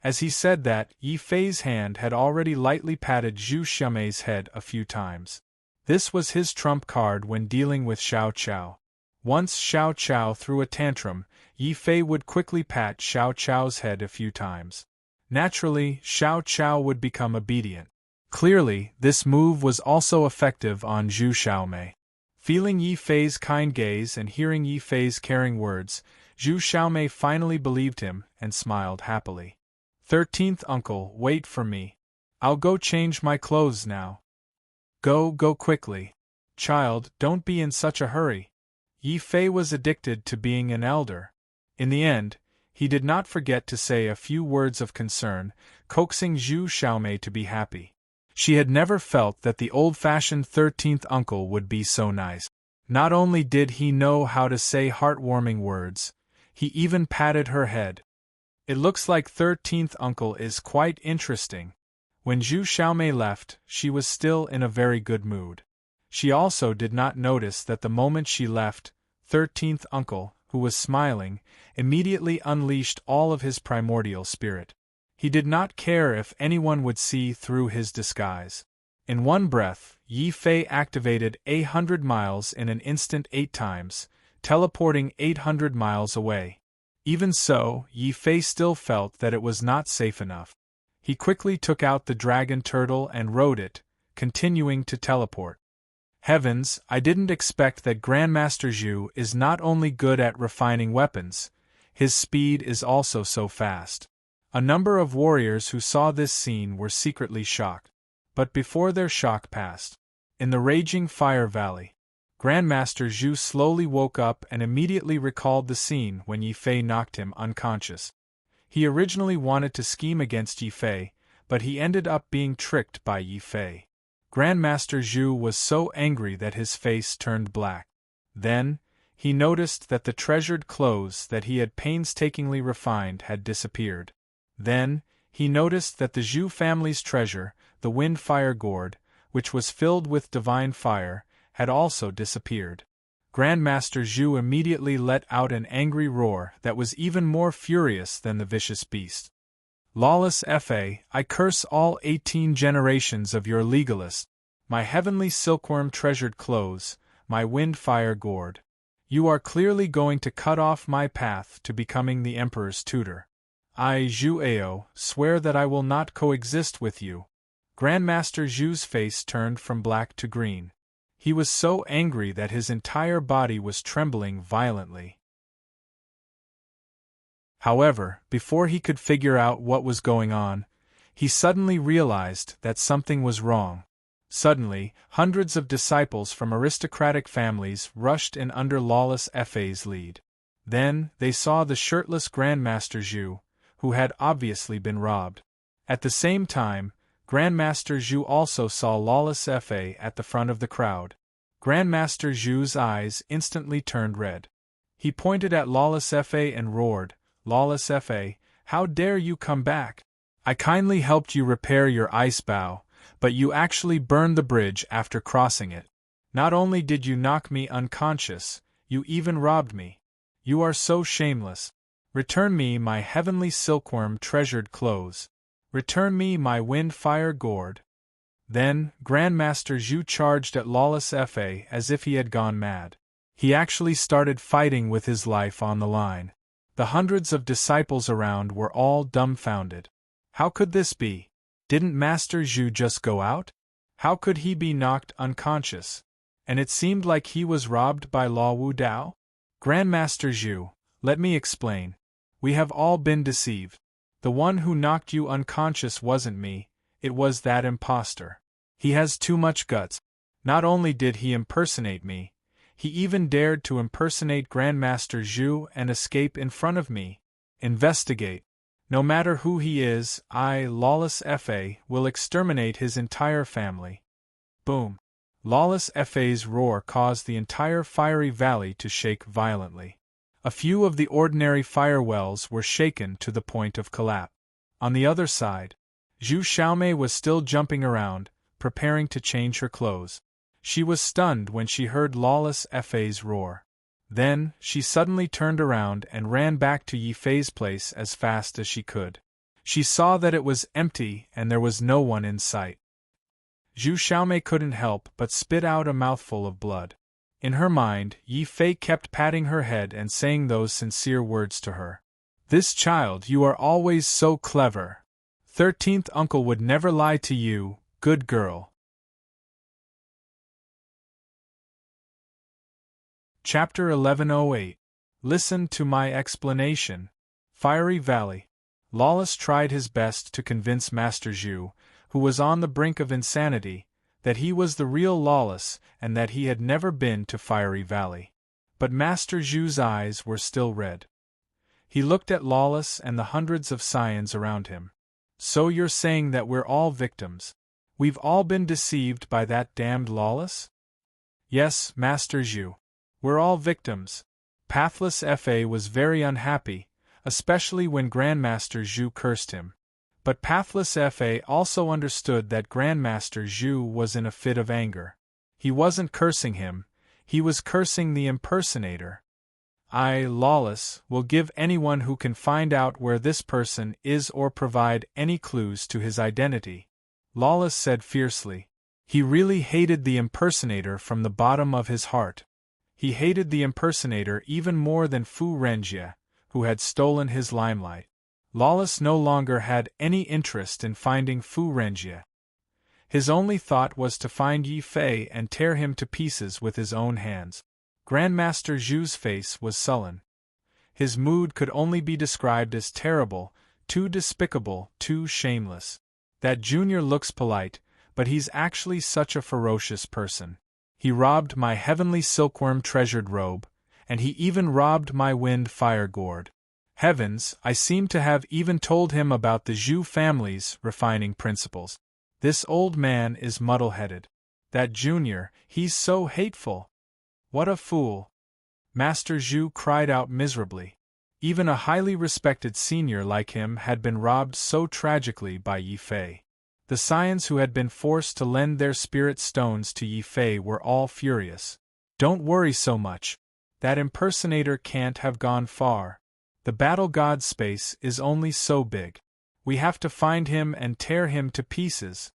As he said that, Yi Fei's hand had already lightly patted Zhu Xiaomei's head a few times. This was his trump card when dealing with Xiao Chao. Once Xiao Chao threw a tantrum, Yi Fei would quickly pat Xiao Chao's head a few times. Naturally, Xiao Chao would become obedient. Clearly, this move was also effective on Zhu Xiaomei. Feeling Yi Fei's kind gaze and hearing Yi Fei's caring words, Zhu Xiaomei finally believed him and smiled happily. 13th uncle, wait for me. I'll go change my clothes now. Go quickly. Child, don't be in such a hurry. Yi Fei was addicted to being an elder. In the end, he did not forget to say a few words of concern, coaxing Zhu Xiaomei to be happy. She had never felt that the old-fashioned 13th uncle would be so nice. Not only did he know how to say heartwarming words, he even patted her head. It looks like 13th uncle is quite interesting. When Zhu Xiaomei left, she was still in a very good mood. She also did not notice that the moment she left, 13th uncle, who was smiling, immediately unleashed all of his primordial spirit. He did not care if anyone would see through his disguise. In one breath, Yi Fei activated 800 miles in an instant 8 times, teleporting 800 miles away. Even so, Yi Fei still felt that it was not safe enough. He quickly took out the dragon turtle and rode it, continuing to teleport. Heavens, I didn't expect that Grandmaster Zhu is not only good at refining weapons, his speed is also so fast. A number of warriors who saw this scene were secretly shocked. But before their shock passed, in the raging fire valley, Grandmaster Zhu slowly woke up and immediately recalled the scene when Yi Fei knocked him unconscious. He originally wanted to scheme against Yi Fei, but he ended up being tricked by Yi Fei. Grandmaster Zhu was so angry that his face turned black. Then, he noticed that the treasured clothes that he had painstakingly refined had disappeared. Then, he noticed that the Zhu family's treasure, the wind-fire gourd, which was filled with divine fire, had also disappeared. Grandmaster Zhu immediately let out an angry roar that was even more furious than the vicious beast. Lawless Fa, I curse all 18 generations of your legalists, my heavenly silkworm treasured clothes, my wind-fire gourd. You are clearly going to cut off my path to becoming the Emperor's tutor. I, Zhu Ao, swear that I will not coexist with you. Grandmaster Zhu's face turned from black to green. He was so angry that his entire body was trembling violently. However, before he could figure out what was going on, he suddenly realized that something was wrong. Suddenly, hundreds of disciples from aristocratic families rushed in under Lawless Fa's lead. Then, they saw the shirtless Grandmaster Zhu, who had obviously been robbed. At the same time, Grandmaster Zhu also saw Lawless Fa at the front of the crowd. Grandmaster Zhu's eyes instantly turned red. He pointed at Lawless Fa and roared, Lawless Fa, how dare you come back? I kindly helped you repair your ice bow, but you actually burned the bridge after crossing it. Not only did you knock me unconscious, you even robbed me. You are so shameless. Return me my heavenly silkworm treasured clothes. Return me my wind-fire gourd. Then, Grandmaster Zhu charged at Lawless Fa as if he had gone mad. He actually started fighting with his life on the line. The hundreds of disciples around were all dumbfounded. How could this be? Didn't Master Zhu just go out? How could he be knocked unconscious? And it seemed like he was robbed by Law Wu Dao? Grandmaster Zhu, let me explain. We have all been deceived. The one who knocked you unconscious wasn't me, it was that imposter. He has too much guts. Not only did he impersonate me, he even dared to impersonate Grandmaster Zhu and escape in front of me. Investigate. No matter who he is, I, Lawless Fa, will exterminate his entire family. Boom. Lawless Fa's roar caused the entire fiery valley to shake violently. A few of the ordinary fire wells were shaken to the point of collapse. On the other side, Zhu Xiaomei was still jumping around, preparing to change her clothes. She was stunned when she heard Lawless Fa's roar. Then, she suddenly turned around and ran back to Yi Fei's place as fast as she could. She saw that it was empty and there was no one in sight. Zhu Xiaomei couldn't help but spit out a mouthful of blood. In her mind, Yi Fei kept patting her head and saying those sincere words to her. This child, you are always so clever. 13th uncle would never lie to you, good girl. Chapter 1108. Listen to my explanation. Fiery Valley. Lawless tried his best to convince Master Zhu, who was on the brink of insanity, that he was the real Lawless and that he had never been to Fiery Valley. But Master Zhu's eyes were still red. He looked at Lawless and the hundreds of scions around him. So you're saying that we're all victims? We've all been deceived by that damned Lawless? Yes, Master Zhu. We're all victims. Pathless Fa was very unhappy, especially when Grandmaster Zhu cursed him. But Pathless Fa also understood that Grandmaster Zhu was in a fit of anger. He wasn't cursing him, he was cursing the impersonator. I, Lawless, will give anyone who can find out where this person is or provide any clues to his identity, Lawless said fiercely. He really hated the impersonator from the bottom of his heart. He hated the impersonator even more than Fu Renjie, who had stolen his limelight. Lawless no longer had any interest in finding Fu Renjie. His only thought was to find Yi Fei and tear him to pieces with his own hands. Grandmaster Zhu's face was sullen. His mood could only be described as terrible, too despicable, too shameless. That junior looks polite, but he's actually such a ferocious person. He robbed my heavenly silkworm treasured robe, and he even robbed my wind fire gourd. Heavens, I seem to have even told him about the Zhu family's refining principles. This old man is muddle-headed. That junior, he's so hateful. What a fool! Master Zhu cried out miserably. Even a highly respected senior like him had been robbed so tragically by Yi Fei. The Scions who had been forced to lend their spirit stones to Yi Fei were all furious. Don't worry so much. That impersonator can't have gone far. The battle god space is only so big. We have to find him and tear him to pieces.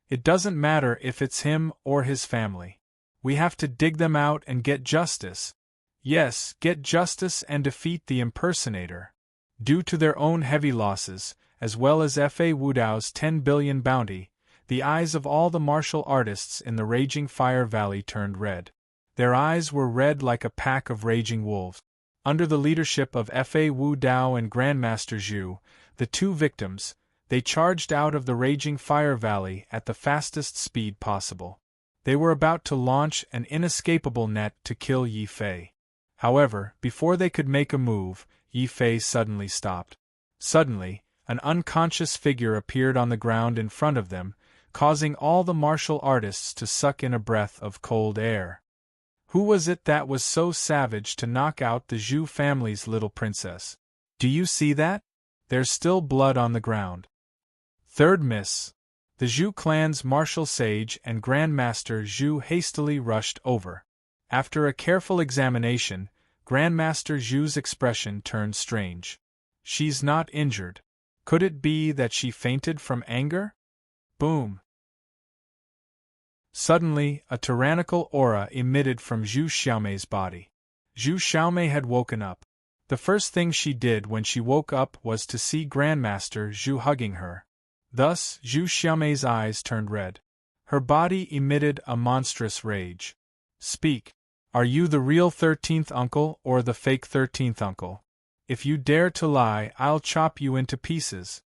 It doesn't matter if it's him or his family. We have to dig them out and get justice. Yes, get justice and defeat the impersonator. Due to their own heavy losses, as well as Fa Wudao's 10 billion bounty, the eyes of all the martial artists in the Raging Fire Valley turned red. Their eyes were red like a pack of raging wolves. Under the leadership of Fa Wudao and Grandmaster Zhu, the two victims, they charged out of the Raging Fire Valley at the fastest speed possible. They were about to launch an inescapable net to kill Yi Fei. However, before they could make a move, Yi Fei suddenly stopped. Suddenly, an unconscious figure appeared on the ground in front of them, causing all the martial artists to suck in a breath of cold air. Who was it that was so savage to knock out the Zhu family's little princess? Do you see that? There's still blood on the ground. Third miss. The Zhu clan's martial sage and Grandmaster Zhu hastily rushed over. After a careful examination, Grandmaster Zhu's expression turned strange. She's not injured. Could it be that she fainted from anger? Boom! Suddenly, a tyrannical aura emitted from Zhu Xiaomei's body. Zhu Xiaomei had woken up. The first thing she did when she woke up was to see Grandmaster Zhu hugging her. Thus, Zhu Xiaomei's eyes turned red. Her body emitted a monstrous rage. Speak. Are you the real 13th uncle or the fake 13th uncle? If you dare to lie, I'll chop you into pieces.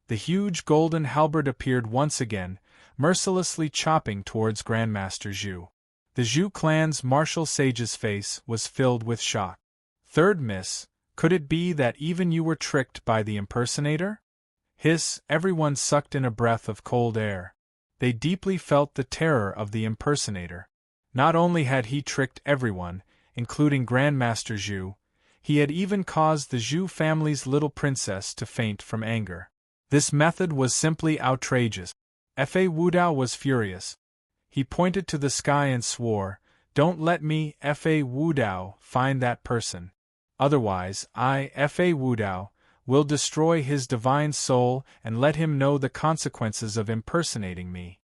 The huge golden halberd appeared once again, mercilessly chopping towards Grandmaster Zhu. The Zhu clan's martial sage's face was filled with shock. Third miss, could it be that even you were tricked by the impersonator? Hiss, everyone sucked in a breath of cold air. They deeply felt the terror of the impersonator. Not only had he tricked everyone, including Grandmaster Zhu, he had even caused the Zhu family's little princess to faint from anger. This method was simply outrageous. Fa Wudao was furious. He pointed to the sky and swore, "Don't let me, Fa Wudao, find that person. Otherwise, I, Fa Wudao, will destroy his divine soul and let him know the consequences of impersonating me.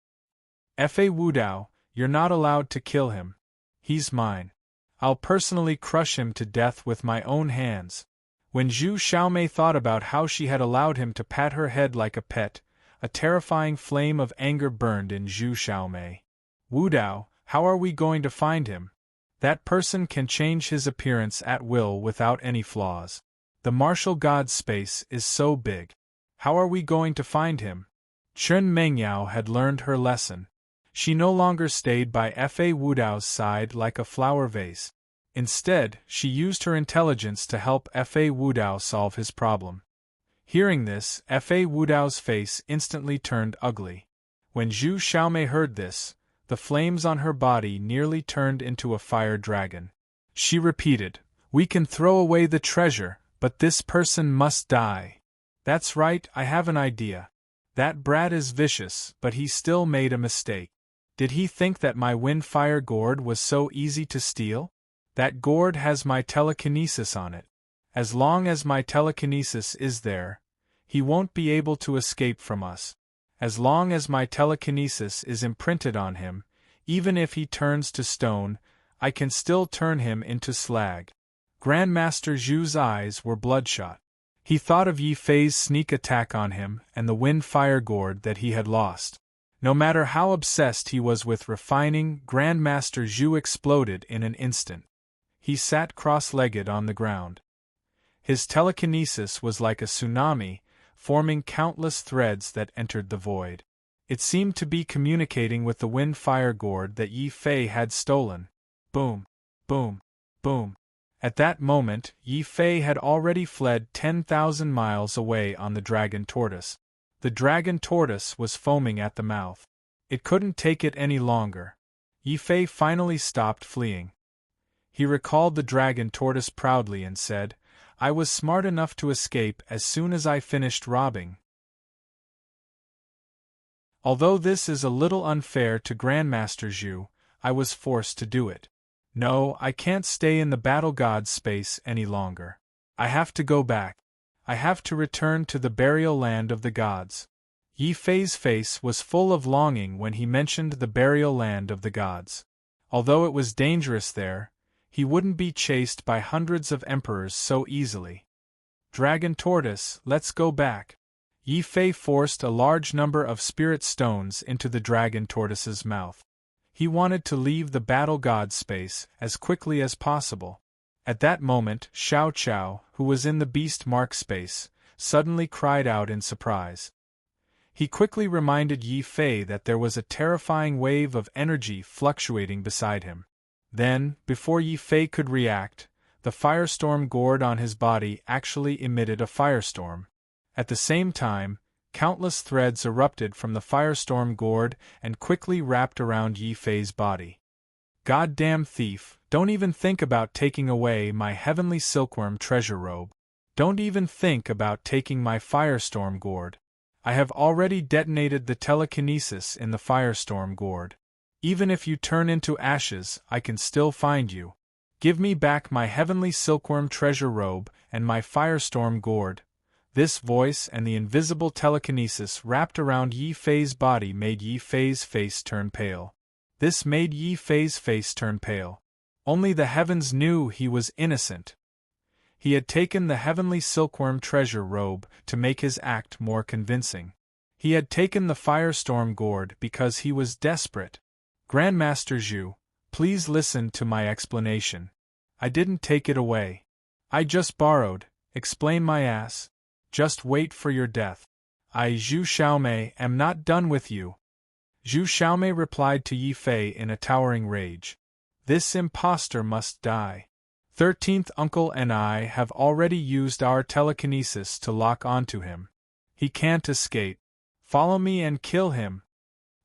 Fa Wudao, you're not allowed to kill him. He's mine. I'll personally crush him to death with my own hands." When Zhu Xiaomei thought about how she had allowed him to pat her head like a pet, a terrifying flame of anger burned in Zhu Xiaomei. "Wudao, how are we going to find him? That person can change his appearance at will without any flaws. The martial god's space is so big. How are we going to find him?" Chen Mengyao had learned her lesson. She no longer stayed by Fa Wudao's side like a flower vase. Instead, she used her intelligence to help Fa Wudao solve his problem. Hearing this, Fa Wudao's face instantly turned ugly. When Zhu Xiaomei heard this, The flames on her body nearly turned into a fire dragon. She repeated, "We can throw away the treasure, but this person must die." "That's right, I have an idea. That brat is vicious, but he still made a mistake. Did he think that my wind-fire gourd was so easy to steal? That gourd has my telekinesis on it. As long as my telekinesis is there, he won't be able to escape from us. As long as my telekinesis is imprinted on him, even if he turns to stone, I can still turn him into slag." Grandmaster Zhu's eyes were bloodshot. He thought of Yi Fei's sneak attack on him and the wind-fire gourd that he had lost. No matter how obsessed he was with refining, Grandmaster Zhu exploded in an instant. He sat cross-legged on the ground. His telekinesis was like a tsunami, forming countless threads that entered the void. It seemed to be communicating with the wind-fire gourd that Yi Fei had stolen. Boom, boom, boom. At that moment, Yi Fei had already fled 10,000 miles away on the dragon tortoise. The dragon tortoise was foaming at the mouth. It couldn't take it any longer. Yi Fei finally stopped fleeing. He recalled the dragon tortoise proudly and said, "I was smart enough to escape as soon as I finished robbing." Although this is a little unfair to Grandmaster Zhu, I was forced to do it. No, I can't stay in the battle god's space any longer. I have to go back. I have to return to the burial land of the gods. Yi Fei's face was full of longing when he mentioned the burial land of the gods. Although it was dangerous there, he wouldn't be chased by hundreds of emperors so easily. "Dragon tortoise, let's go back." Yi Fei forced a large number of spirit stones into the dragon tortoise's mouth. He wanted to leave the battle god space as quickly as possible. At that moment, Xiao Qiao, who was in the beast mark space, suddenly cried out in surprise. He quickly reminded Yi Fei that there was a terrifying wave of energy fluctuating beside him. Then, before Yi Fei could react, the firestorm gourd on his body actually emitted a firestorm. At the same time, countless threads erupted from the firestorm gourd and quickly wrapped around Yi Fei's body. "Goddamn thief, don't even think about taking away my heavenly silkworm treasure robe. Don't even think about taking my firestorm gourd. I have already detonated the telekinesis in the firestorm gourd. Even if you turn into ashes, I can still find you. Give me back my heavenly silkworm treasure robe and my firestorm gourd." This voice and the invisible telekinesis wrapped around Yi Fei's body made Yi Fei's face turn pale. This made Yi Fei's face turn pale. Only the heavens knew he was innocent. He had taken the heavenly silkworm treasure robe to make his act more convincing. He had taken the firestorm gourd because he was desperate. "Grandmaster Zhu, please listen to my explanation. I didn't take it away. I just borrowed. Explain my ass. Just wait for your death. I, Zhu Xiaomei, am not done with you." Zhu Xiaomei replied to Yi Fei in a towering rage. "This impostor must die. 13th Uncle and I have already used our telekinesis to lock onto him. He can't escape. Follow me and kill him."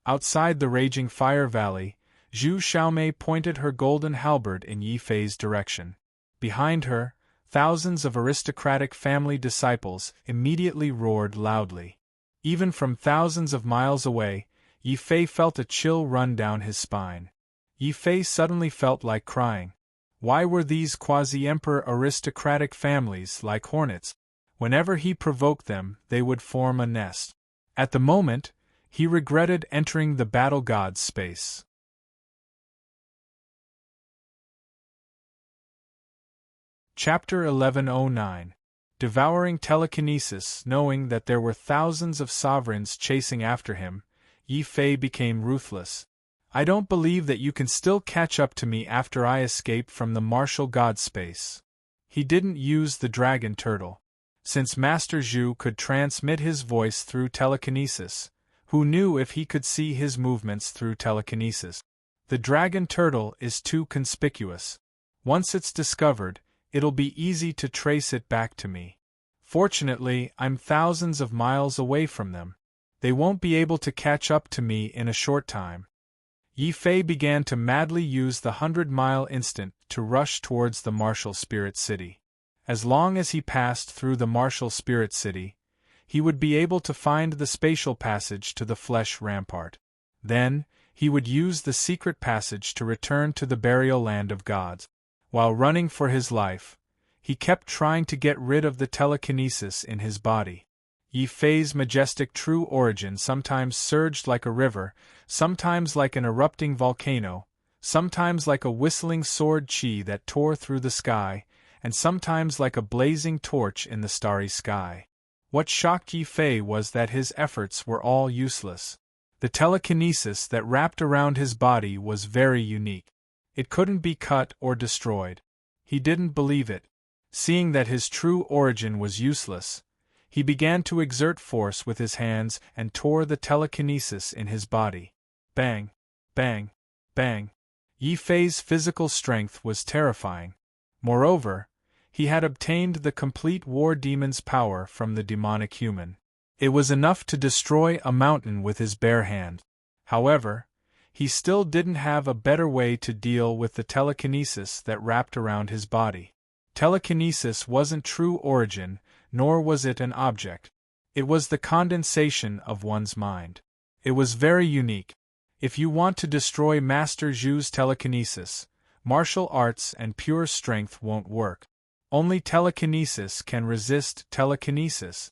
Outside the raging fire valley, Zhu Xiaomei pointed her golden halberd in Yi Fei's direction. Behind her, thousands of aristocratic family disciples immediately roared loudly. Even from thousands of miles away, Yi Fei felt a chill run down his spine. Yi Fei suddenly felt like crying. Why were these quasi-emperor aristocratic families like hornets? Whenever he provoked them, they would form a nest. At the moment, he regretted entering the battle god's space. Chapter 1109. Devouring telekinesis. Knowing that there were thousands of sovereigns chasing after him, Yi Fei became ruthless. "I don't believe that you can still catch up to me after I escape from the martial god space." He didn't use the dragon turtle. Since Master Zhu could transmit his voice through telekinesis, who knew if he could see his movements through telekinesis? The dragon turtle is too conspicuous. Once it's discovered, it'll be easy to trace it back to me. Fortunately, I'm thousands of miles away from them. They won't be able to catch up to me in a short time. Yi Fei began to madly use the 100-mile instant to rush towards the martial spirit city. As long as he passed through the martial spirit city, he would be able to find the spatial passage to the flesh rampart. Then, he would use the secret passage to return to the burial land of gods. While running for his life, he kept trying to get rid of the telekinesis in his body. Yi Fei's majestic true origin sometimes surged like a river, sometimes like an erupting volcano, sometimes like a whistling sword chi that tore through the sky, and sometimes like a blazing torch in the starry sky. What shocked Yi Fei was that his efforts were all useless. The telekinesis that wrapped around his body was very unique. It couldn't be cut or destroyed. He didn't believe it. Seeing that his true origin was useless, he began to exert force with his hands and tore the telekinesis in his body. Bang! Bang! Bang! Yi Fei's physical strength was terrifying. Moreover, he had obtained the complete war demon's power from the demonic human. It was enough to destroy a mountain with his bare hand. However, he still didn't have a better way to deal with the telekinesis that wrapped around his body. Telekinesis wasn't true origin, nor was it an object. It was the condensation of one's mind. It was very unique. If you want to destroy Master Zhu's telekinesis, martial arts and pure strength won't work. Only telekinesis can resist telekinesis.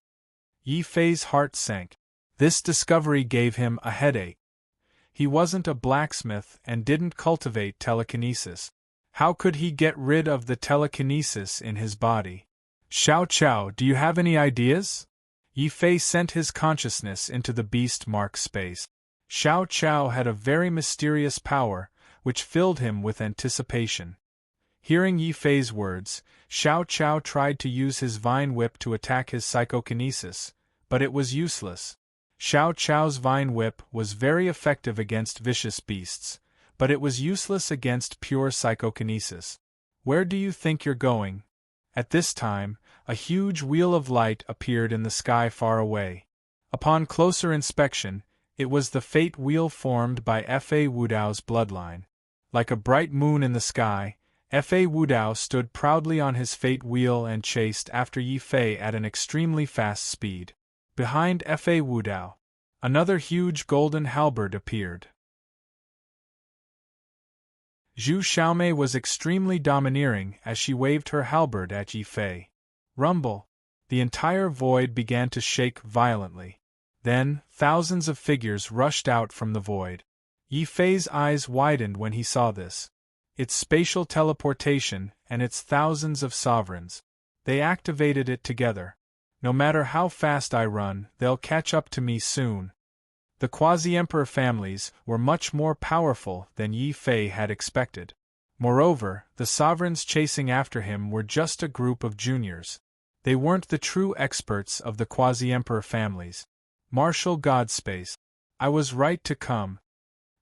Yi Fei's heart sank. This discovery gave him a headache. He wasn't a blacksmith and didn't cultivate telekinesis. How could he get rid of the telekinesis in his body? Xiao Qiao, do you have any ideas? Yi Fei sent his consciousness into the beast-mark space. Xiao Qiao had a very mysterious power, which filled him with anticipation. Hearing Yi Fei's words, Xiao Qiao tried to use his vine whip to attack his psychokinesis, but it was useless. Xiao Qiao's vine whip was very effective against vicious beasts, but it was useless against pure psychokinesis. Where do you think you're going? At this time, a huge wheel of light appeared in the sky far away. Upon closer inspection, it was the fate wheel formed by Fa Wudao's bloodline. Like a bright moon in the sky, Fa Wudao stood proudly on his fate wheel and chased after Yi Fei at an extremely fast speed. Behind Fa Wudao, another huge golden halberd appeared. Zhu Xiaomei was extremely domineering as she waved her halberd at Yi Fei. Rumble! The entire void began to shake violently. Then, thousands of figures rushed out from the void. Yi Fei's eyes widened when he saw this. Its spatial teleportation and its thousands of sovereigns. They activated it together. No matter how fast I run, they'll catch up to me soon. The quasi-emperor families were much more powerful than Yi Fei had expected. Moreover, the sovereigns chasing after him were just a group of juniors. They weren't the true experts of the quasi-emperor families. Martial God space. I was right to come.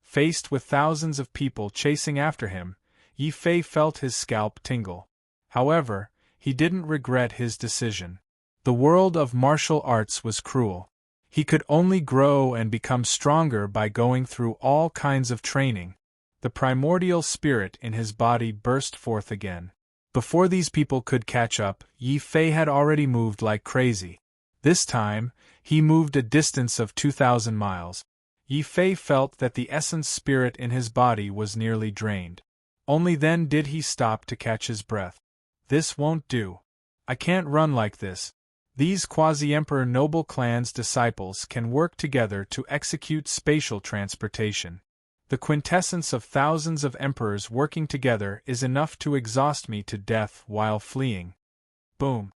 Faced with thousands of people chasing after him, Yi Fei felt his scalp tingle. However, he didn't regret his decision. The world of martial arts was cruel. He could only grow and become stronger by going through all kinds of training. The primordial spirit in his body burst forth again. Before these people could catch up, Yi Fei had already moved like crazy. This time, he moved a distance of 2,000 miles. Yi Fei felt that the essence spirit in his body was nearly drained. Only then did he stop to catch his breath. This won't do. I can't run like this. These quasi-emperor noble clan's disciples can work together to execute spatial transportation. The quintessence of thousands of emperors working together is enough to exhaust me to death while fleeing. Boom!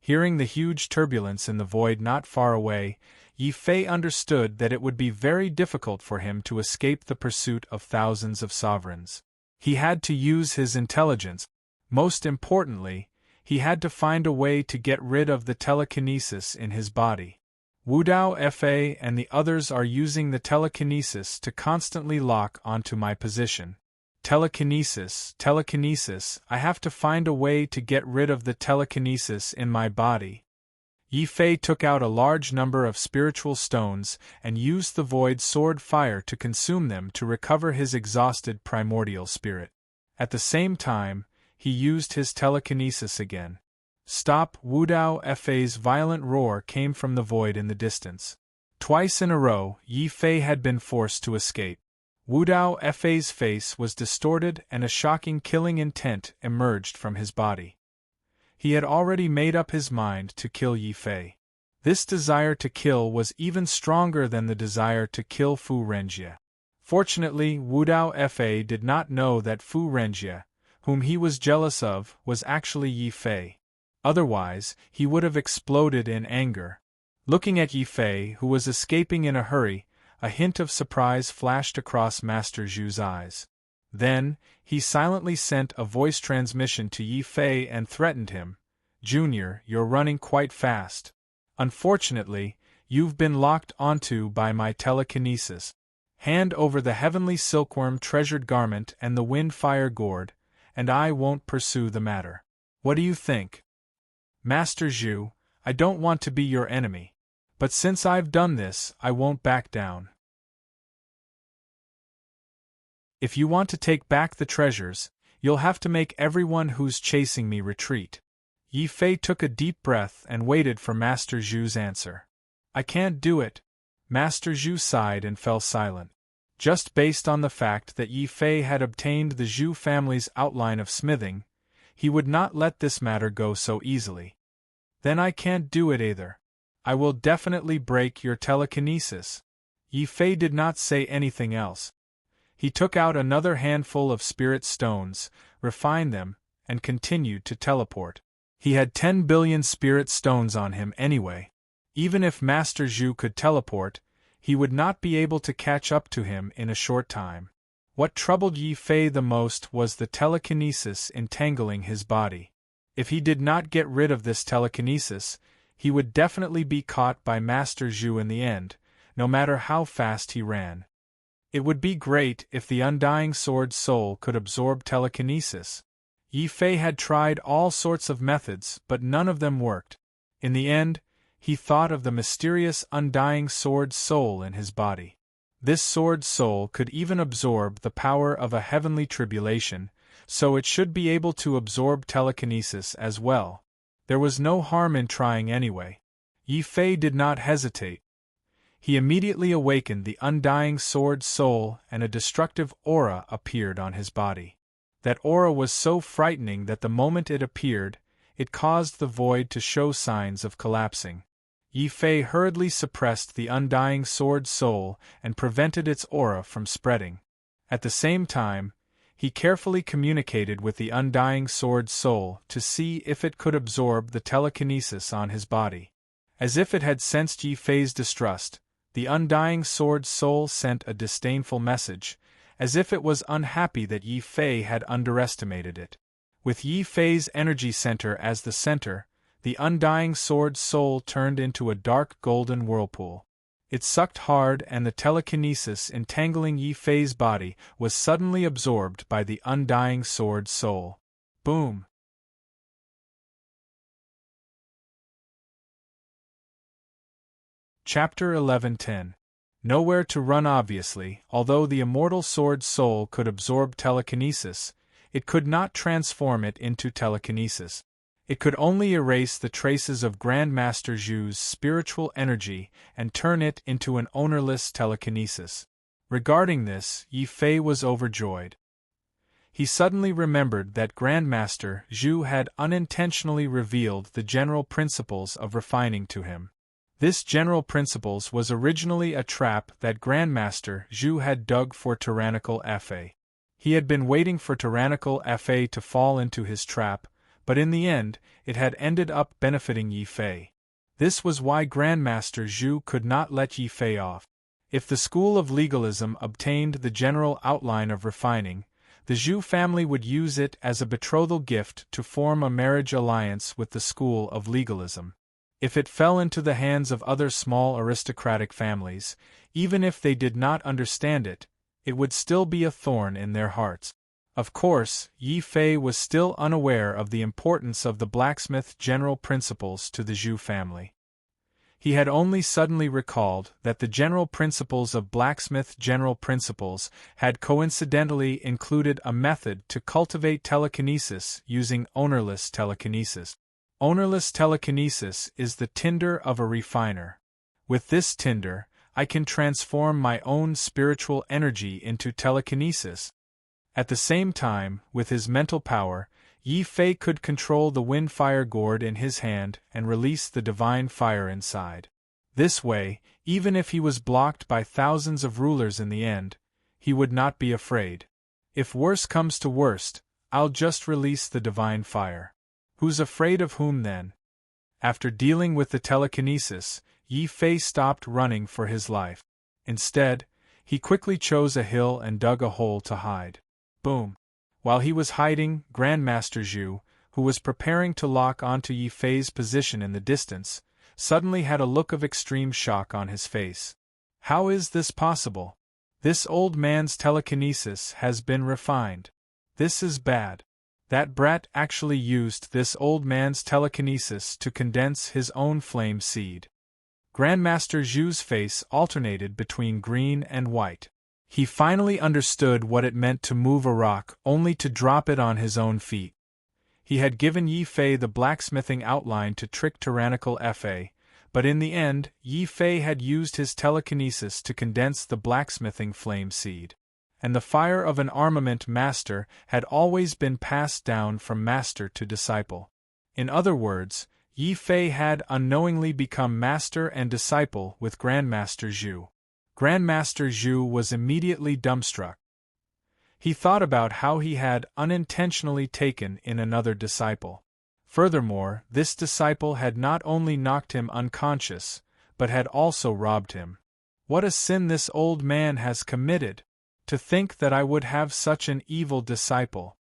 Hearing the huge turbulence in the void not far away, Yi Fei understood that it would be very difficult for him to escape the pursuit of thousands of sovereigns. He had to use his intelligence. Most importantly, he had to find a way to get rid of the telekinesis in his body. Wudao Fa and the others are using the telekinesis to constantly lock onto my position. Telekinesis, I have to find a way to get rid of the telekinesis in my body. Yi Fei took out a large number of spiritual stones and used the void sword fire to consume them to recover his exhausted primordial spirit. At the same time, he used his telekinesis again. Stop! Wudao Fei's violent roar came from the void in the distance. Twice in a row, Yi Fei had been forced to escape. Wudao Fei's face was distorted and a shocking killing intent emerged from his body. He had already made up his mind to kill Yi Fei. This desire to kill was even stronger than the desire to kill Fu Renjie. Fortunately, Wudao Fei did not know that Fu Renjie, whom he was jealous of, was actually Yi Fei. Otherwise, he would have exploded in anger. Looking at Yi Fei, who was escaping in a hurry, a hint of surprise flashed across Master Zhu's eyes. Then, he silently sent a voice transmission to Yi Fei and threatened him. "Junior, you're running quite fast. Unfortunately, you've been locked onto by my telekinesis. Hand over the heavenly silkworm treasured garment and the wind-fire gourd, and I won't pursue the matter. What do you think?" "Master Zhu, I don't want to be your enemy. But since I've done this, I won't back down. If you want to take back the treasures, you'll have to make everyone who's chasing me retreat." Yi Fei took a deep breath and waited for Master Zhu's answer. "I can't do it." Master Zhu sighed and fell silent. Just based on the fact that Yi Fei had obtained the Zhu family's outline of smithing, he would not let this matter go so easily. "Then I can't do it either. I will definitely break your telekinesis." Yi Fei did not say anything else. He took out another handful of spirit stones, refined them, and continued to teleport. He had 10 billion spirit stones on him anyway. Even if Master Zhu could teleport, he would not be able to catch up to him in a short time. What troubled Yi Fei the most was the telekinesis entangling his body. If he did not get rid of this telekinesis, he would definitely be caught by Master Zhu in the end, no matter how fast he ran. It would be great if the undying sword soul could absorb telekinesis. Yi Fei had tried all sorts of methods, but none of them worked. In the end, he thought of the mysterious undying sword soul in his body. This sword soul could even absorb the power of a heavenly tribulation, so it should be able to absorb telekinesis as well. There was no harm in trying anyway. Yi Fei did not hesitate. He immediately awakened the undying sword soul and a destructive aura appeared on his body. That aura was so frightening that the moment it appeared, it caused the void to show signs of collapsing. Yi Fei hurriedly suppressed the undying sword soul and prevented its aura from spreading. At the same time, he carefully communicated with the undying sword soul to see if it could absorb the telekinesis on his body. As if it had sensed Yi Fei's distrust, the undying sword soul sent a disdainful message, as if it was unhappy that Yi Fei had underestimated it. With Yi Fei's energy center as the center, the undying sword soul turned into a dark golden whirlpool. It sucked hard and the telekinesis entangling Yi Fei's body was suddenly absorbed by the undying sword soul. Boom! Chapter 11:10. Nowhere to run. Obviously, although the immortal sword soul could absorb telekinesis, it could not transform it into telekinesis. It could only erase the traces of Grandmaster Zhu's spiritual energy and turn it into an ownerless telekinesis. Regarding this, Yi Fei was overjoyed. He suddenly remembered that Grandmaster Zhu had unintentionally revealed the general principles of refining to him. This general principles was originally a trap that Grandmaster Zhu had dug for tyrannical Fa. He had been waiting for tyrannical Fa to fall into his trap, but in the end, it had ended up benefiting Yi Fei. This was why Grandmaster Zhu could not let Yi Fei off. If the school of legalism obtained the general outline of refining, the Zhu family would use it as a betrothal gift to form a marriage alliance with the school of legalism. If it fell into the hands of other small aristocratic families, even if they did not understand it, it would still be a thorn in their hearts. Of course, Yi Fei was still unaware of the importance of the blacksmith general principles to the Zhu family. He had only suddenly recalled that the general principles of blacksmith general principles had coincidentally included a method to cultivate telekinesis using ownerless telekinesis. Ownerless telekinesis is the tinder of a refiner. With this tinder, I can transform my own spiritual energy into telekinesis. At the same time, with his mental power, Yi Fei could control the wind fire gourd in his hand and release the divine fire inside. This way, even if he was blocked by thousands of rulers in the end, he would not be afraid. If worse comes to worst, I'll just release the divine fire. Who's afraid of whom then? After dealing with the telekinesis, Yi Fei stopped running for his life. Instead, he quickly chose a hill and dug a hole to hide. Boom! While he was hiding, Grandmaster Zhu, who was preparing to lock onto Yi Fei's position in the distance, suddenly had a look of extreme shock on his face. How is this possible? This old man's telekinesis has been refined. This is bad. That brat actually used this old man's telekinesis to condense his own flame seed. Grandmaster Zhu's face alternated between green and white. He finally understood what it meant to move a rock only to drop it on his own feet. He had given Yi Fei the blacksmithing outline to trick tyrannical Fa, but in the end, Yi Fei had used his telekinesis to condense the blacksmithing flame seed. And the fire of an armament master had always been passed down from master to disciple. In other words, Yi Fei had unknowingly become master and disciple with Grandmaster Zhu. Grandmaster Zhu was immediately dumbstruck. He thought about how he had unintentionally taken in another disciple. Furthermore, this disciple had not only knocked him unconscious, but had also robbed him. What a sin this old man has committed! To think that I would have such an evil disciple.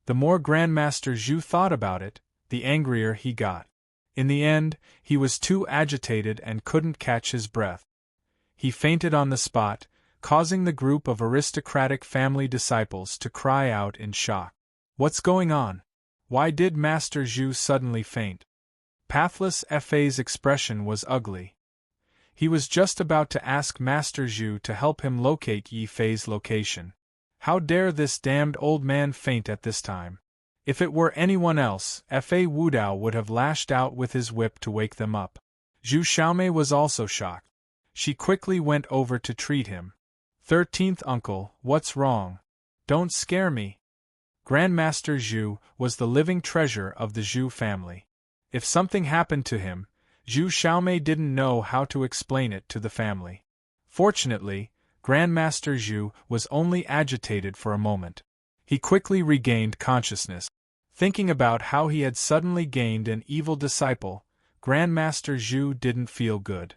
The more Grandmaster Zhu thought about it, the angrier he got. In the end, he was too agitated and couldn't catch his breath. He fainted on the spot, causing the group of aristocratic family disciples to cry out in shock. What's going on? Why did Master Zhu suddenly faint? Pathless Fa's expression was ugly. He was just about to ask Master Zhu to help him locate Yi Fei's location. How dare this damned old man faint at this time? If it were anyone else, Fa Wudao would have lashed out with his whip to wake them up. Zhu Xiaomei was also shocked. She quickly went over to treat him. 13th uncle, what's wrong? Don't scare me. Grandmaster Zhu was the living treasure of the Zhu family. If something happened to him, Zhu Xiaomei didn't know how to explain it to the family. Fortunately, Grandmaster Zhu was only agitated for a moment. He quickly regained consciousness. Thinking about how he had suddenly gained an evil disciple, Grandmaster Zhu didn't feel good.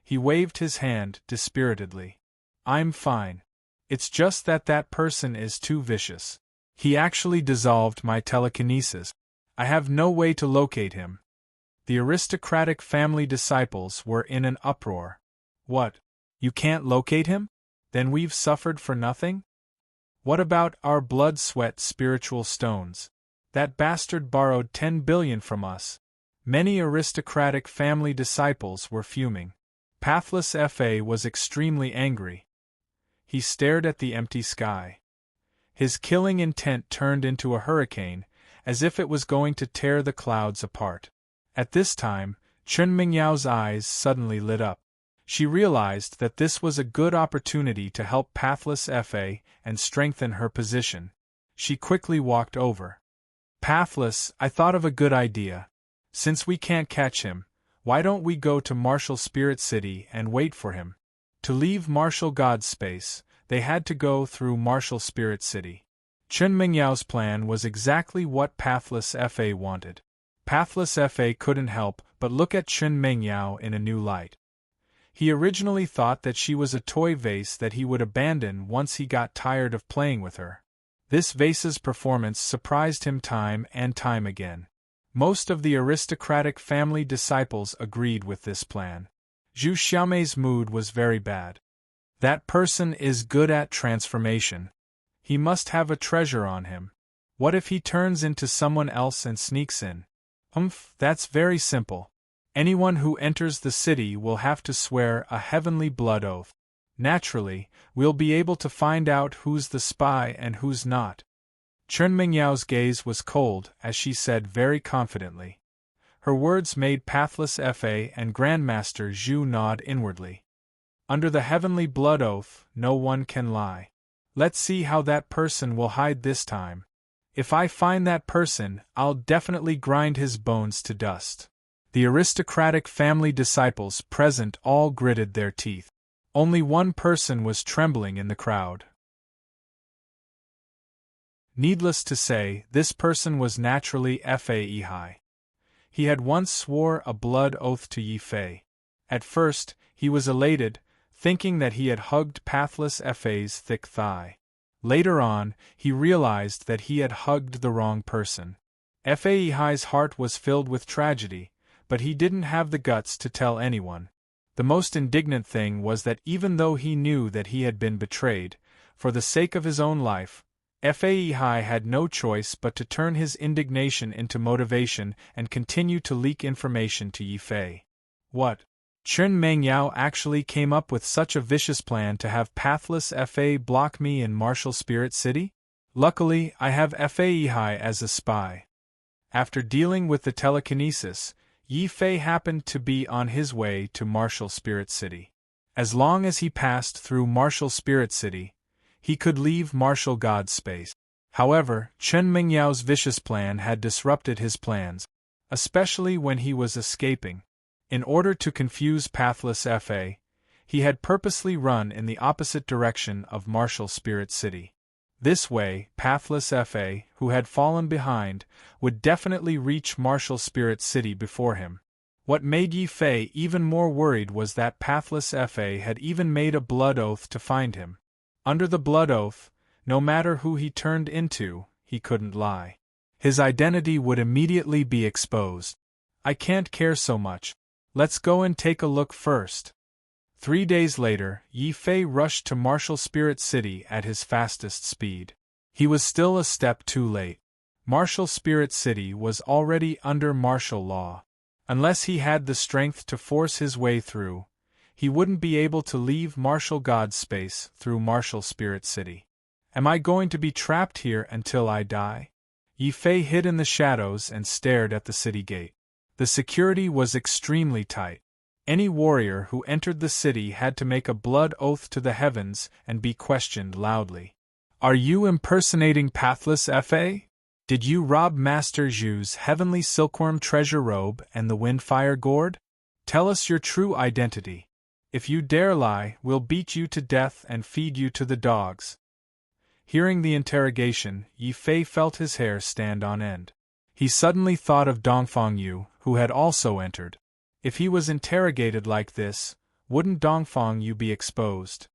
He waved his hand dispiritedly. I'm fine. It's just that person is too vicious. He actually dissolved my telekinesis. I have no way to locate him. The aristocratic family disciples were in an uproar. What? You can't locate him? Then we've suffered for nothing? What about our blood-sweat spiritual stones? That bastard borrowed 10 billion from us. Many aristocratic family disciples were fuming. Pathless Fa was extremely angry. He stared at the empty sky. His killing intent turned into a hurricane, as if it was going to tear the clouds apart. At this time, Chen Mingyao's eyes suddenly lit up. She realized that this was a good opportunity to help Pathless Fa and strengthen her position. She quickly walked over. Pathless, I thought of a good idea. Since we can't catch him, why don't we go to Martial Spirit City and wait for him? To leave Martial God Space, they had to go through Martial Spirit City. Chen Mingyao's plan was exactly what Pathless Fa wanted. Pathless Fa couldn't help but look at Chen Mingyao in a new light. He originally thought that she was a toy vase that he would abandon once he got tired of playing with her. This vase's performance surprised him time and time again. Most of the aristocratic family disciples agreed with this plan. Zhu Xiaomei's mood was very bad. That person is good at transformation. He must have a treasure on him. What if he turns into someone else and sneaks in? That's very simple. Anyone who enters the city will have to swear a heavenly blood oath. Naturally, we'll be able to find out who's the spy and who's not. Chen Mingyao's gaze was cold as she said very confidently. Her words made Pathless Fa and Grandmaster Zhu nod inwardly. Under the heavenly blood oath, no one can lie. Let's see how that person will hide this time. If I find that person, I'll definitely grind his bones to dust. The aristocratic family disciples present all gritted their teeth. Only one person was trembling in the crowd. Needless to say, this person was naturally Fa Yihai. He had once swore a blood oath to Yi Fei. At first, he was elated, thinking that he had hugged Pathless Fa's thick thigh. Later on, he realized that he had hugged the wrong person. Fa Yihai's heart was filled with tragedy, but he didn't have the guts to tell anyone. The most indignant thing was that even though he knew that he had been betrayed, for the sake of his own life, Fa Yihai had no choice but to turn his indignation into motivation and continue to leak information to Yi Fei. What? Chen Mengyao actually came up with such a vicious plan to have Pathless Fa block me in Martial Spirit City? Luckily, I have Fa Yihai as a spy. After dealing with the telekinesis, Yi Fei happened to be on his way to Martial Spirit City. As long as he passed through Martial Spirit City, he could leave Martial God space. However, Chen Mingyao's vicious plan had disrupted his plans, especially when he was escaping. In order to confuse Pathless Fa, he had purposely run in the opposite direction of Martial Spirit City. This way, Pathless Fa, who had fallen behind, would definitely reach Martial Spirit City before him. What made Yi Fei even more worried was that Pathless Fa had even made a blood oath to find him. Under the blood oath, no matter who he turned into, he couldn't lie. His identity would immediately be exposed. I can't care so much. Let's go and take a look first. 3 days later, Yi Fei rushed to Martial Spirit City at his fastest speed. He was still a step too late. Martial Spirit City was already under martial law. Unless he had the strength to force his way through, he wouldn't be able to leave Martial God space through Martial Spirit City. Am I going to be trapped here until I die? Yi Fei hid in the shadows and stared at the city gate. The security was extremely tight. Any warrior who entered the city had to make a blood oath to the heavens and be questioned loudly. Are you impersonating Pathless Fa? Did you rob Master Zhu's heavenly silkworm treasure robe and the windfire gourd? Tell us your true identity. If you dare lie, we'll beat you to death and feed you to the dogs. Hearing the interrogation, Yi Fei felt his hair stand on end. He suddenly thought of Dongfang Yu, who had also entered. If he was interrogated like this, wouldn't Dongfang Yu be exposed?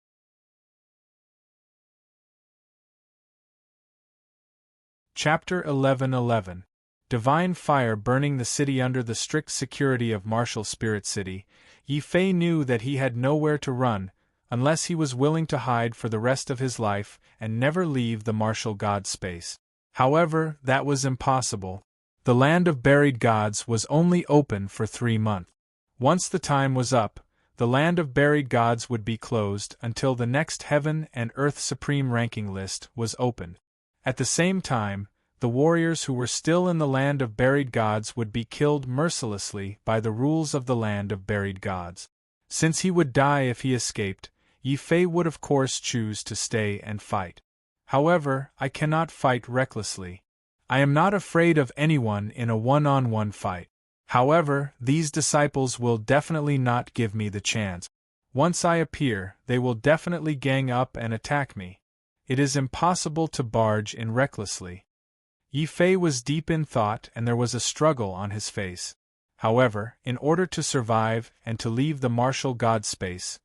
Chapter 11:11. Divine fire burning the city. Under the strict security of Martial Spirit City, Yi Fei knew that he had nowhere to run, unless he was willing to hide for the rest of his life and never leave the Martial God space. However, that was impossible. The land of buried gods was only open for 3 months. Once the time was up, the land of buried gods would be closed until the next heaven and earth supreme ranking list was opened. At the same time, the warriors who were still in the land of buried gods would be killed mercilessly by the rules of the land of buried gods. Since he would die if he escaped, Yi Fei would of course choose to stay and fight. However, I cannot fight recklessly. I am not afraid of anyone in a one-on-one fight. However, these disciples will definitely not give me the chance. Once I appear, they will definitely gang up and attack me. It is impossible to barge in recklessly. Yi Fei was deep in thought and there was a struggle on his face. However, in order to survive and to leave the martial god space,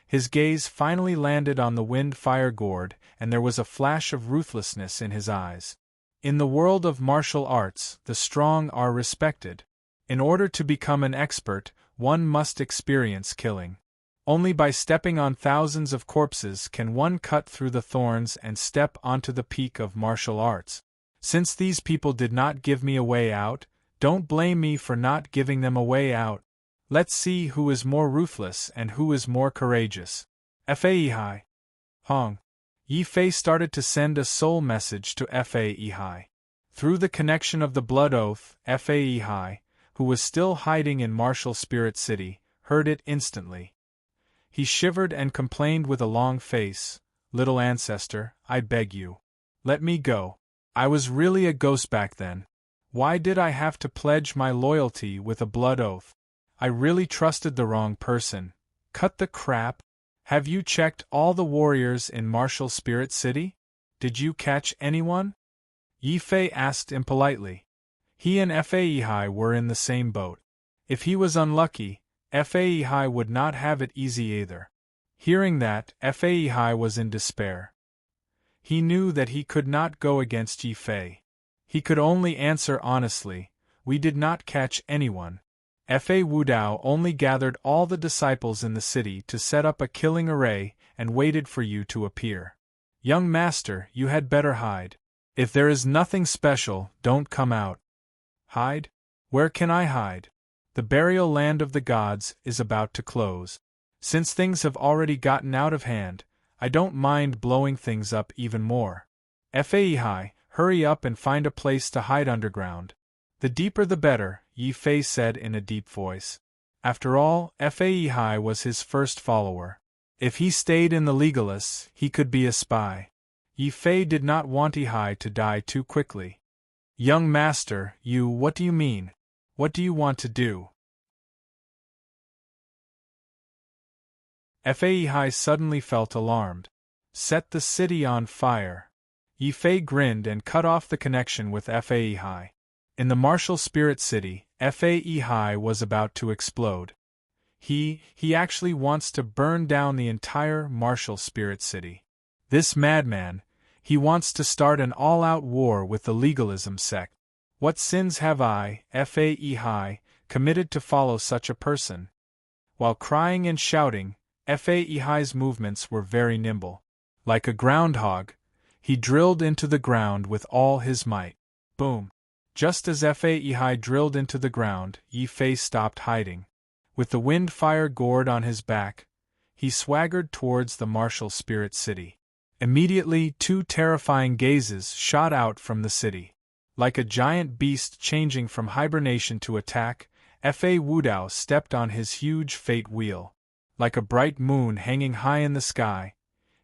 his gaze finally landed on the wind-fire gourd and there was a flash of ruthlessness in his eyes. In the world of martial arts, the strong are respected. In order to become an expert, one must experience killing. Only by stepping on thousands of corpses can one cut through the thorns and step onto the peak of martial arts. Since these people did not give me a way out, Don't blame me for not giving them a way out. Let's see who is more ruthless and who is more courageous. Faihai. Hong. Yi Fei started to send a soul message to Faihai. Through the connection of the blood oath, Faihai, who was still hiding in Martial Spirit City, heard it instantly. He shivered and complained with a long face, "Little ancestor, I beg you. Let me go. I was really a ghost back then. Why did I have to pledge my loyalty with a blood oath? I really trusted the wrong person. Cut the crap. Have you checked all the warriors in Martial Spirit City? Did you catch anyone?" Yi Fei asked impolitely. He and Faihai were in the same boat. If he was unlucky, Faihai would not have it easy either. Hearing that, Faihai was in despair. He knew that he could not go against Yi Fei. He could only answer honestly, "We did not catch anyone. Fa Wudao only gathered all the disciples in the city to set up a killing array and waited for you to appear. Young master, you had better hide. If there is nothing special, don't come out." Hide? Where can I hide? The burial land of the gods is about to close. Since things have already gotten out of hand, I don't mind blowing things up even more. Faihai, hurry up and find a place to hide underground. The deeper the better, Yi Fei said in a deep voice. After all, Faihai was his first follower. If he stayed in the legalists, he could be a spy. Yi Fei did not want Ihai to die too quickly. "Young master, what do you mean? What do you want to do?" Faihai suddenly felt alarmed. "Set the city on fire." Yi Fei grinned and cut off the connection with Faihai. In the Martial Spirit City, Faihai was about to explode. He actually wants to burn down the entire Martial Spirit City. This madman, he wants to start an all-out war with the legalism sect. What sins have I, Faihai, committed to follow such a person? While crying and shouting, Faihai's movements were very nimble. Like a groundhog, he drilled into the ground with all his might. Boom! Just as Faihai drilled into the ground, Yi Fei stopped hiding. With the wind-fire gourd on his back, he swaggered towards the Martial Spirit City. Immediately, two terrifying gazes shot out from the city. Like a giant beast changing from hibernation to attack, Fa Wudao stepped on his huge fate wheel. Like a bright moon hanging high in the sky,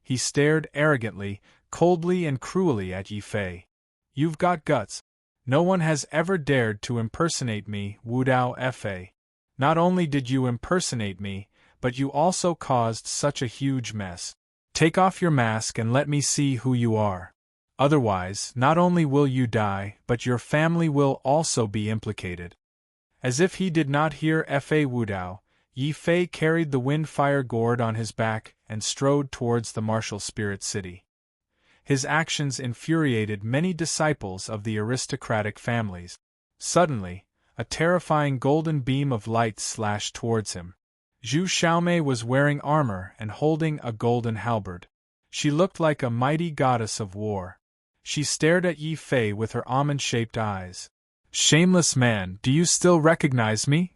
he stared arrogantly, coldly and cruelly at Yi Fei. "You've got guts. No one has ever dared to impersonate me, Wudao Fa. Not only did you impersonate me, but you also caused such a huge mess. Take off your mask and let me see who you are. Otherwise, not only will you die, but your family will also be implicated." As if he did not hear Fa Wudao, Yi Fei carried the wind-fire gourd on his back and strode towards the Martial Spirit City. His actions infuriated many disciples of the aristocratic families. Suddenly, a terrifying golden beam of light slashed towards him. Zhu Xiaomei was wearing armor and holding a golden halberd. She looked like a mighty goddess of war. She stared at Yi Fei with her almond-shaped eyes. "Shameless man, do you still recognize me?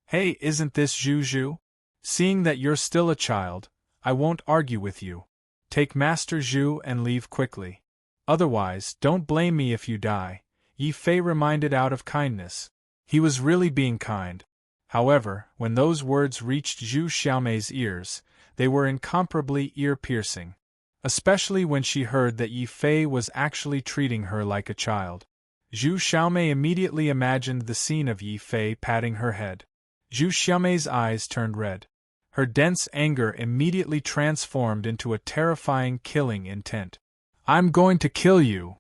Hey, isn't this Zhu Zhu? Seeing that you're still a child, I won't argue with you. Take Master Zhu and leave quickly. Otherwise, don't blame me if you die," Yi Fei reminded out of kindness. He was really being kind. However, when those words reached Zhu Xiaomei's ears, they were incomparably ear-piercing. Especially when she heard that Yi Fei was actually treating her like a child. Zhu Xiaomei immediately imagined the scene of Yi Fei patting her head. Zhu Xiaomei's eyes turned red. Her dense anger immediately transformed into a terrifying killing intent. "I'm going to kill you!"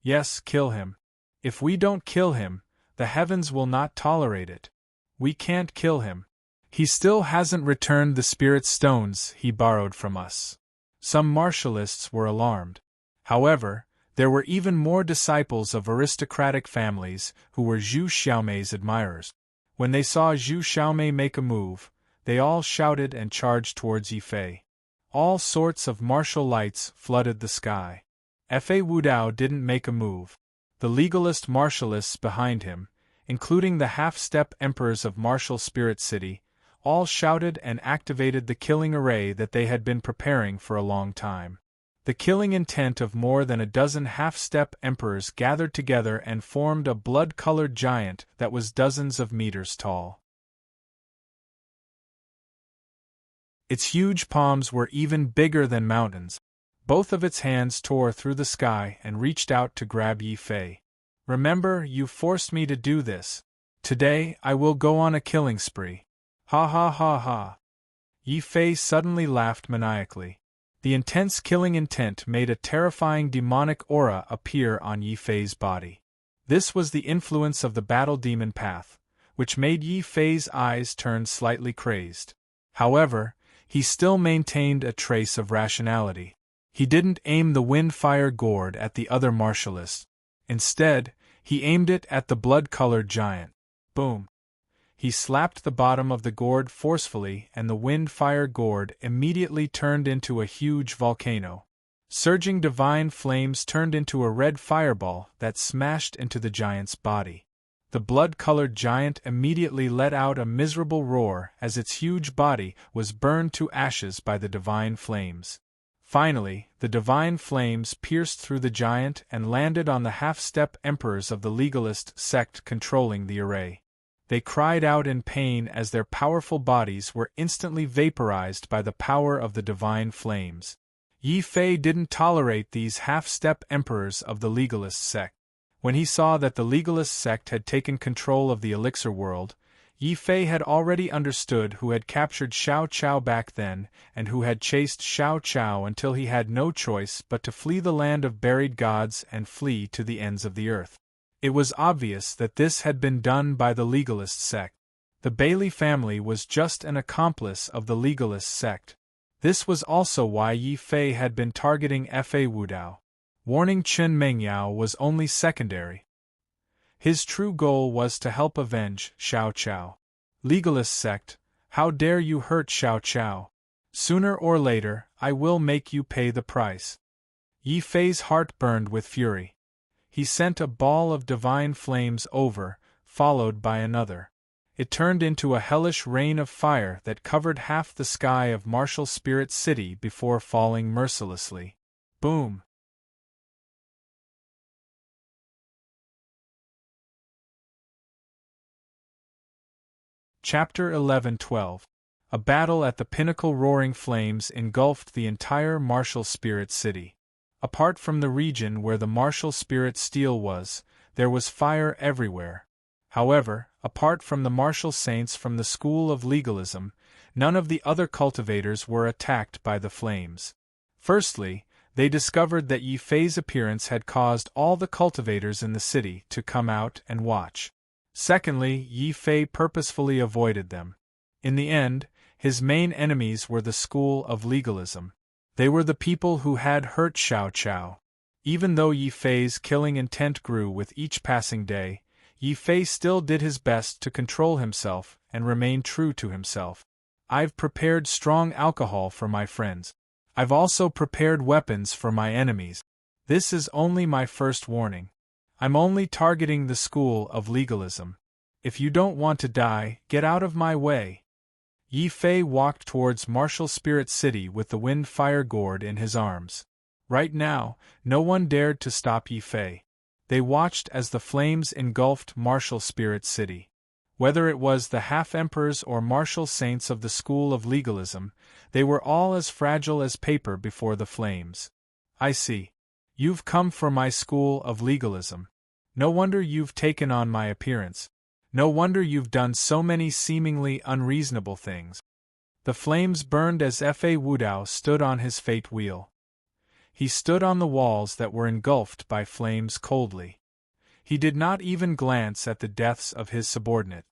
"Yes, kill him. If we don't kill him, the heavens will not tolerate it. We can't kill him. He still hasn't returned the spirit stones he borrowed from us." Some martialists were alarmed. However, there were even more disciples of aristocratic families who were Zhu Xiaomei's admirers. When they saw Zhu Xiaomei make a move, they all shouted and charged towards Yi Fei. All sorts of martial lights flooded the sky. Fa Wudao didn't make a move. The legalist martialists behind him, including the half-step emperors of martial spirit city, all shouted and activated the killing array that they had been preparing for a long time. The killing intent of more than a dozen half-step emperors gathered together and formed a blood-colored giant that was dozens of meters tall. Its huge palms were even bigger than mountains. Both of its hands tore through the sky and reached out to grab Yi Fei. "Remember, you forced me to do this. Today, I will go on a killing spree. Ha ha ha ha." Yi Fei suddenly laughed maniacally. The intense killing intent made a terrifying demonic aura appear on Yi Fei's body. This was the influence of the battle demon path, which made Yi Fei's eyes turn slightly crazed. However, he still maintained a trace of rationality. He didn't aim the wind-fire gourd at the other martialists. Instead, he aimed it at the blood-colored giant. Boom! He slapped the bottom of the gourd forcefully, and the wind-fire gourd immediately turned into a huge volcano. Surging divine flames turned into a red fireball that smashed into the giant's body. The blood-colored giant immediately let out a miserable roar as its huge body was burned to ashes by the divine flames. Finally, the divine flames pierced through the giant and landed on the half-step emperors of the legalist sect controlling the array. They cried out in pain as their powerful bodies were instantly vaporized by the power of the divine flames. Yi Fei didn't tolerate these half-step emperors of the legalist sect. When he saw that the legalist sect had taken control of the elixir world, Yi Fei had already understood who had captured Xiao Qiao back then and who had chased Xiao Qiao until he had no choice but to flee the land of buried gods and flee to the ends of the earth. It was obvious that this had been done by the legalist sect. The Bailey family was just an accomplice of the legalist sect. This was also why Yi Fei had been targeting Fa Wudao. Warning Chen Mengyao was only secondary. His true goal was to help avenge Xiao Qiao. Legalist sect, how dare you hurt Xiao Qiao? Sooner or later, I will make you pay the price. Yi Fei's heart burned with fury. He sent a ball of divine flames over, followed by another. It turned into a hellish rain of fire that covered half the sky of Martial Spirit City before falling mercilessly. Boom! Chapter 11-12. A battle at the pinnacle. Roaring flames engulfed the entire Martial Spirit City. Apart from the region where the martial spirit steel was, there was fire everywhere. However, apart from the martial saints from the school of legalism, none of the other cultivators were attacked by the flames. Firstly, they discovered that Yi Fei's appearance had caused all the cultivators in the city to come out and watch. Secondly, Yi Fei purposefully avoided them. In the end, his main enemies were the school of legalism. They were the people who had hurt Xiao Qiao. Even though Yi Fei's killing intent grew with each passing day, Yi Fei still did his best to control himself and remain true to himself. I've prepared strong alcohol for my friends. I've also prepared weapons for my enemies. This is only my first warning. I'm only targeting the school of legalism. If you don't want to die, get out of my way. Yi Fei walked towards Martial Spirit City with the wind-fire gourd in his arms. Right now, no one dared to stop Yi Fei. They watched as the flames engulfed Martial Spirit City. Whether it was the half-emperors or martial saints of the school of legalism, they were all as fragile as paper before the flames. I see. You've come for my school of legalism. No wonder you've taken on my appearance. No wonder you've done so many seemingly unreasonable things. The flames burned as Fa Wudao stood on his fate wheel. He stood on the walls that were engulfed by flames coldly. He did not even glance at the deaths of his subordinate.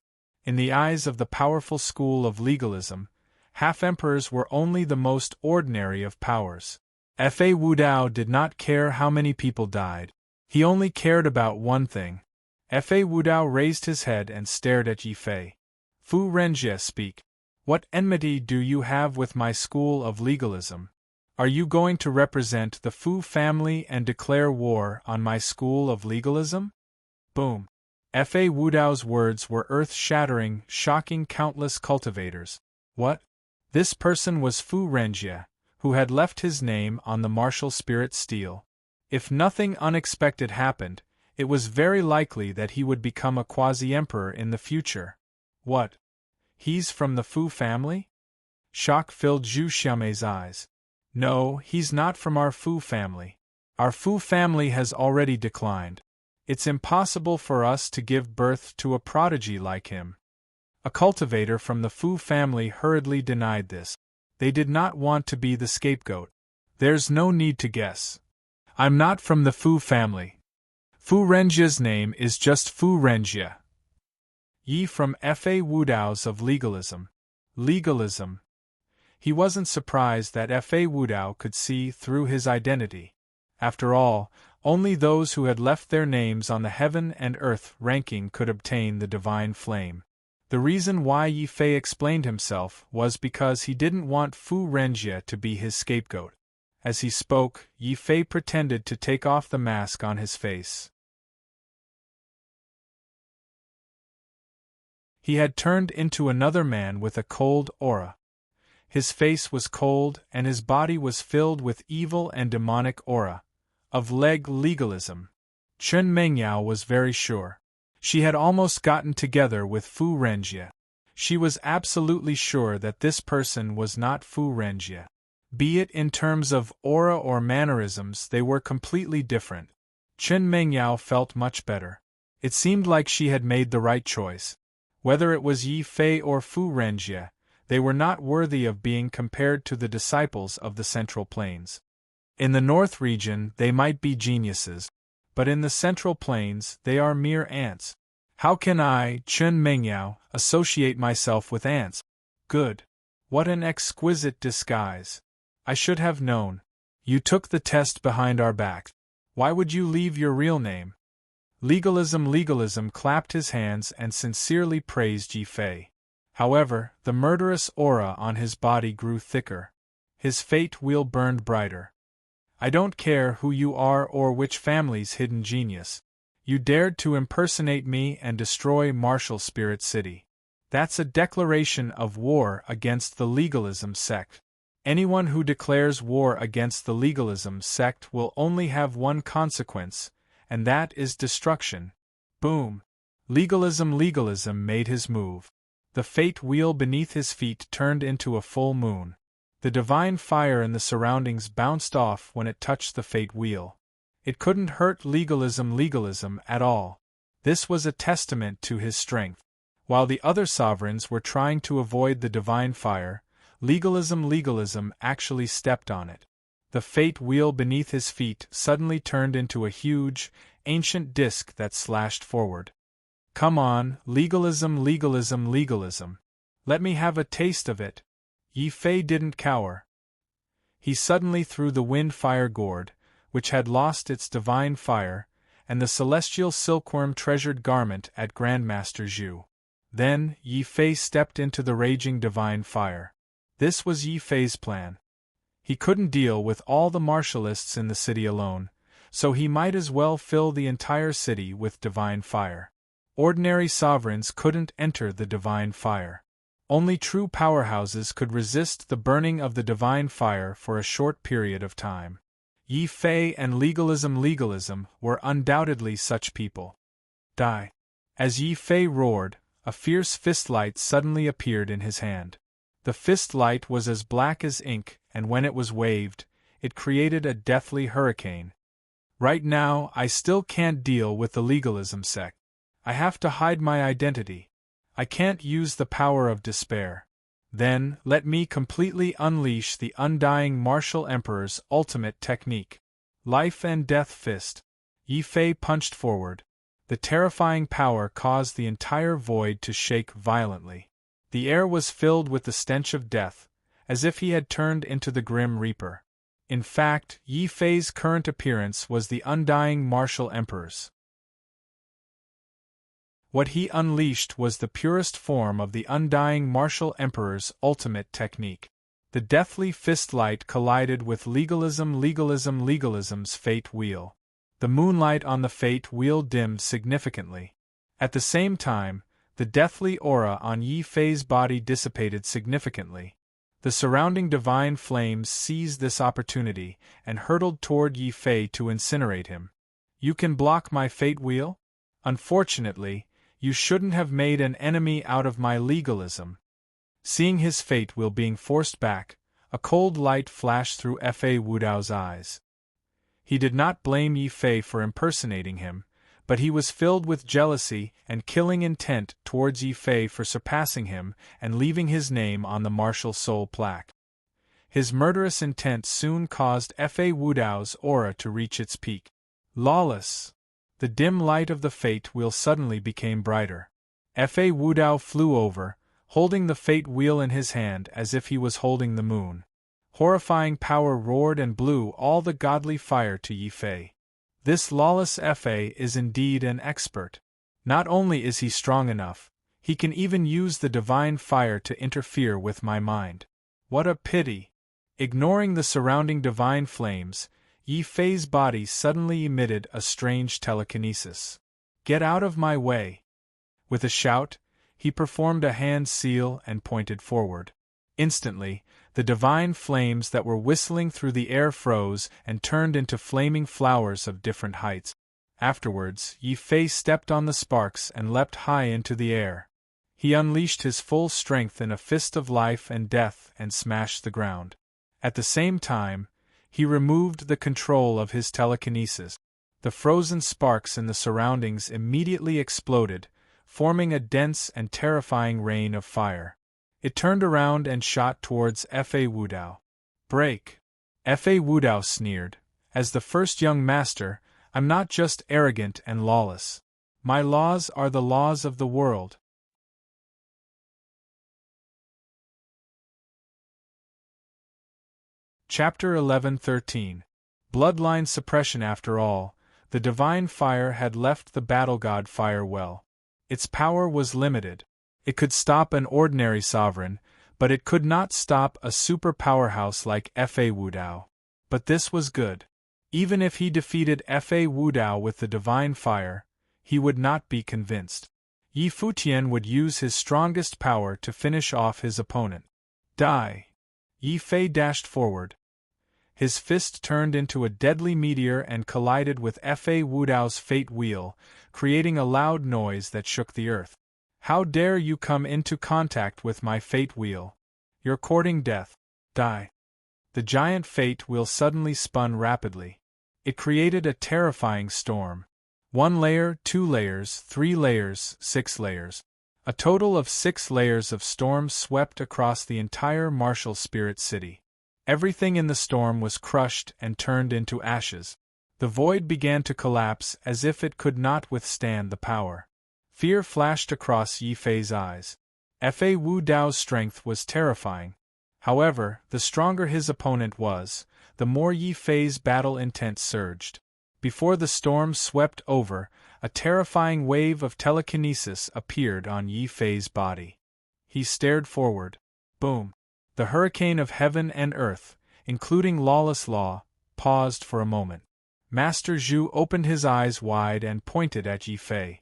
In the eyes of the powerful school of legalism, half-emperors were only the most ordinary of powers. Fa Wudao did not care how many people died. He only cared about one thing. Fa Wudao raised his head and stared at Yi Fei. Fu Renjie, speak. What enmity do you have with my school of legalism? Are you going to represent the Fu family and declare war on my school of legalism? Boom. Fa Wudao's words were earth-shattering, shocking countless cultivators. What? This person was Fu Renjie, who had left his name on the martial spirit stele. If nothing unexpected happened, it was very likely that he would become a quasi-emperor in the future. What? He's from the Fu family? Shock filled Zhu Xiaomei's eyes. No, he's not from our Fu family. Our Fu family has already declined. It's impossible for us to give birth to a prodigy like him. A cultivator from the Fu family hurriedly denied this. They did not want to be the scapegoat. There's no need to guess. I'm not from the Fu family. Fu Renjie's name is just Fu Renjie. Yi from Fa Wudao's of legalism. Legalism. He wasn't surprised that Fa Wudao could see through his identity. After all, only those who had left their names on the heaven and earth ranking could obtain the divine flame. The reason why Yi Fei explained himself was because he didn't want Fu Renjie to be his scapegoat. As he spoke, Yi Fei pretended to take off the mask on his face. He had turned into another man with a cold aura. His face was cold and his body was filled with evil and demonic aura. Of legalism. Chen Mengyao was very sure. She had almost gotten together with Fu Renjie. She was absolutely sure that this person was not Fu Renjie. Be it in terms of aura or mannerisms, they were completely different. Chen Mengyao felt much better. It seemed like she had made the right choice. Whether it was Yi Fei or Fu Renjie, they were not worthy of being compared to the disciples of the Central Plains. In the North region, they might be geniuses, but in the Central Plains, they are mere ants. How can I, Chen Mengyao, associate myself with ants? Good. What an exquisite disguise. I should have known. You took the test behind our backs. Why would you leave your real name? Legalism clapped his hands and sincerely praised Yi Fei. However, the murderous aura on his body grew thicker. His fate wheel burned brighter. I don't care who you are or which family's hidden genius. You dared to impersonate me and destroy Martial Spirit City. That's a declaration of war against the legalism sect. Anyone who declares war against the legalism sect will only have one consequence, and that is destruction. Boom! Legalism made his move. The fate wheel beneath his feet turned into a full moon. The divine fire in the surroundings bounced off when it touched the fate wheel. It couldn't hurt legalism at all. This was a testament to his strength. While the other sovereigns were trying to avoid the divine fire, legalism actually stepped on it. The fate wheel beneath his feet suddenly turned into a huge, ancient disc that slashed forward. Come on, legalism. Let me have a taste of it. Yi Fei didn't cower. He suddenly threw the wind-fire gourd, which had lost its divine fire, and the celestial silkworm treasured garment at Grandmaster Zhu. Then, Yi Fei stepped into the raging divine fire. This was Yi Fei's plan. He couldn't deal with all the martialists in the city alone, so he might as well fill the entire city with divine fire. Ordinary sovereigns couldn't enter the divine fire. Only true powerhouses could resist the burning of the divine fire for a short period of time. Yi Fei and legalism were undoubtedly such people. Die. As Yi Fei roared, a fierce fistlight suddenly appeared in his hand. The fistlight was as black as ink, and when it was waved, it created a deathly hurricane. Right now, I still can't deal with the legalism sect. I have to hide my identity. I can't use the power of despair. Then, let me completely unleash the undying martial emperor's ultimate technique. Life and death fist. Yi Fei punched forward. The terrifying power caused the entire void to shake violently. The air was filled with the stench of death, as if he had turned into the Grim Reaper. In fact, Yi Fei's current appearance was the undying martial emperor's. What he unleashed was the purest form of the undying martial emperor's ultimate technique. The deathly fistlight collided with legalism's fate wheel. The moonlight on the fate wheel dimmed significantly. At the same time, the deathly aura on Yi Fei's body dissipated significantly. The surrounding divine flames seized this opportunity and hurtled toward Yi Fei to incinerate him. You can block my fate wheel? Unfortunately, you shouldn't have made an enemy out of my legalism. Seeing his fate wheel being forced back, a cold light flashed through Fa Wudao's eyes. He did not blame Yi Fei for impersonating him, but he was filled with jealousy and killing intent towards Yi Fei for surpassing him and leaving his name on the martial soul plaque. His murderous intent soon caused Fa Wudao's aura to reach its peak. Lawless! The dim light of the fate wheel suddenly became brighter. Fa Wudao flew over, holding the fate wheel in his hand as if he was holding the moon. Horrifying power roared and blew all the godly fire to Yi Fei. This lawless Fa is indeed an expert. Not only is he strong enough, he can even use the divine fire to interfere with my mind. What a pity! Ignoring the surrounding divine flames, Yi Fei's body suddenly emitted a strange telekinesis. Get out of my way! With a shout, he performed a hand seal and pointed forward. Instantly, the divine flames that were whistling through the air froze and turned into flaming flowers of different heights. Afterwards, Yi Fei stepped on the sparks and leapt high into the air. He unleashed his full strength in a fist of life and death and smashed the ground. At the same time, he removed the control of his telekinesis. The frozen sparks in the surroundings immediately exploded, forming a dense and terrifying rain of fire. It turned around and shot towards Fa Wudao. Break! Fa Wudao sneered. As the first young master, I'm not just arrogant and lawless. My laws are the laws of the world. Chapter 11-13. Bloodline suppression. After all, the divine fire had left the battle god fire well. Its power was limited. It could stop an ordinary sovereign, but it could not stop a super powerhouse like Fa Wudao. But this was good. Even if he defeated Fa Wudao with the divine fire, he would not be convinced. Yi Futian would use his strongest power to finish off his opponent. Die! Yi Fei dashed forward. His fist turned into a deadly meteor and collided with Fa Wudao's fate wheel, creating a loud noise that shook the earth. How dare you come into contact with my fate wheel? You're courting death. Die! The giant fate wheel suddenly spun rapidly. It created a terrifying storm. 1 layer, 2 layers, 3 layers, 6 layers. A total of 6 layers of storm swept across the entire martial spirit city. Everything in the storm was crushed and turned into ashes. The void began to collapse as if it could not withstand the power. Fear flashed across Yi Fei's eyes. Fa Wudao's strength was terrifying. However, the stronger his opponent was, the more Yi Fei's battle intent surged. Before the storm swept over, a terrifying wave of telekinesis appeared on Yi Fei's body. He stared forward. Boom! The hurricane of heaven and earth, including lawless law, paused for a moment. Master Zhu opened his eyes wide and pointed at Yi Fei.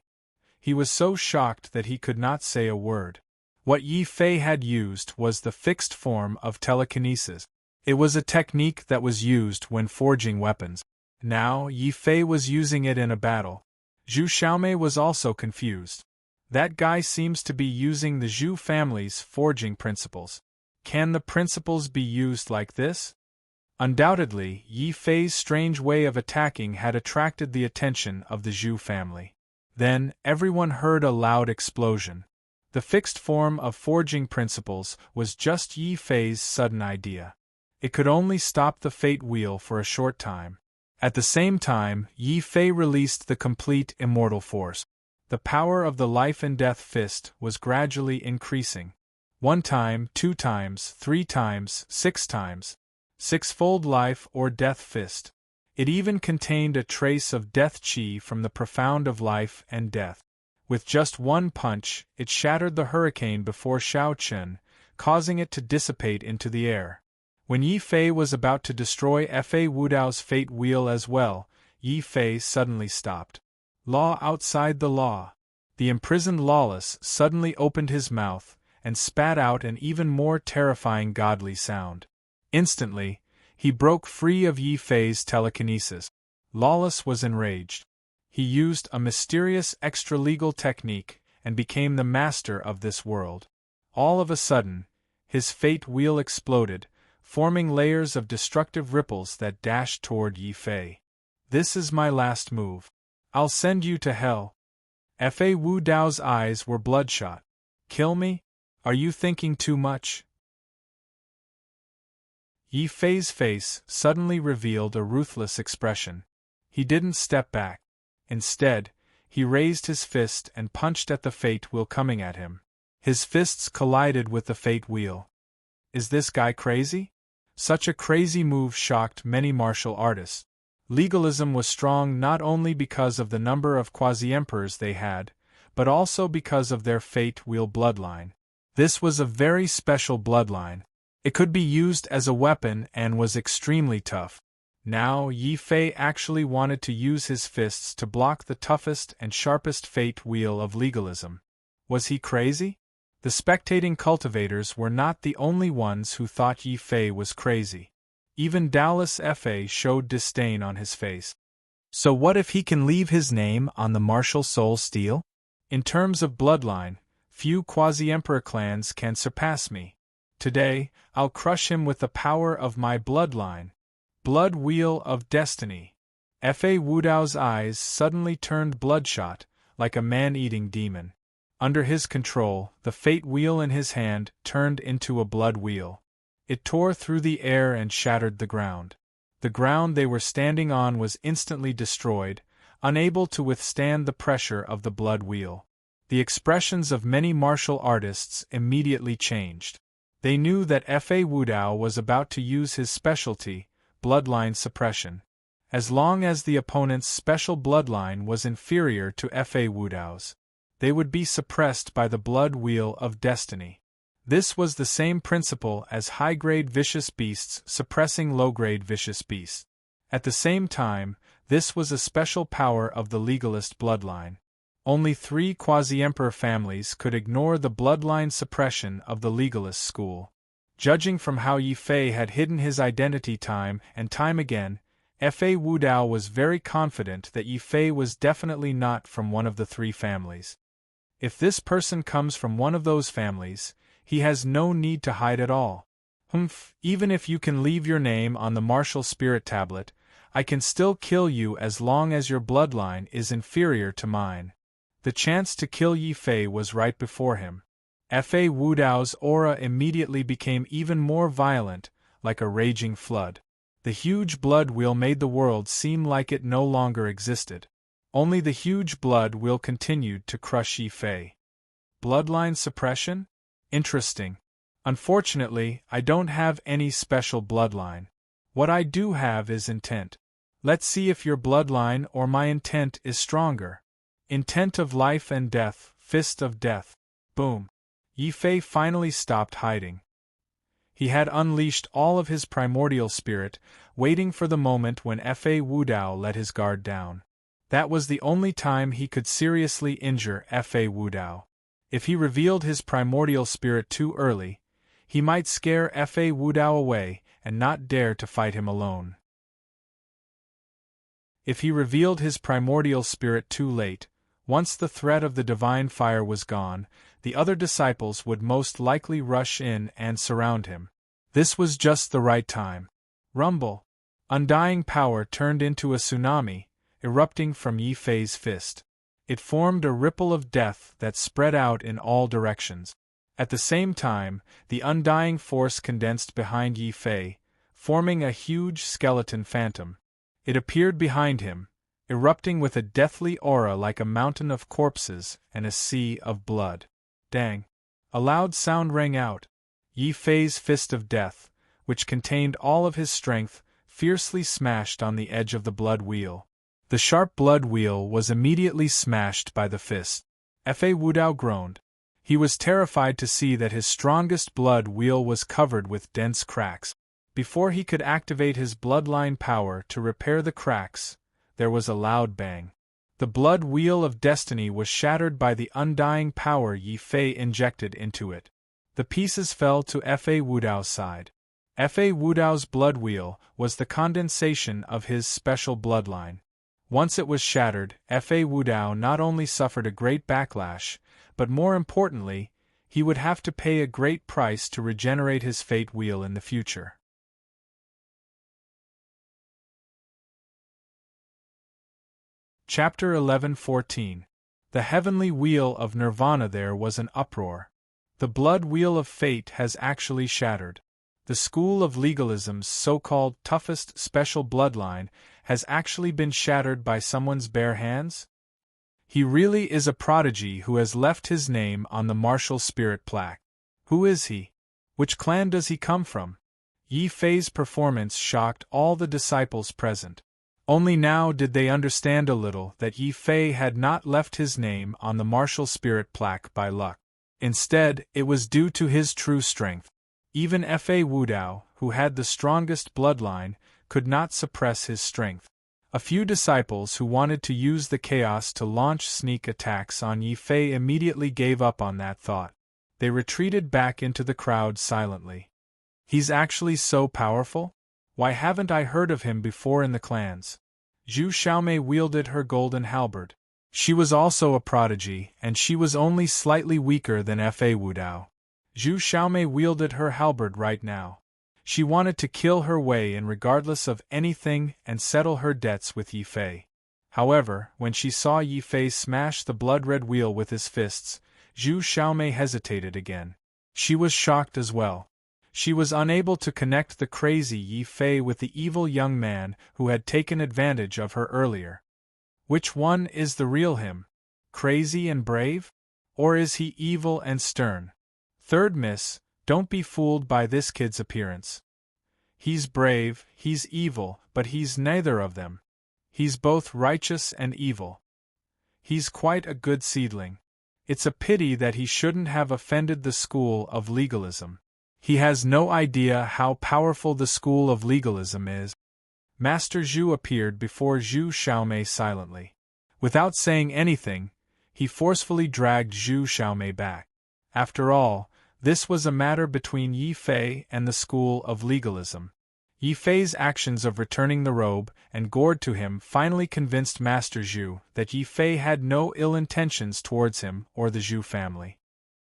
He was so shocked that he could not say a word. What Yi Fei had used was the fixed form of telekinesis. It was a technique that was used when forging weapons. Now, Yi Fei was using it in a battle. Zhu Xiaomei was also confused. That guy seems to be using the Zhu family's forging principles. Can the principles be used like this? Undoubtedly, Yi Fei's strange way of attacking had attracted the attention of the Zhu family. Then, everyone heard a loud explosion. The fixed form of forging principles was just Yi Fei's sudden idea. It could only stop the fate wheel for a short time. At the same time, Yi Fei released the complete immortal force. The power of the life and death fist was gradually increasing. 1 time, 2 times, 3 times, 6 times. 6-fold life or death fist. It even contained a trace of death chi from the profound of life and death. With just 1 punch, it shattered the hurricane before Shaochen, causing it to dissipate into the air. When Yi Fei was about to destroy Fa Wudao's fate wheel as well, Yi Fei suddenly stopped. Law outside the law. The imprisoned Lawless suddenly opened his mouth and spat out an even more terrifying godly sound. Instantly, he broke free of Yi Fei's telekinesis. Lawless was enraged. He used a mysterious extra-legal technique and became the master of this world. All of a sudden, his fate wheel exploded, forming layers of destructive ripples that dashed toward Yi Fei. "This is my last move. I'll send you to hell." Fa Wu Dao's eyes were bloodshot. "Kill me? Are you thinking too much?" Yi Fei's face suddenly revealed a ruthless expression. He didn't step back. Instead, he raised his fist and punched at the fate wheel coming at him. His fists collided with the fate wheel. Is this guy crazy? Such a crazy move shocked many martial artists. Legalism was strong not only because of the number of quasi-emperors they had, but also because of their fate wheel bloodline. This was a very special bloodline. It could be used as a weapon and was extremely tough. Now Yi Fei actually wanted to use his fists to block the toughest and sharpest fate wheel of legalism. Was he crazy? The spectating cultivators were not the only ones who thought Yi Fei was crazy. Even Dallas Fa showed disdain on his face. So what if he can leave his name on the martial soul steel? In terms of bloodline, few quasi-emperor clans can surpass me. Today, I'll crush him with the power of my bloodline. Blood Wheel of Destiny. Fa Wudao's eyes suddenly turned bloodshot, like a man-eating demon. Under his control, the fate wheel in his hand turned into a blood wheel. It tore through the air and shattered the ground. The ground they were standing on was instantly destroyed, unable to withstand the pressure of the blood wheel. The expressions of many martial artists immediately changed. They knew that Fa Wudao was about to use his specialty, bloodline suppression. As long as the opponent's special bloodline was inferior to Fa Wudao's, they would be suppressed by the blood wheel of destiny. This was the same principle as high-grade vicious beasts suppressing low-grade vicious beasts. At the same time, this was a special power of the legalist bloodline. Only 3 quasi-emperor families could ignore the bloodline suppression of the legalist school. Judging from how Yi Fei had hidden his identity time and time again, Fa Wudao was very confident that Yi Fei was definitely not from one of the 3 families. If this person comes from one of those families, he has no need to hide at all. Even if you can leave your name on the martial spirit tablet, I can still kill you as long as your bloodline is inferior to mine. The chance to kill Yi Fei was right before him. Fa Wudao's aura immediately became even more violent, like a raging flood. The huge blood wheel made the world seem like it no longer existed. Only the huge blood wheel continued to crush Yi Fei. Bloodline suppression? Interesting. Unfortunately, I don't have any special bloodline. What I do have is intent. Let's see if your bloodline or my intent is stronger. Intent of life and death, fist of death. Boom. Yi Fei finally stopped hiding. He had unleashed all of his primordial spirit, waiting for the moment when Fa Wudao let his guard down. That was the only time he could seriously injure Fa Wudao. If he revealed his primordial spirit too early, he might scare Fa Wudao away and not dare to fight him alone. If he revealed his primordial spirit too late, once the threat of the divine fire was gone, the other disciples would most likely rush in and surround him. This was just the right time. Rumble. Undying power turned into a tsunami, erupting from Yi Fei's fist. It formed a ripple of death that spread out in all directions. At the same time, the undying force condensed behind Yi Fei, forming a huge skeleton phantom. It appeared behind him, erupting with a deathly aura like a mountain of corpses and a sea of blood. Dang! A loud sound rang out. Yi Fei's fist of death, which contained all of his strength, fiercely smashed on the edge of the blood wheel. The sharp blood wheel was immediately smashed by the fist. Fa Wudao groaned. He was terrified to see that his strongest blood wheel was covered with dense cracks. Before he could activate his bloodline power to repair the cracks, there was a loud bang. The blood wheel of destiny was shattered by the undying power Yi Fei injected into it. The pieces fell to Fa Wudao's side. Fa Wudao's blood wheel was the condensation of his special bloodline. Once it was shattered, Fa Wudao not only suffered a great backlash, but more importantly, he would have to pay a great price to regenerate his fate wheel in the future. Chapter 11:14. The heavenly wheel of nirvana. There was an uproar. The blood wheel of fate has actually shattered. The school of legalism's so-called toughest special bloodline has actually been shattered by someone's bare hands? He really is a prodigy who has left his name on the martial spirit plaque. Who is he? Which clan does he come from? Yi Fei's performance shocked all the disciples present. Only now did they understand a little that Yi Fei had not left his name on the martial spirit plaque by luck. Instead, it was due to his true strength. Even Fa Wudao, who had the strongest bloodline, could not suppress his strength. A few disciples who wanted to use the chaos to launch sneak attacks on Yi Fei immediately gave up on that thought. They retreated back into the crowd silently. He's actually so powerful? Why haven't I heard of him before in the clans? Zhu Xiaomei wielded her golden halberd. She was also a prodigy, and she was only slightly weaker than Fa Wudao. Zhu Xiaomei wielded her halberd right now. She wanted to kill her way in regardless of anything and settle her debts with Yi Fei. However, when she saw Yi Fei smash the blood-red wheel with his fists, Zhu Xiaomei hesitated again. She was shocked as well. She was unable to connect the crazy Yi Fei with the evil young man who had taken advantage of her earlier. Which one is the real him? Crazy and brave? Or is he evil and stern? Third miss, don't be fooled by this kid's appearance. He's brave, he's evil, but he's neither of them. He's both righteous and evil. He's quite a good seedling. It's a pity that he shouldn't have offended the school of legalism. He has no idea how powerful the school of legalism is. Master Zhu appeared before Zhu Xiaomei silently. Without saying anything, he forcefully dragged Zhu Xiaomei back. After all, this was a matter between Yi Fei and the school of legalism. Yi Fei's actions of returning the robe and gourd to him finally convinced Master Zhu that Yi Fei had no ill intentions towards him or the Zhu family.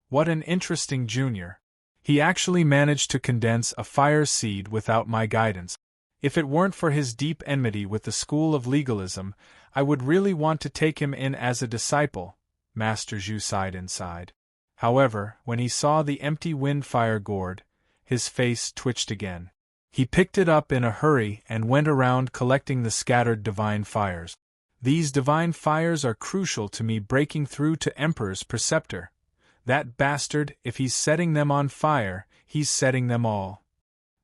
What an interesting junior. He actually managed to condense a fire seed without my guidance. If it weren't for his deep enmity with the school of legalism, I would really want to take him in as a disciple, Master Zhu sighed inside. However, when he saw the empty wind-fire gourd, his face twitched again. He picked it up in a hurry and went around collecting the scattered divine fires. These divine fires are crucial to me breaking through to Emperor's preceptor. That bastard, if he's setting them on fire, he's setting them all.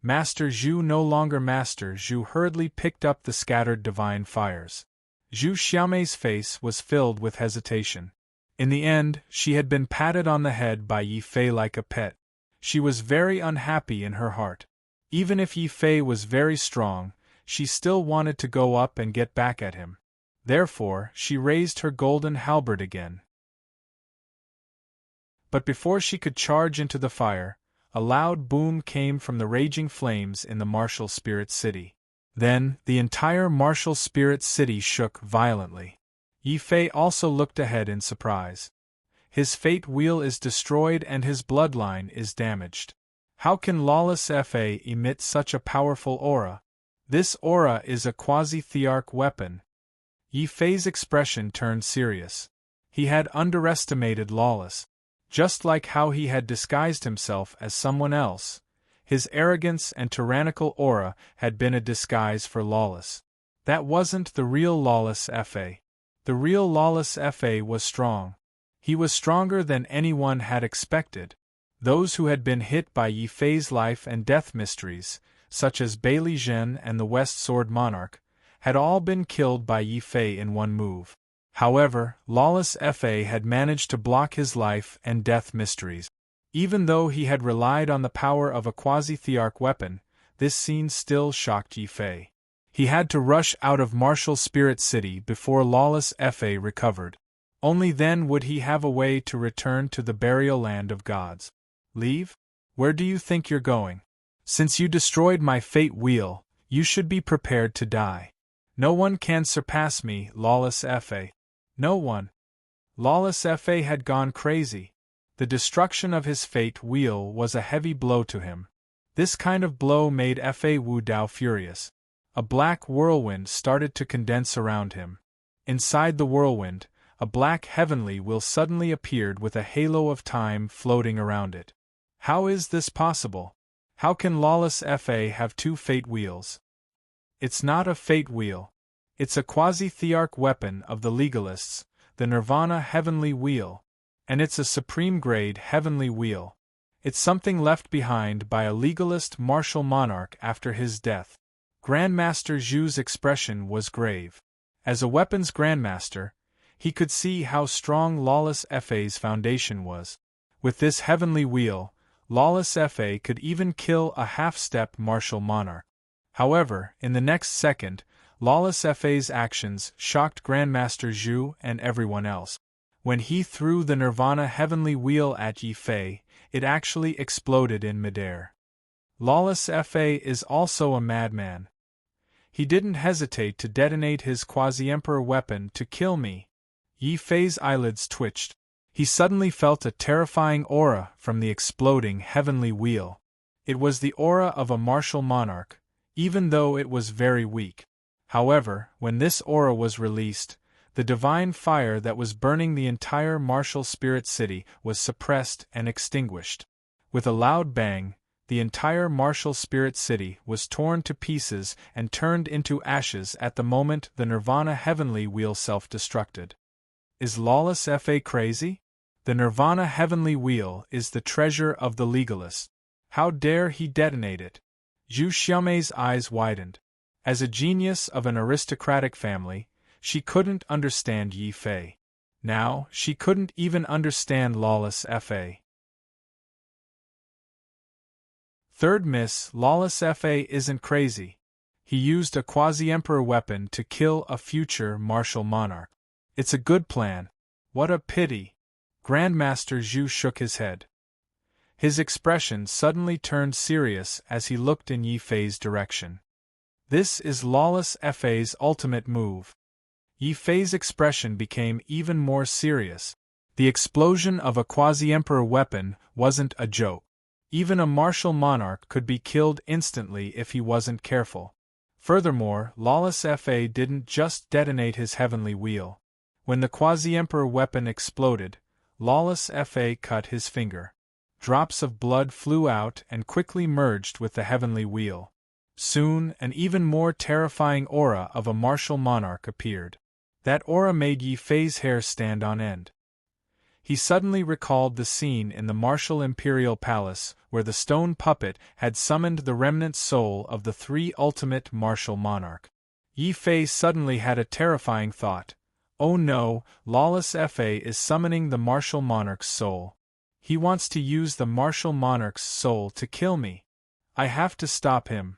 Master Zhu no longer Master Zhu hurriedly picked up the scattered divine fires. Zhu Xiaomei's face was filled with hesitation. In the end, she had been patted on the head by Yi Fei like a pet. She was very unhappy in her heart. Even if Yi Fei was very strong, she still wanted to go up and get back at him. Therefore, she raised her golden halberd again. But before she could charge into the fire, a loud boom came from the raging flames in the martial spirit city. Then, the entire martial spirit city shook violently. Yi Fei also looked ahead in surprise. His fate wheel is destroyed and his bloodline is damaged. How can lawless Fa emit such a powerful aura? This aura is a quasi-thearch weapon. Yi Fei's expression turned serious. He had underestimated lawless. Just like how he had disguised himself as someone else, his arrogance and tyrannical aura had been a disguise for lawless. That wasn't the real lawless Fa. The real lawless Fa was strong. He was stronger than anyone had expected. Those who had been hit by Yi Fei's life and death mysteries, such as Bailey Zhen and the West Sword Monarch, had all been killed by Yi Fei in one move. However, lawless Fa had managed to block his life and death mysteries. Even though he had relied on the power of a quasi-thearch weapon, this scene still shocked Yi Fei. He had to rush out of martial spirit city before lawless Fa recovered. Only then would he have a way to return to the burial land of gods. Leave? Where do you think you're going? Since you destroyed my fate wheel, you should be prepared to die. No one can surpass me, lawless Fa. No one. Lawless Fa had gone crazy. The destruction of his fate wheel was a heavy blow to him. This kind of blow made Fa Wu Dao furious. A black whirlwind started to condense around him. Inside the whirlwind, a black heavenly wheel suddenly appeared with a halo of time floating around it. How is this possible? How can lawless Fa have two fate wheels? It's not a fate wheel. It's a quasi-thearch weapon of the legalists, the Nirvana heavenly wheel. And it's a supreme-grade heavenly wheel. It's something left behind by a legalist martial monarch after his death. Grandmaster Zhu's expression was grave. As a weapons grandmaster, he could see how strong lawless Fa's foundation was. With this heavenly wheel, lawless Fa could even kill a half-step martial monarch. However, in the next second, lawless Fa's actions shocked Grandmaster Zhu and everyone else. When he threw the Nirvana heavenly wheel at Yi Fei, it actually exploded in midair. Lawless Fa is also a madman. He didn't hesitate to detonate his quasi-emperor weapon to kill me. Yi Fei's eyelids twitched. He suddenly felt a terrifying aura from the exploding heavenly wheel. It was the aura of a martial monarch, even though it was very weak. However, when this aura was released, the divine fire that was burning the entire martial spirit city was suppressed and extinguished. With a loud bang, the entire martial spirit city was torn to pieces and turned into ashes at the moment the Nirvana heavenly wheel self-destructed. Is lawless Fa crazy? The Nirvana heavenly wheel is the treasure of the legalist. How dare he detonate it? Zhu Xiaomei's eyes widened. As a genius of an aristocratic family, she couldn't understand Yi Fei. Now, she couldn't even understand lawless Fa. Third miss, lawless Fa isn't crazy. He used a quasi-emperor weapon to kill a future martial monarch. It's a good plan. What a pity. Grandmaster Zhu shook his head. His expression suddenly turned serious as he looked in Yi Fei's direction. This is lawless Fa's ultimate move. Yi Fei's expression became even more serious. The explosion of a quasi-emperor weapon wasn't a joke. Even a martial monarch could be killed instantly if he wasn't careful. Furthermore, lawless Fa didn't just detonate his heavenly wheel. When the quasi-emperor weapon exploded, lawless Fa cut his finger. Drops of blood flew out and quickly merged with the heavenly wheel. Soon, an even more terrifying aura of a martial monarch appeared. That aura made Yi Fei's hair stand on end. He suddenly recalled the scene in the martial imperial palace where the stone puppet had summoned the remnant soul of the three ultimate martial monarch. Yi Fei suddenly had a terrifying thought. Oh no, lawless Fa is summoning the martial monarch's soul. He wants to use the martial monarch's soul to kill me. I have to stop him.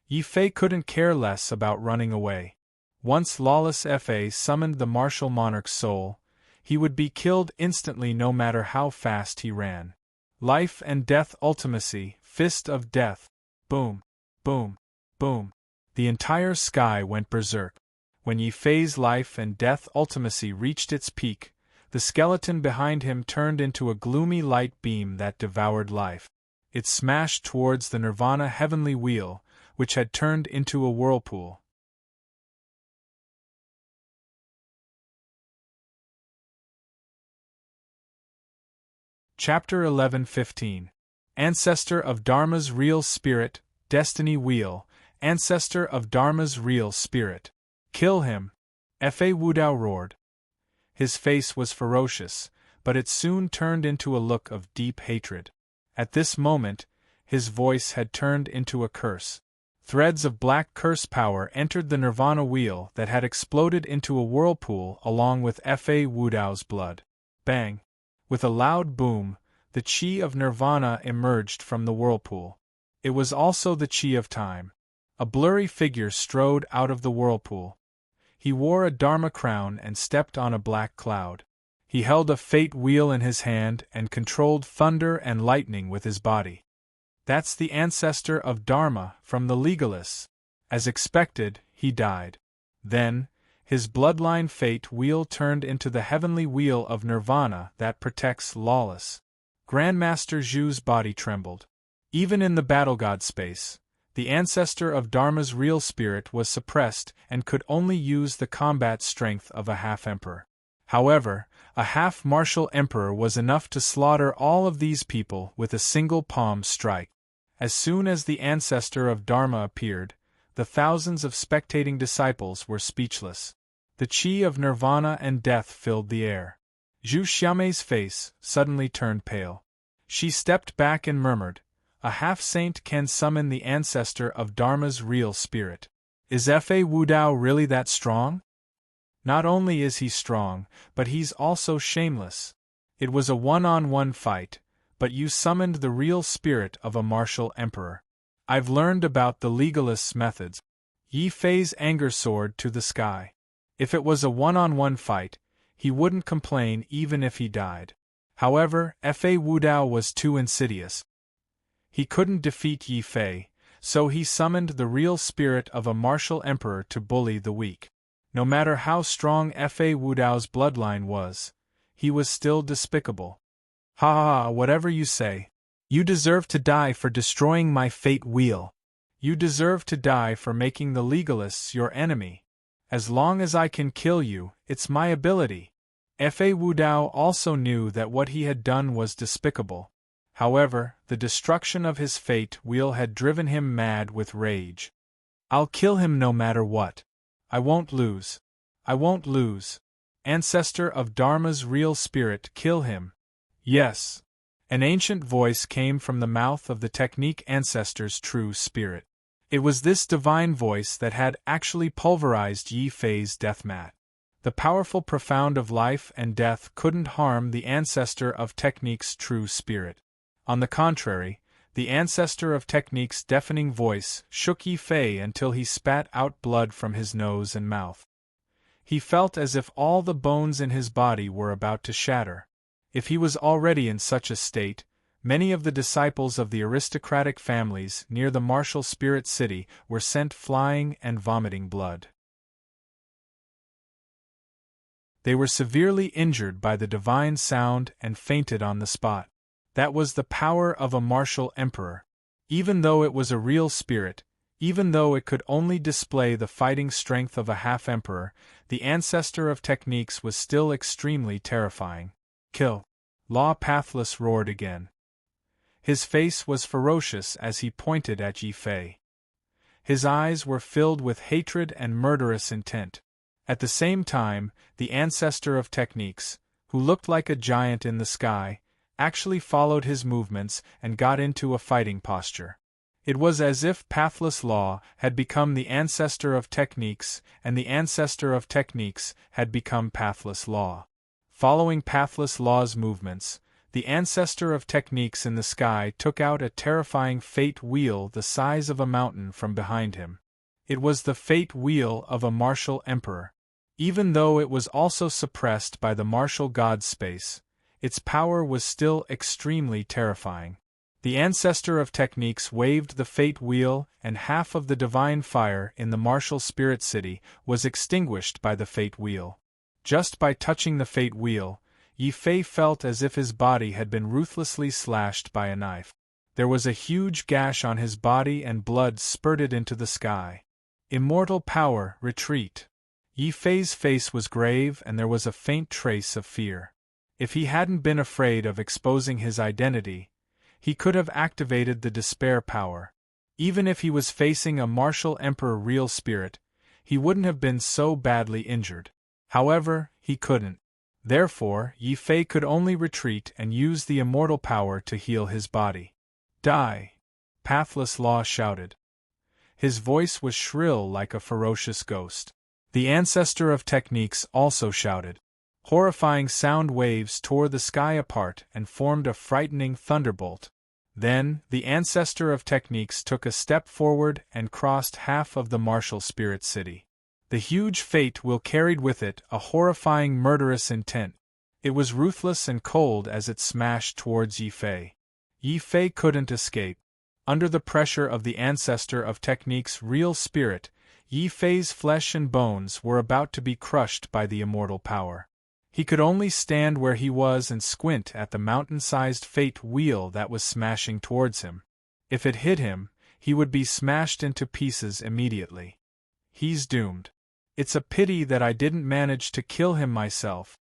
Yi Fei couldn't care less about running away. Once lawless Fa summoned the martial monarch's soul, he would be killed instantly no matter how fast he ran. Life and death ultimacy, fist of death. Boom, boom, boom. The entire sky went berserk. When Yi Fei's life and death ultimacy reached its peak, the skeleton behind him turned into a gloomy light beam that devoured life. It smashed towards the Nirvana heavenly wheel, which had turned into a whirlpool. Chapter 11:15. Ancestor of Dharma's Real Spirit, Destiny Wheel, Ancestor of Dharma's Real Spirit. Kill him! Fa Wudao roared. His face was ferocious, but it soon turned into a look of deep hatred. At this moment, his voice had turned into a curse. Threads of black curse power entered the Nirvana wheel that had exploded into a whirlpool along with Fa Wudao's blood. Bang! With a loud boom, the chi of Nirvana emerged from the whirlpool. It was also the chi of time. A blurry figure strode out of the whirlpool. He wore a Dharma crown and stepped on a black cloud. He held a fate wheel in his hand and controlled thunder and lightning with his body. That's the ancestor of Dharma from the legalists. As expected, he died. Then, his bloodline fate wheel turned into the heavenly wheel of nirvana that protects lawless. Grandmaster Zhu's body trembled. Even in the battle god space, the ancestor of Dharma's real spirit was suppressed and could only use the combat strength of a half-emperor. However, a half-martial emperor was enough to slaughter all of these people with a single palm strike. As soon as the ancestor of Dharma appeared, the thousands of spectating disciples were speechless. The chi of nirvana and death filled the air. Zhu Xiaomei's face suddenly turned pale. She stepped back and murmured, "A half-saint can summon the ancestor of Dharma's real spirit. Is Fa Wudao really that strong? Not only is he strong, but he's also shameless. It was a one-on-one fight, but you summoned the real spirit of a martial emperor. I've learned about the legalists' methods." Yi Fei's anger soared to the sky. If it was a one-on-one fight, he wouldn't complain even if he died. However, Fa Wudao was too insidious. He couldn't defeat Yi Fei, so he summoned the real spirit of a martial emperor to bully the weak. No matter how strong Fa Wudao's bloodline was, he was still despicable. "Ha ha ha, whatever you say. You deserve to die for destroying my fate wheel. You deserve to die for making the legalists your enemy. As long as I can kill you, it's my ability." Fa Wudao also knew that what he had done was despicable. However, the destruction of his fate wheel had driven him mad with rage. "I'll kill him no matter what. I won't lose. I won't lose. Ancestor of Dharma's real spirit, kill him." "Yes." An ancient voice came from the mouth of the technique ancestor's true spirit. It was this divine voice that had actually pulverized Yi Fei's deathmat. The powerful profound of life and death couldn't harm the ancestor of technique's true spirit. On the contrary, the ancestor of technique's deafening voice shook Yi Fei until he spat out blood from his nose and mouth. He felt as if all the bones in his body were about to shatter. If he was already in such a state, many of the disciples of the aristocratic families near the martial spirit city were sent flying and vomiting blood. They were severely injured by the divine sound and fainted on the spot. That was the power of a martial emperor. Even though it was a real spirit, even though it could only display the fighting strength of a half-emperor, the ancestor of techniques was still extremely terrifying. "Kill!" Law Pathless roared again. His face was ferocious as he pointed at Yi Fei. His eyes were filled with hatred and murderous intent. At the same time, the ancestor of techniques, who looked like a giant in the sky, actually followed his movements and got into a fighting posture. It was as if Pathless Law had become the ancestor of techniques and the ancestor of techniques had become Pathless Law. Following Pathless Law's movements, the ancestor of techniques in the sky took out a terrifying fate wheel the size of a mountain from behind him. It was the fate wheel of a martial emperor. Even though it was also suppressed by the martial god space, its power was still extremely terrifying. The ancestor of techniques waved the fate wheel, and half of the divine fire in the martial spirit city was extinguished by the fate wheel. Just by touching the fate wheel, Yi Fei felt as if his body had been ruthlessly slashed by a knife. There was a huge gash on his body and blood spurted into the sky. Immortal power, retreat. Yi Fei's face was grave and there was a faint trace of fear. If he hadn't been afraid of exposing his identity, he could have activated the despair power. Even if he was facing a martial emperor real spirit, he wouldn't have been so badly injured. However, he couldn't. Therefore, Yi Fei could only retreat and use the immortal power to heal his body. "Die!" Pathless Law shouted. His voice was shrill like a ferocious ghost. The ancestor of techniques also shouted. Horrifying sound waves tore the sky apart and formed a frightening thunderbolt. Then, the ancestor of techniques took a step forward and crossed half of the martial spirit city. The huge fate wheel carried with it a horrifying murderous intent. It was ruthless and cold as it smashed towards Yi Fei. Yi Fei couldn't escape. Under the pressure of the ancestor of technique's real spirit, Yi Fei's flesh and bones were about to be crushed by the immortal power. He could only stand where he was and squint at the mountain-sized fate wheel that was smashing towards him. If it hit him, he would be smashed into pieces immediately. He's doomed. It's a pity that I didn't manage to kill him myself.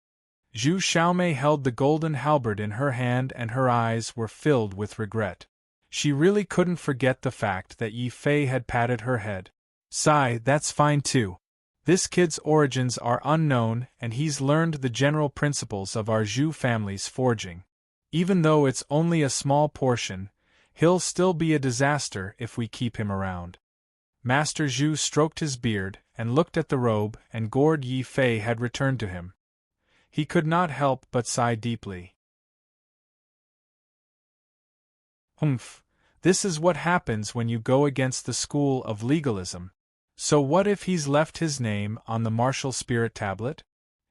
Zhu Xiaomei held the golden halberd in her hand and her eyes were filled with regret. She really couldn't forget the fact that Yi Fei had patted her head. "Sigh, that's fine too. This kid's origins are unknown and he's learned the general principles of our Zhu family's forging. Even though it's only a small portion, he'll still be a disaster if we keep him around." Master Zhu stroked his beard and looked at the robe and gourd Yi Fei had returned to him. He could not help but sigh deeply. Humph, this is what happens when you go against the school of legalism. So what if he's left his name on the martial spirit tablet?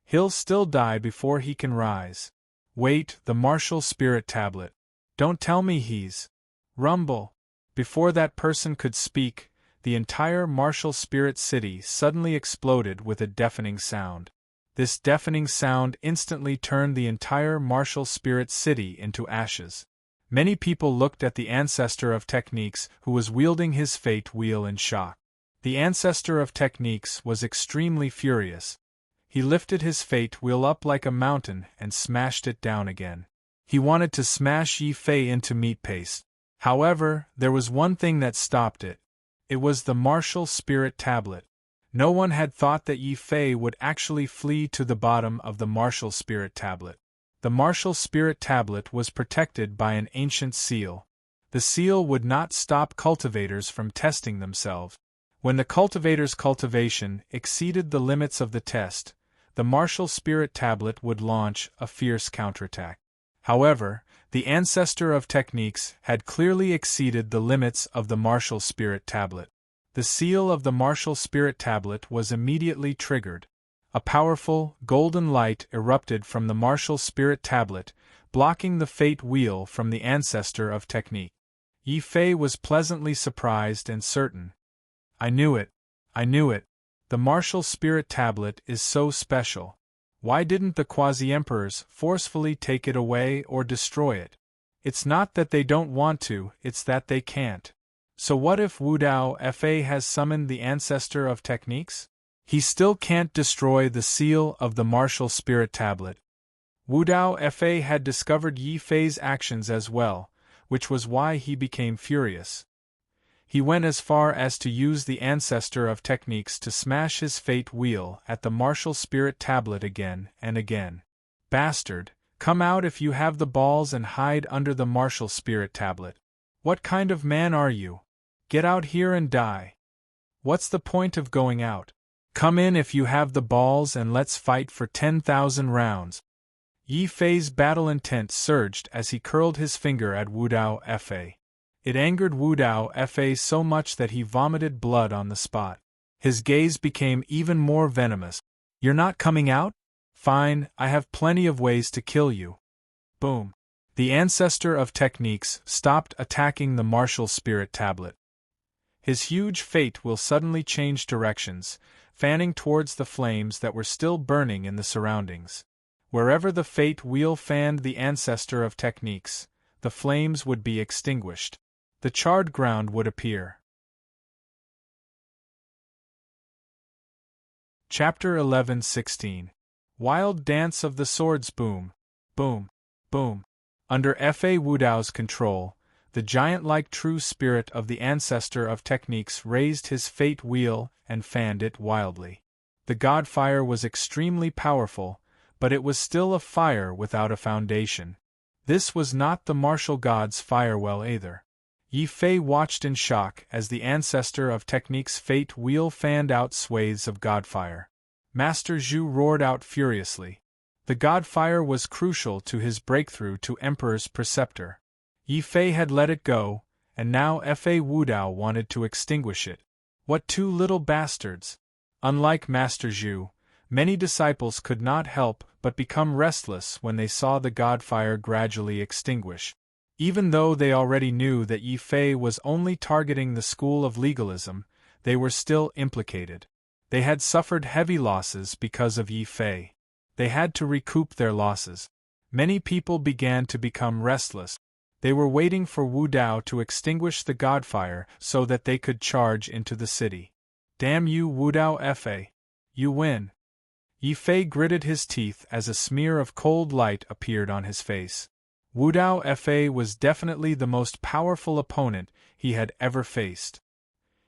He'll still die before he can rise. Wait, the martial spirit tablet. Don't tell me he's... Rumble. Before that person could speak, the entire martial spirit city suddenly exploded with a deafening sound. This deafening sound instantly turned the entire martial spirit city into ashes. Many people looked at the ancestor of techniques who was wielding his fate wheel in shock. The ancestor of techniques was extremely furious. He lifted his fate wheel up like a mountain and smashed it down again. He wanted to smash Yi Fei into meat paste. However, there was one thing that stopped it. It was the martial spirit tablet. No one had thought that Yi Fei would actually flee to the bottom of the martial spirit tablet. The martial spirit tablet was protected by an ancient seal. The seal would not stop cultivators from testing themselves. When the cultivator's cultivation exceeded the limits of the test, the martial spirit tablet would launch a fierce counterattack. However, the ancestor of techniques had clearly exceeded the limits of the martial spirit tablet. The seal of the martial spirit tablet was immediately triggered. A powerful, golden light erupted from the martial spirit tablet, blocking the fate wheel from the ancestor of technique. Yi Fei was pleasantly surprised and certain. I knew it. The martial spirit tablet is so special. Why didn't the quasi-emperors forcefully take it away or destroy it? It's not that they don't want to, it's that they can't. So what if Wu Dao Fa has summoned the ancestor of techniques? He still can't destroy the seal of the martial spirit tablet. Wu Dao Fa had discovered Yi Fei's actions as well, which was why he became furious. He went as far as to use the ancestor of techniques to smash his fate wheel at the martial spirit tablet again and again. Bastard, come out if you have the balls and hide under the martial spirit tablet. What kind of man are you? Get out here and die. What's the point of going out? Come in if you have the balls and let's fight for 10,000 rounds. Yi Fei's battle intent surged as he curled his finger at Wu Dao Fa. It angered Wu Dao Fa so much that he vomited blood on the spot. His gaze became even more venomous. You're not coming out? Fine, I have plenty of ways to kill you. Boom. The ancestor of techniques stopped attacking the martial spirit tablet. His huge fate will suddenly change directions, fanning towards the flames that were still burning in the surroundings. Wherever the fate wheel fanned the ancestor of techniques, the flames would be extinguished. The charred ground would appear. Chapter 11:16. Wild Dance of the Swords. Boom, boom, boom. Under Fa Wu Dao's control, the giant-like true spirit of the ancestor of techniques raised his fate wheel and fanned it wildly. The god fire was extremely powerful, but it was still a fire without a foundation. This was not the martial god's fire well either. Yi Fei watched in shock as the ancestor of technique's fate wheel fanned out swathes of godfire. Master Zhu roared out furiously. The godfire was crucial to his breakthrough to Emperor's Preceptor. Yi Fei had let it go, and now Fa Wudao wanted to extinguish it. What two little bastards! Unlike Master Zhu, many disciples could not help but become restless when they saw the godfire gradually extinguish. Even though they already knew that Yi Fei was only targeting the school of legalism, they were still implicated. They had suffered heavy losses because of Yi Fei. They had to recoup their losses. Many people began to become restless. They were waiting for Wu Dao to extinguish the godfire so that they could charge into the city. Damn you, Wu Dao Fa! You win! Yi Fei gritted his teeth as a smear of cold light appeared on his face. Wu Dao Fa was definitely the most powerful opponent he had ever faced.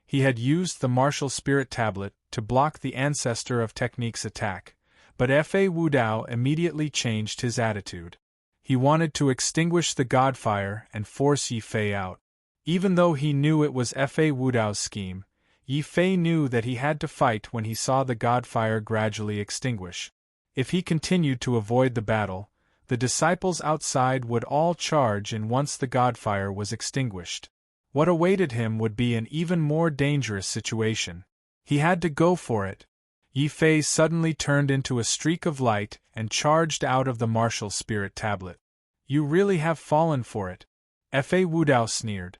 He had used the martial spirit tablet to block the ancestor of technique's attack, but Fa Wu Dao immediately changed his attitude. He wanted to extinguish the godfire and force Yi Fei out. Even though he knew it was Fa Wu Dao's scheme, Yi Fei knew that he had to fight when he saw the godfire gradually extinguish. If he continued to avoid the battle, the disciples outside would all charge in once the godfire was extinguished. What awaited him would be an even more dangerous situation. He had to go for it. Yi Fei suddenly turned into a streak of light and charged out of the martial spirit tablet. You really have fallen for it. Fa Wu Dao sneered.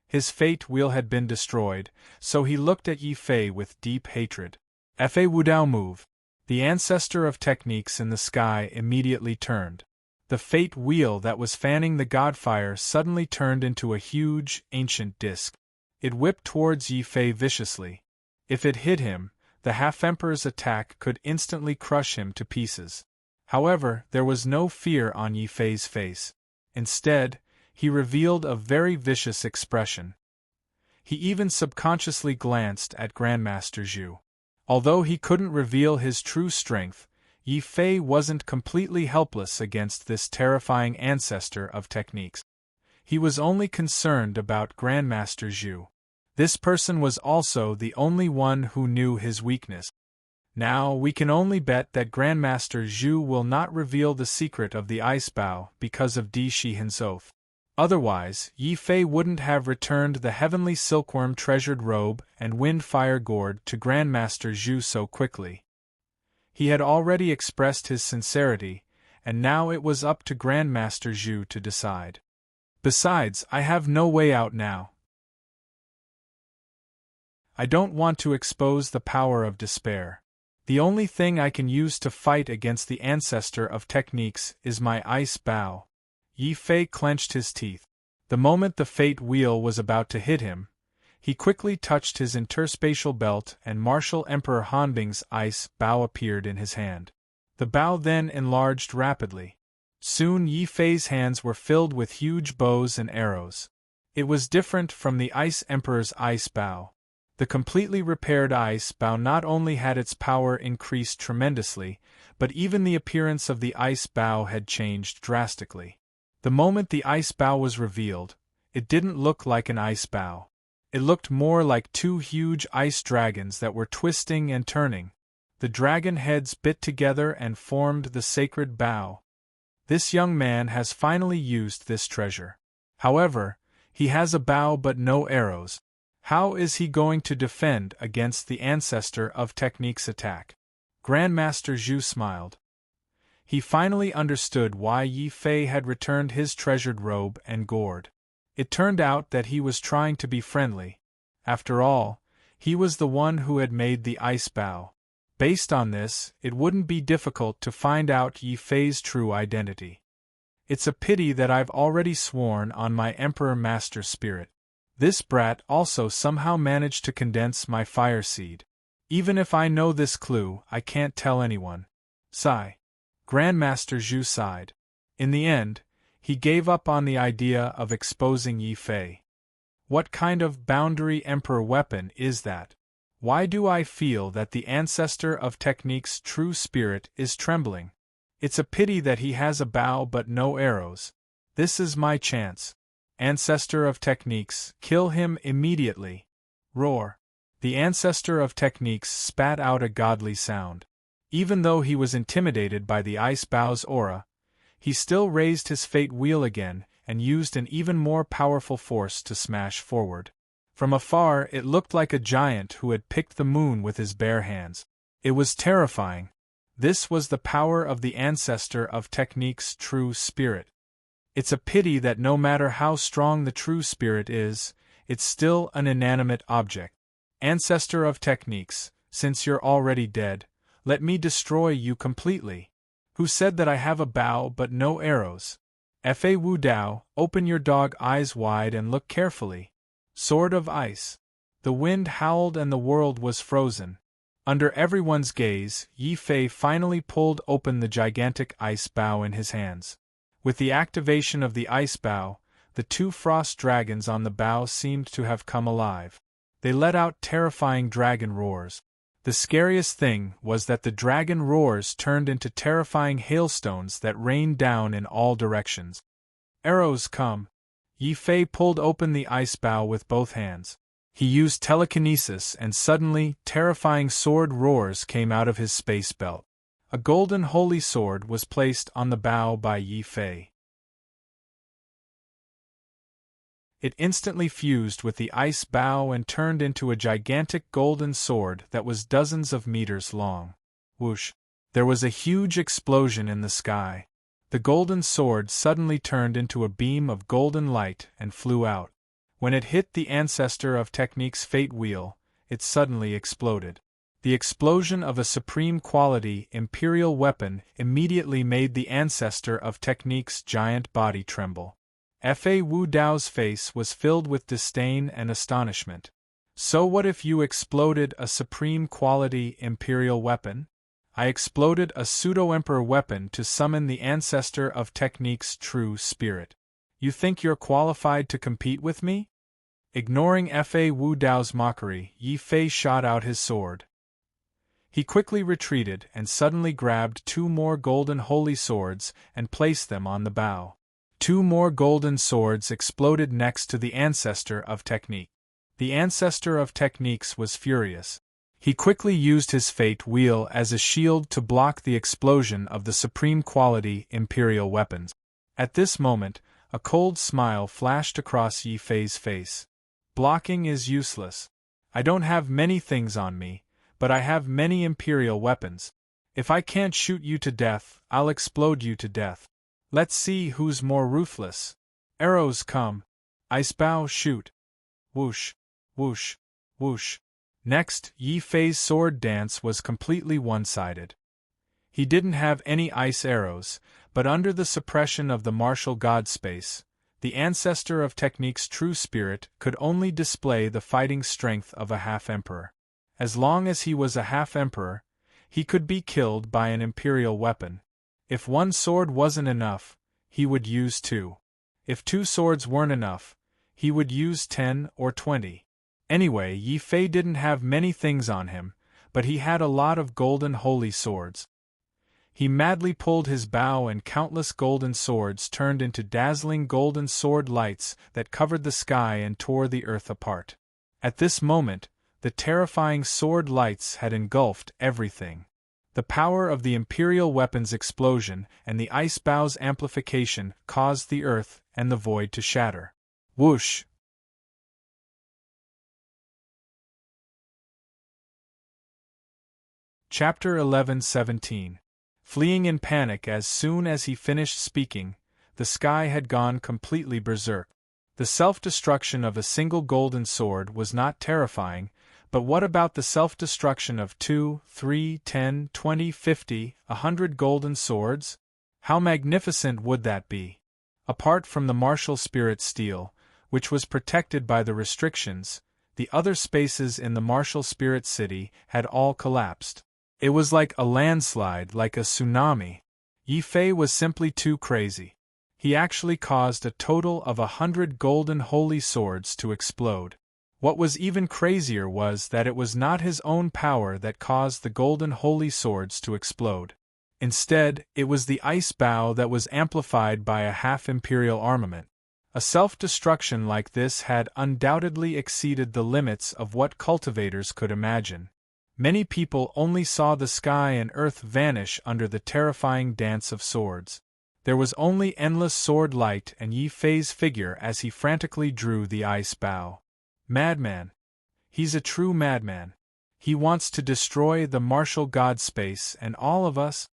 His fate wheel had been destroyed, so he looked at Yi Fei with deep hatred. Fa Wu Dao move. The ancestor of techniques in the sky immediately turned. The fate wheel that was fanning the godfire suddenly turned into a huge, ancient disc. It whipped towards Yi Fei viciously. If it hit him, the half-emperor's attack could instantly crush him to pieces. However, there was no fear on Yi Fei's face. Instead, he revealed a very vicious expression. He even subconsciously glanced at Grandmaster Zhu. Although he couldn't reveal his true strength, Yi Fei wasn't completely helpless against this terrifying ancestor of techniques. He was only concerned about Grandmaster Zhu. This person was also the only one who knew his weakness. Now we can only bet that Grandmaster Zhu will not reveal the secret of the ice bow because of Di Shihan's oath. Otherwise, Yi Fei wouldn't have returned the heavenly silkworm treasured robe and wind fire gourd to Grandmaster Zhu so quickly. He had already expressed his sincerity, and now it was up to Grandmaster Zhu to decide. Besides, I have no way out now. I don't want to expose the power of despair. The only thing I can use to fight against the ancestor of techniques is my ice bow. Yi Fei clenched his teeth. The moment the fate wheel was about to hit him, he quickly touched his interspatial belt and Martial Emperor Hanbing's ice bow appeared in his hand. The bow then enlarged rapidly. Soon Yi Fei's hands were filled with huge bows and arrows. It was different from the Ice Emperor's ice bow. The completely repaired ice bow not only had its power increased tremendously, but even the appearance of the ice bow had changed drastically. The moment the ice bow was revealed, it didn't look like an ice bow. It looked more like two huge ice dragons that were twisting and turning. The dragon heads bit together and formed the sacred bow. This young man has finally used this treasure. However, he has a bow but no arrows. How is he going to defend against the ancestor of technique's attack? Grandmaster Zhu smiled. He finally understood why Yi Fei had returned his treasured robe and gourd. It turned out that he was trying to be friendly. After all, he was the one who had made the ice bow. Based on this, it wouldn't be difficult to find out Yi Fei's true identity. It's a pity that I've already sworn on my Emperor Master Spirit. This brat also somehow managed to condense my fire seed. Even if I know this clue, I can't tell anyone. Sigh. Grandmaster Zhu sighed. In the end, he gave up on the idea of exposing Yi Fei. What kind of boundary emperor weapon is that? Why do I feel that the ancestor of technique's true spirit is trembling? It's a pity that he has a bow but no arrows. This is my chance. Ancestor of techniques, kill him immediately. Roar. The ancestor of techniques spat out a godly sound. Even though he was intimidated by the ice bow's aura, he still raised his fate wheel again and used an even more powerful force to smash forward. From afar, it looked like a giant who had picked the moon with his bare hands. It was terrifying. This was the power of the ancestor of technique's true spirit. It's a pity that no matter how strong the true spirit is, it's still an inanimate object. Ancestor of techniques, since you're already dead, let me destroy you completely. Who said that I have a bow but no arrows? Fa Wu Dao, open your dog eyes wide and look carefully. Sword of ice. The wind howled and the world was frozen. Under everyone's gaze, Yi Fei finally pulled open the gigantic ice bow in his hands. With the activation of the ice bow, the two frost dragons on the bow seemed to have come alive. They let out terrifying dragon roars. The scariest thing was that the dragon roars turned into terrifying hailstones that rained down in all directions. Arrows come. Yi Fei pulled open the ice bow with both hands. He used telekinesis and suddenly, terrifying sword roars came out of his space belt. A golden holy sword was placed on the bow by Yi Fei. It instantly fused with the ice bow and turned into a gigantic golden sword that was dozens of meters long. Whoosh! There was a huge explosion in the sky. The golden sword suddenly turned into a beam of golden light and flew out. When it hit the ancestor of technique's fate wheel, it suddenly exploded. The explosion of a supreme quality imperial weapon immediately made the ancestor of technique's giant body tremble. Fa Wu Dao's face was filled with disdain and astonishment. So what if you exploded a supreme quality imperial weapon? I exploded a pseudo-emperor weapon to summon the ancestor of technique's true spirit. You think you're qualified to compete with me? Ignoring Fa Wu Dao's mockery, Yi Fei shot out his sword. He quickly retreated and suddenly grabbed two more golden holy swords and placed them on the bow. Two more golden swords exploded next to the ancestor of technique. The ancestor of techniques was furious. He quickly used his fate wheel as a shield to block the explosion of the supreme quality imperial weapons. At this moment, a cold smile flashed across Yi Fei's face. Blocking is useless. I don't have many things on me, but I have many imperial weapons. If I can't shoot you to death, I'll explode you to death. Let's see who's more ruthless. Arrows come. Ice bow shoot. Whoosh, whoosh, whoosh. Next, Yi Fei's sword dance was completely one-sided. He didn't have any ice arrows, but under the suppression of the martial god space, the ancestor of technique's true spirit could only display the fighting strength of a half-emperor. As long as he was a half-emperor, he could be killed by an imperial weapon. If one sword wasn't enough, he would use two. If two swords weren't enough, he would use 10 or 20. Anyway, Yi Fei didn't have many things on him, but he had a lot of golden holy swords. He madly pulled his bow and countless golden swords turned into dazzling golden sword lights that covered the sky and tore the earth apart. At this moment, the terrifying sword lights had engulfed everything. The power of the imperial weapon's explosion and the ice bow's amplification caused the earth and the void to shatter. Whoosh! Chapter 11:17. Fleeing in panic as soon as he finished speaking, the sky had gone completely berserk. The self-destruction of a single golden sword was not terrifying, but what about the self-destruction of 2, 3, 10, 20, 50, 100 golden swords? How magnificent would that be? Apart from the martial spirit steel, which was protected by the restrictions, the other spaces in the martial spirit city had all collapsed. It was like a landslide, like a tsunami. Yi Fei was simply too crazy. He actually caused a total of 100 golden holy swords to explode. What was even crazier was that it was not his own power that caused the golden holy swords to explode. Instead, it was the ice bow that was amplified by a half-imperial armament. A self-destruction like this had undoubtedly exceeded the limits of what cultivators could imagine. Many people only saw the sky and earth vanish under the terrifying dance of swords. There was only endless sword light and Yi Fei's figure as he frantically drew the ice bow. Madman. He's a true madman. He wants to destroy the martial god space and all of us.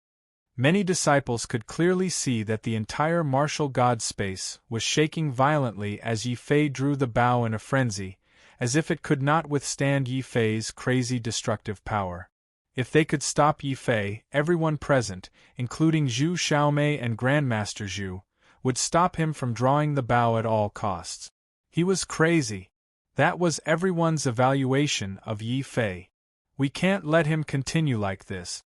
Many disciples could clearly see that the entire martial god space was shaking violently as Yi Fei drew the bow in a frenzy, as if it could not withstand Yi Fei's crazy destructive power. If they could stop Yi Fei, everyone present, including Zhu Xiaomei and Grandmaster Zhu, would stop him from drawing the bow at all costs. He was crazy. That was everyone's evaluation of Yi Fei. We can't let him continue like this.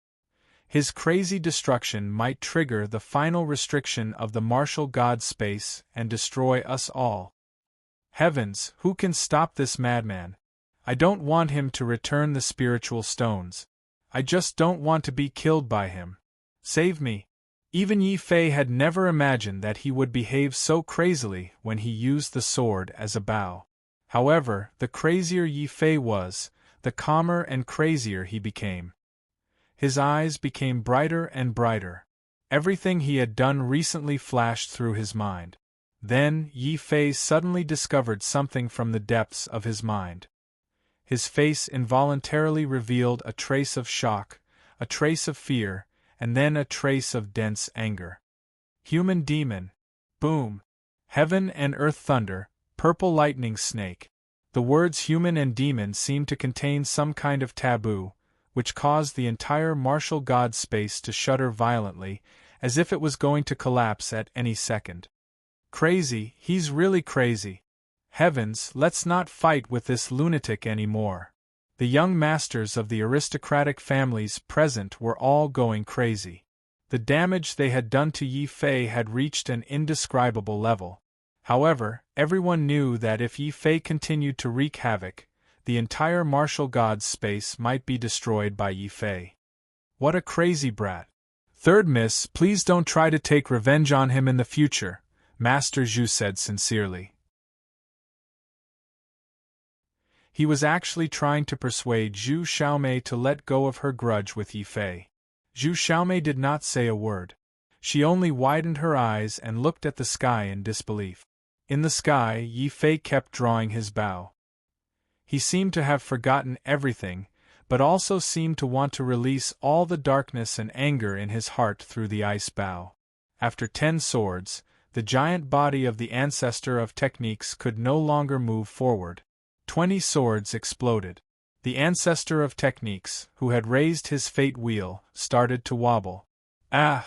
His crazy destruction might trigger the final restriction of the martial god space and destroy us all. Heavens, who can stop this madman? I don't want him to return the spiritual stones. I just don't want to be killed by him. Save me. Even Yi Fei had never imagined that he would behave so crazily when he used the sword as a bow. However, the crazier Yi Fei was, the calmer and crazier he became. His eyes became brighter and brighter. Everything he had done recently flashed through his mind. Then Yi Fei suddenly discovered something from the depths of his mind. His face involuntarily revealed a trace of shock, a trace of fear, and then a trace of dense anger. Human demon. Boom. Heaven and earth thunder, purple lightning snake. The words human and demon seemed to contain some kind of taboo, which caused the entire martial god space to shudder violently, as if it was going to collapse at any second. Crazy, he's really crazy. Heavens, let's not fight with this lunatic anymore. The young masters of the aristocratic families present were all going crazy. The damage they had done to Yi Fei had reached an indescribable level. However, everyone knew that if Yi Fei continued to wreak havoc, the entire martial god's space might be destroyed by Yi Fei. What a crazy brat. Third miss, please don't try to take revenge on him in the future, Master Zhu said sincerely. He was actually trying to persuade Zhu Xiaomei to let go of her grudge with Yi Fei. Zhu Xiaomei did not say a word. She only widened her eyes and looked at the sky in disbelief. In the sky, Yi Fei kept drawing his bow. He seemed to have forgotten everything, but also seemed to want to release all the darkness and anger in his heart through the ice bow. After 10 swords, the giant body of the ancestor of techniques could no longer move forward. 20 swords exploded. The ancestor of techniques, who had raised his fate wheel, started to wobble. Ah!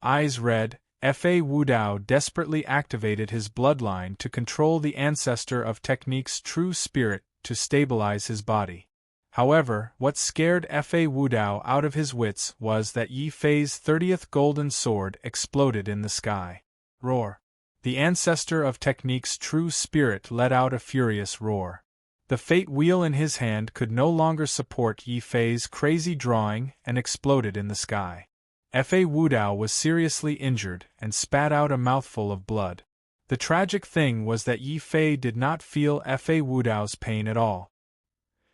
Eyes red, Fa Wudao desperately activated his bloodline to control the ancestor of technique's true spirit to stabilize his body. However, what scared Fa Wudao out of his wits was that Yi Fei's 30th golden sword exploded in the sky. Roar! The ancestor of technique's true spirit let out a furious roar. The fate wheel in his hand could no longer support Yi Fei's crazy drawing and exploded in the sky. Fa Wudao was seriously injured and spat out a mouthful of blood. The tragic thing was that Yi Fei did not feel Fa Wudao's pain at all.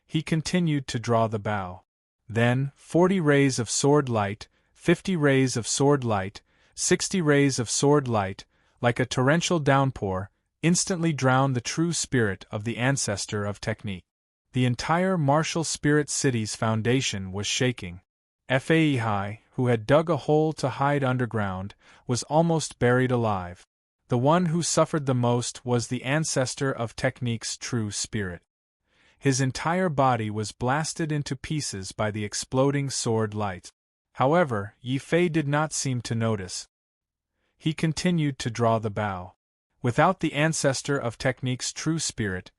He continued to draw the bow. Then, 40 rays of sword light, 50 rays of sword light, 60 rays of sword light, like a torrential downpour, instantly drowned the true spirit of the ancestor of technique. The entire martial spirit city's foundation was shaking. Faihai, who had dug a hole to hide underground, was almost buried alive. The one who suffered the most was the ancestor of technique's true spirit. His entire body was blasted into pieces by the exploding sword light. However, Yi Fei did not seem to notice. He continued to draw the bow. Without the ancestor of technique's true spirit,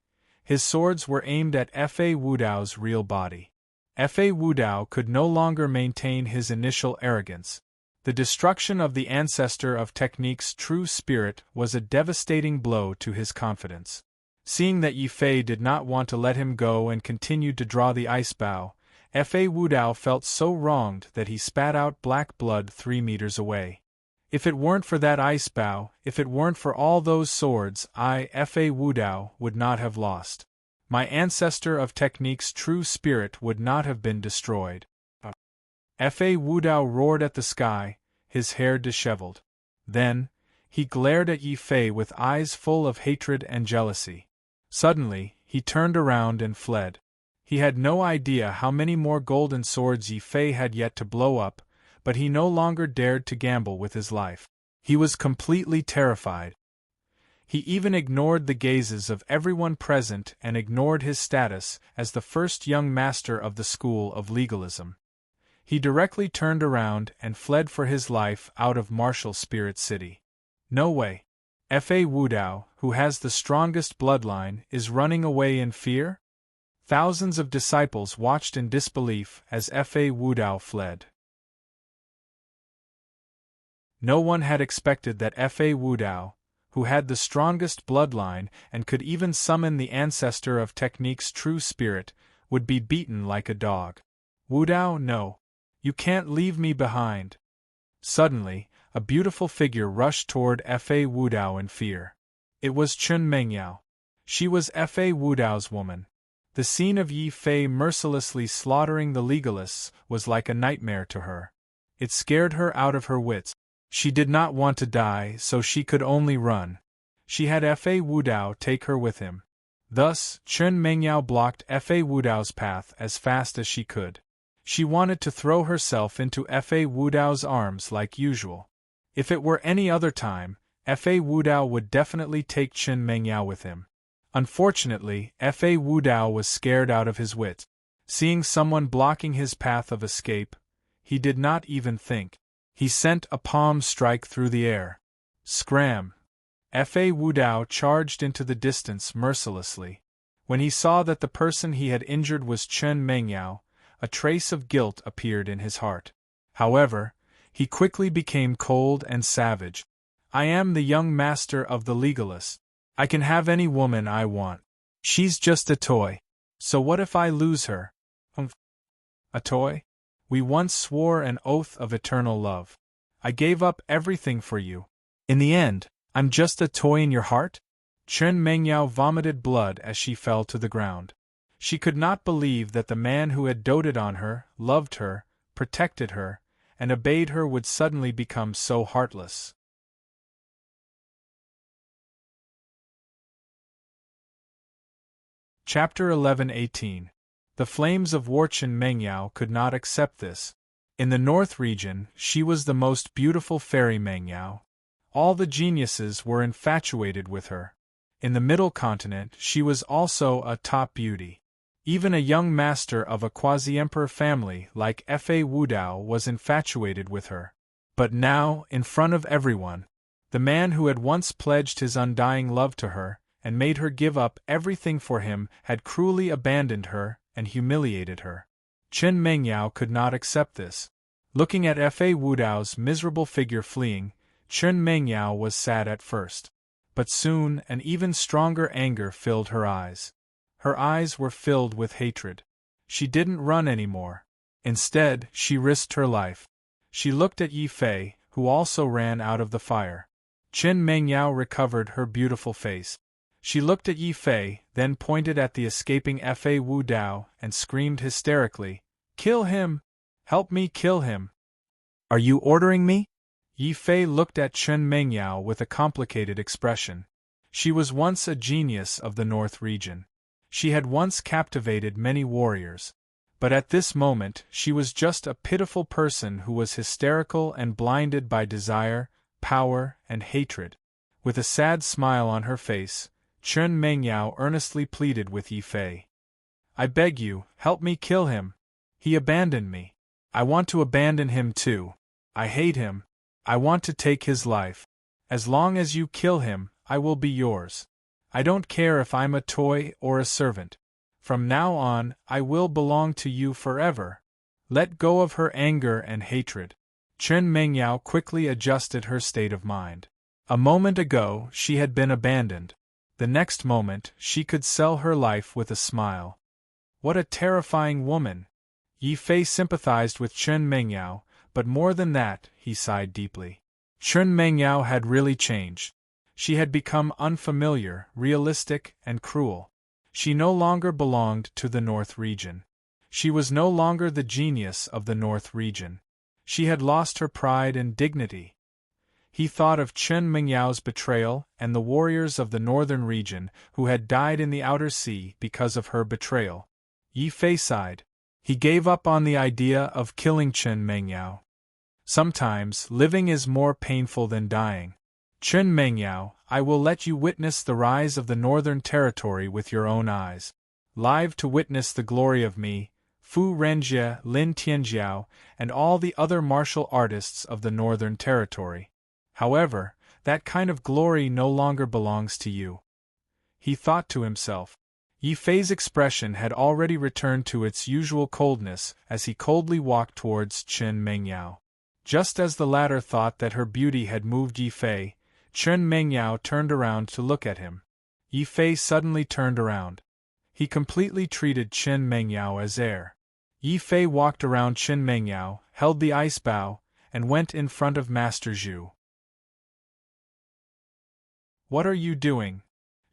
his swords were aimed at Fa Wudao's real body. Fa Wudao could no longer maintain his initial arrogance. The destruction of the ancestor of technique's true spirit was a devastating blow to his confidence. Seeing that Yi Fei did not want to let him go and continued to draw the ice bow, Fa Wudao felt so wronged that he spat out black blood 3 meters away. If it weren't for that ice bow, if it weren't for all those swords, I, Fa Wudao, would not have lost. My ancestor of technique's true spirit would not have been destroyed. Fa Wudao roared at the sky, his hair disheveled. Then, he glared at Yi Fei with eyes full of hatred and jealousy. Suddenly, he turned around and fled. He had no idea how many more golden swords Yi Fei had yet to blow up, but he no longer dared to gamble with his life. He was completely terrified. He even ignored the gazes of everyone present and ignored his status as the first young master of the school of legalism. He directly turned around and fled for his life out of Martial Spirit City. No way. Fa Wudao, who has the strongest bloodline, is running away in fear? Thousands of disciples watched in disbelief as Fa Wudao fled. No one had expected that Fa Wudao, who had the strongest bloodline and could even summon the ancestor of Technique's true spirit, would be beaten like a dog. Wudao, no. You can't leave me behind. Suddenly, a beautiful figure rushed toward Fa Wudao in fear. It was Chun Mengyao. She was Fa Wudao's woman. The scene of Yi Fei mercilessly slaughtering the legalists was like a nightmare to her. It scared her out of her wits. She did not want to die, so she could only run. She had Fa Wudao take her with him. Thus, Chun Mengyao blocked Fa Wudao's path as fast as she could. She wanted to throw herself into Fa Wudao's arms like usual. If it were any other time, Fa Wudao would definitely take Chun Mengyao with him. Unfortunately, Fa Wudao was scared out of his wits. Seeing someone blocking his path of escape, he did not even think. He sent a palm strike through the air. Scram! Fa Wudao charged into the distance mercilessly. When he saw that the person he had injured was Chun Mengyao, a trace of guilt appeared in his heart. However, he quickly became cold and savage. I am the young master of the legalists. I can have any woman I want. She's just a toy. So what if I lose her? A toy? We once swore an oath of eternal love. I gave up everything for you. In the end, I'm just a toy in your heart? Chun Mengyao vomited blood as she fell to the ground. She could not believe that the man who had doted on her, loved her, protected her, and obeyed her would suddenly become so heartless. Chapter 11:18. The flames of Chun Mengyao could not accept this. In the North region, she was the most beautiful fairy Mengyao. All the geniuses were infatuated with her. In the Middle Continent, she was also a top beauty. Even a young master of a quasi-emperor family like Fa Wudao was infatuated with her. But now, in front of everyone, the man who had once pledged his undying love to her, and made her give up everything for him, had cruelly abandoned her and humiliated her. Chun Mengyao could not accept this. Looking at Fa Wudao's miserable figure fleeing, Chun Mengyao was sad at first. But soon an even stronger anger filled her eyes. Her eyes were filled with hatred. She didn't run anymore. Instead, she risked her life. She looked at Yi Fei, who also ran out of the fire. Chun Mengyao recovered her beautiful face. She looked at Yi Fei, then pointed at the escaping Fa Wudao and screamed hysterically, "Kill him! Help me kill him! Are you ordering me?" Yi Fei looked at Chun Mengyao with a complicated expression. She was once a genius of the North region. She had once captivated many warriors. But at this moment she was just a pitiful person who was hysterical and blinded by desire, power, and hatred. With a sad smile on her face, Chun Mengyao earnestly pleaded with Yi Fei. "I beg you, help me kill him. He abandoned me. I want to abandon him too. I hate him. I want to take his life. As long as you kill him, I will be yours. I don't care if I'm a toy or a servant. From now on, I will belong to you forever." Let go of her anger and hatred. Chun Mengyao quickly adjusted her state of mind. A moment ago, she had been abandoned. The next moment, she could sell her life with a smile. What a terrifying woman! Yi Fei sympathized with Chun Mengyao, but more than that, he sighed deeply. Chun Mengyao had really changed. She had become unfamiliar, realistic, and cruel. She no longer belonged to the North region. She was no longer the genius of the North region. She had lost her pride and dignity. He thought of Chen Mingyao's betrayal and the warriors of the northern region who had died in the outer sea because of her betrayal. Yi Fei sighed. He gave up on the idea of killing Chen Mingyao. Sometimes, living is more painful than dying. Chen Mingyao, I will let you witness the rise of the northern territory with your own eyes. Live to witness the glory of me, Fu Renjie, Lin Tianjiao, and all the other martial artists of the northern territory. However, that kind of glory no longer belongs to you. He thought to himself. Yi Fei's expression had already returned to its usual coldness as he coldly walked towards Chen Mingyao. Just as the latter thought that her beauty had moved Yi Fei, Chen Mingyao turned around to look at him. Yi Fei suddenly turned around. He completely treated Chen Mingyao as heir. Yi Fei walked around Chen Mingyao, held the ice bow, and went in front of Master Zhu. What are you doing?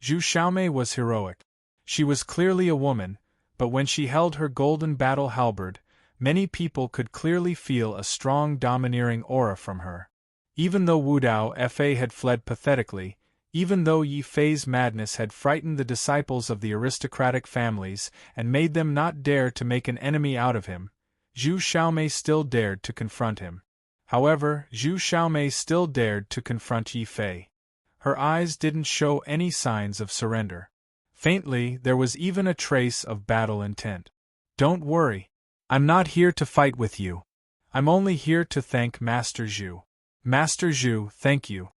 Zhu Xiaomei was heroic. She was clearly a woman, but when she held her golden battle halberd, many people could clearly feel a strong domineering aura from her. Even though Wu Dao Fa had fled pathetically, even though Yi Fei's madness had frightened the disciples of the aristocratic families and made them not dare to make an enemy out of him, Zhu Xiaomei still dared to confront him. However, Zhu Xiaomei still dared to confront Yi Fei. Her eyes didn't show any signs of surrender. Faintly, there was even a trace of battle intent. Don't worry. I'm not here to fight with you. I'm only here to thank Master Zhu. Master Zhu, thank you.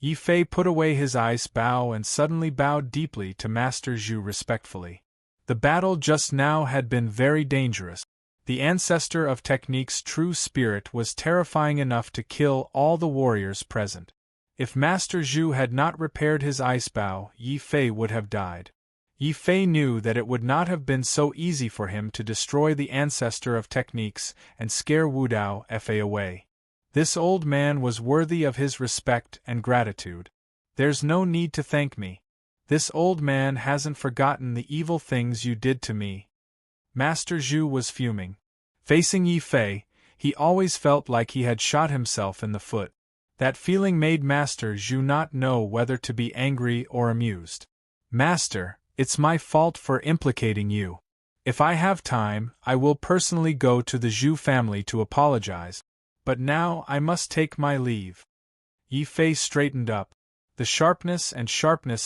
Yi Fei put away his ice bow and suddenly bowed deeply to Master Zhu respectfully. The battle just now had been very dangerous. The ancestor of technique's true spirit was terrifying enough to kill all the warriors present. If Master Zhu had not repaired his ice bow, Yi Fei would have died. Yi Fei knew that it would not have been so easy for him to destroy the ancestor of techniques and scare Wu Dao Fa away. This old man was worthy of his respect and gratitude. There's no need to thank me. This old man hasn't forgotten the evil things you did to me. Master Zhu was fuming. Facing Yi Fei, he always felt like he had shot himself in the foot. That feeling made Master Zhu not know whether to be angry or amused. Master, it's my fault for implicating you. If I have time, I will personally go to the Zhu family to apologize. But now I must take my leave. Yi Fei straightened up. The sharpness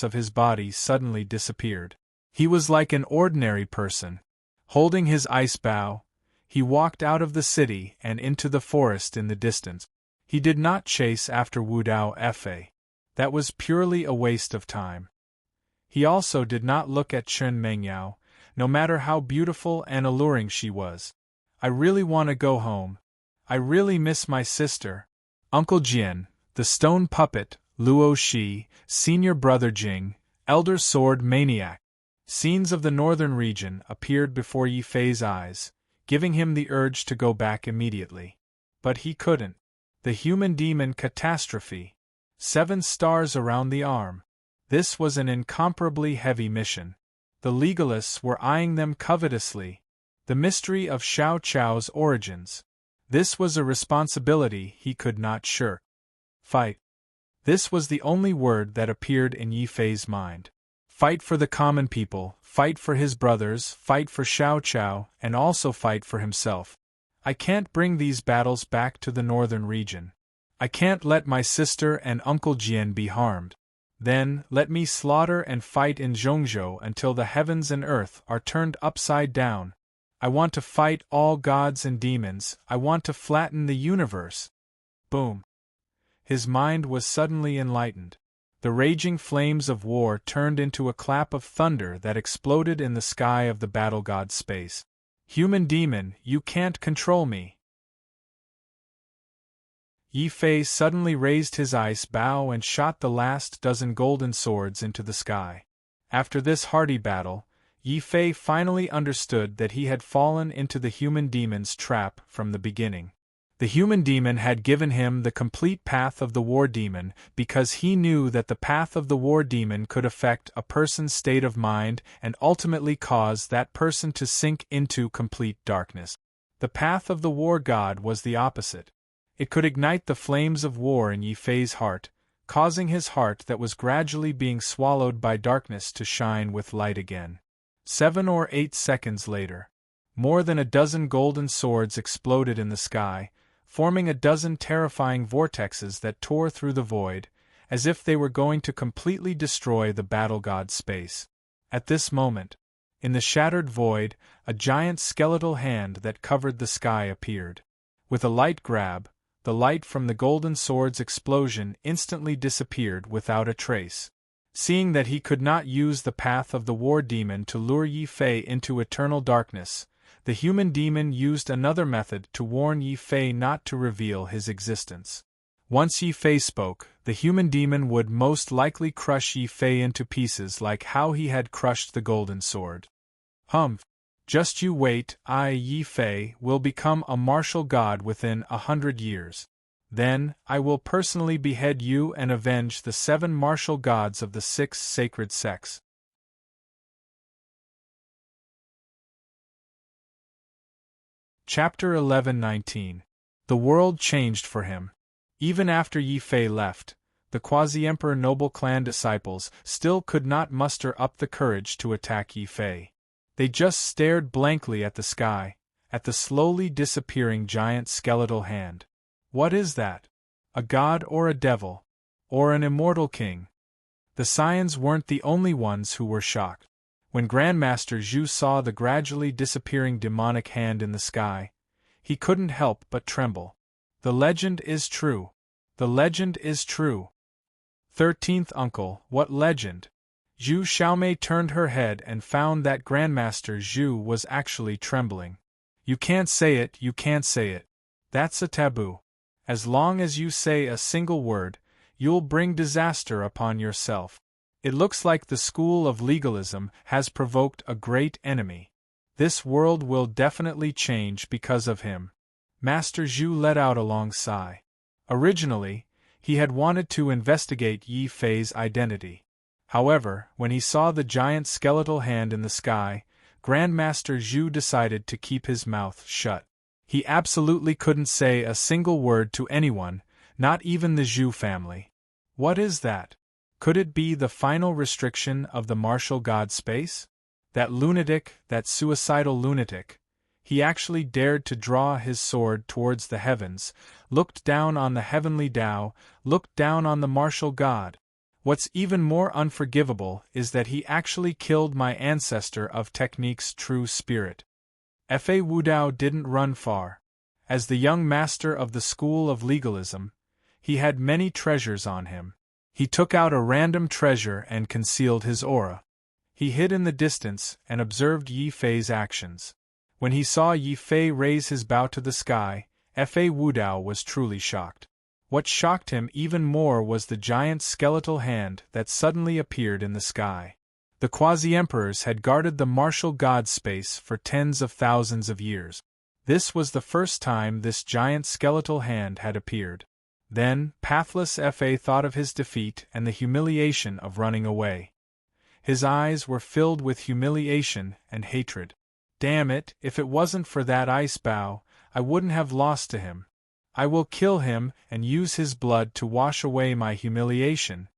of his body suddenly disappeared. He was like an ordinary person. Holding his ice bow, he walked out of the city and into the forest in the distance. He did not chase after Wu Dao Fa. That was purely a waste of time. He also did not look at Chen Mingyao, no matter how beautiful and alluring she was. I really want to go home. I really miss my sister. Uncle Jian, the stone puppet, Luo Shi, senior brother Jing, elder sword maniac. Scenes of the northern region appeared before Yi Fei's eyes, giving him the urge to go back immediately. But he couldn't. The human demon catastrophe. 7 stars around the arm. This was an incomparably heavy mission. The legalists were eyeing them covetously. The mystery of Xiao Chao's origins. This was a responsibility he could not shirk. Fight. This was the only word that appeared in Yi Fei's mind. Fight for the common people, fight for his brothers, fight for Xiao Chao, and also fight for himself. I can't bring these battles back to the northern region. I can't let my sister and Uncle Jian be harmed. Then, let me slaughter and fight in Zhongzhou until the heavens and earth are turned upside down. I want to fight all gods and demons. I want to flatten the universe. Boom. His mind was suddenly enlightened. The raging flames of war turned into a clap of thunder that exploded in the sky of the battle god space. Human demon, you can't control me. Yi Fei suddenly raised his ice bow and shot the last dozen golden swords into the sky. After this hardy battle, Yi Fei finally understood that he had fallen into the human demon's trap from the beginning. The human demon had given him the complete path of the war demon because he knew that the path of the war demon could affect a person's state of mind and ultimately cause that person to sink into complete darkness. The path of the war god was the opposite. It could ignite the flames of war in Yi Fei's heart, causing his heart that was gradually being swallowed by darkness to shine with light again. 7 or 8 seconds later, more than a dozen golden swords exploded in the sky, forming a dozen terrifying vortexes that tore through the void, as if they were going to completely destroy the battle god's space. At this moment, in the shattered void, a giant skeletal hand that covered the sky appeared. With a light grab, the light from the golden sword's explosion instantly disappeared without a trace. Seeing that he could not use the path of the war demon to lure Yi Fei into eternal darkness, the human demon used another method to warn Yi Fei not to reveal his existence. Once Yi Fei spoke, the human demon would most likely crush Yi Fei into pieces like how he had crushed the golden sword. Humph! Just you wait, Yi Fei, will become a martial god within 100 years. Then, I will personally behead you and avenge the 7 martial gods of the 6 sacred sects. Chapter 11-19. The world changed for him. Even after Yi Fei left, the quasi-emperor noble clan disciples still could not muster up the courage to attack Yi Fei. They just stared blankly at the sky, at the slowly disappearing giant skeletal hand. What is that? A god or a devil? Or an immortal king? The Saiyans weren't the only ones who were shocked. When Grandmaster Zhu saw the gradually disappearing demonic hand in the sky, he couldn't help but tremble. The legend is true. The legend is true. 13th uncle, what legend? Zhu Xiaomei turned her head and found that Grandmaster Zhu was actually trembling. You can't say it, you can't say it. That's a taboo. As long as you say a single word, you'll bring disaster upon yourself. It looks like the school of legalism has provoked a great enemy. This world will definitely change because of him. Master Zhu let out a long sigh. Originally, he had wanted to investigate Yi Fei's identity. However, when he saw the giant skeletal hand in the sky, Grandmaster Zhu decided to keep his mouth shut. He absolutely couldn't say a single word to anyone, not even the Zhu family. What is that? Could it be the final restriction of the martial god space? That lunatic, that suicidal lunatic. He actually dared to draw his sword towards the heavens, looked down on the heavenly Tao, looked down on the martial god. What's even more unforgivable is that he actually killed my ancestor of technique's true spirit. Fa Wudao didn't run far. As the young master of the school of legalism, he had many treasures on him. He took out a random treasure and concealed his aura. He hid in the distance and observed Yi Fei's actions. When he saw Yi Fei raise his bow to the sky, Fa Wudao was truly shocked. What shocked him even more was the giant skeletal hand that suddenly appeared in the sky. The quasi-emperors had guarded the martial god space for tens of thousands of years. This was the first time this giant skeletal hand had appeared. Then, pathless Fa thought of his defeat and the humiliation of running away. His eyes were filled with humiliation and hatred. Damn it, if it wasn't for that ice bow, I wouldn't have lost to him. I will kill him and use his blood to wash away my humiliation.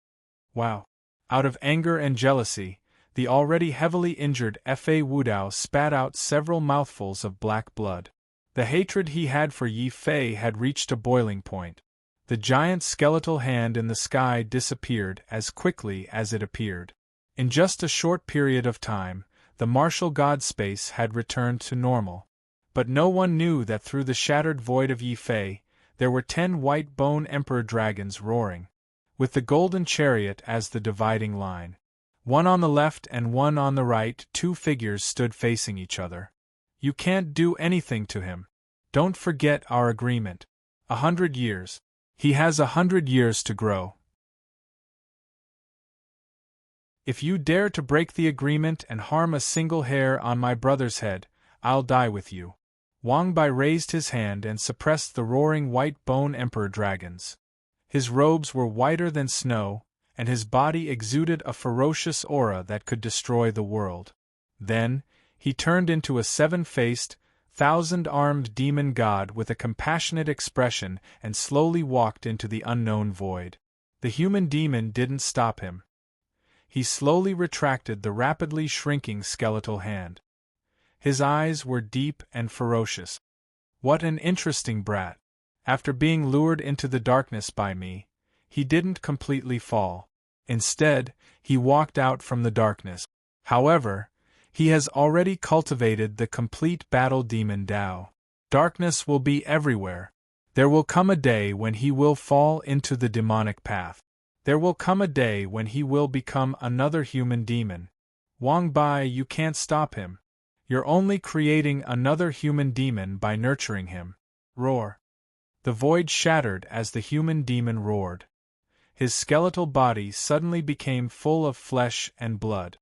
Wow. Out of anger and jealousy, the already heavily injured Fa Wudao spat out several mouthfuls of black blood. The hatred he had for Yi Fei had reached a boiling point. The giant skeletal hand in the sky disappeared as quickly as it appeared. In just a short period of time, the martial god space had returned to normal. But no one knew that through the shattered void of Yi Fei, there were 10 white bone emperor dragons roaring, with the golden chariot as the dividing line. One on the left and one on the right, 2 figures stood facing each other. You can't do anything to him. Don't forget our agreement. 100 years. He has 100 years to grow. If you dare to break the agreement and harm a single hair on my brother's head, I'll die with you. Wang Bai raised his hand and suppressed the roaring white bone emperor dragons. His robes were whiter than snow, and his body exuded a ferocious aura that could destroy the world. Then, he turned into a 7-faced, thousand-armed demon god with a compassionate expression and slowly walked into the unknown void. The human demon didn't stop him. He slowly retracted the rapidly shrinking skeletal hand. His eyes were deep and ferocious. What an interesting brat. After being lured into the darkness by me, he didn't completely fall. Instead, he walked out from the darkness. However, he has already cultivated the complete battle demon Tao. Darkness will be everywhere. There will come a day when he will fall into the demonic path. There will come a day when he will become another human demon. Wang Bai, you can't stop him. You're only creating another human demon by nurturing him. Roar. The void shattered as the human demon roared. His skeletal body suddenly became full of flesh and blood.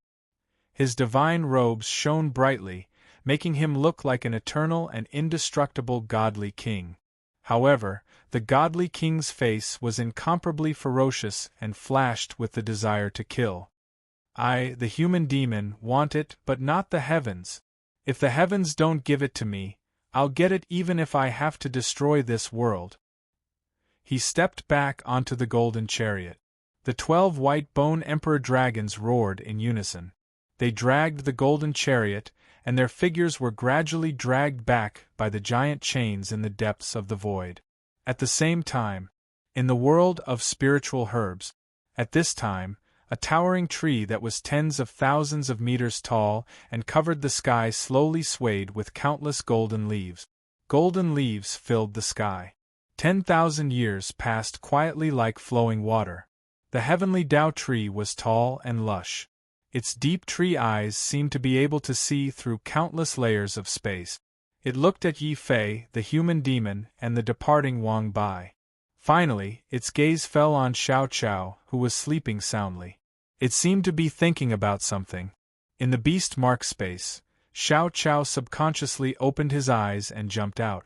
His divine robes shone brightly, making him look like an eternal and indestructible godly king. However, the godly king's face was incomparably ferocious and flashed with the desire to kill. I, the human demon, want it, but not the heavens. If the heavens don't give it to me, I'll get it even if I have to destroy this world. He stepped back onto the golden chariot. The 12 white bone emperor dragons roared in unison. They dragged the golden chariot, and their figures were gradually dragged back by the giant chains in the depths of the void. At the same time, in the world of spiritual herbs, at this time, a towering tree that was tens of thousands of meters tall and covered the sky slowly swayed with countless golden leaves. Golden leaves filled the sky. 10,000 years passed quietly like flowing water. The heavenly Tao tree was tall and lush. Its deep tree eyes seemed to be able to see through countless layers of space. It looked at Yi Fei, the human demon, and the departing Wang Bai. Finally, its gaze fell on Xiao Chao, who was sleeping soundly. It seemed to be thinking about something. In the beast mark space, Xiao Chao subconsciously opened his eyes and jumped out.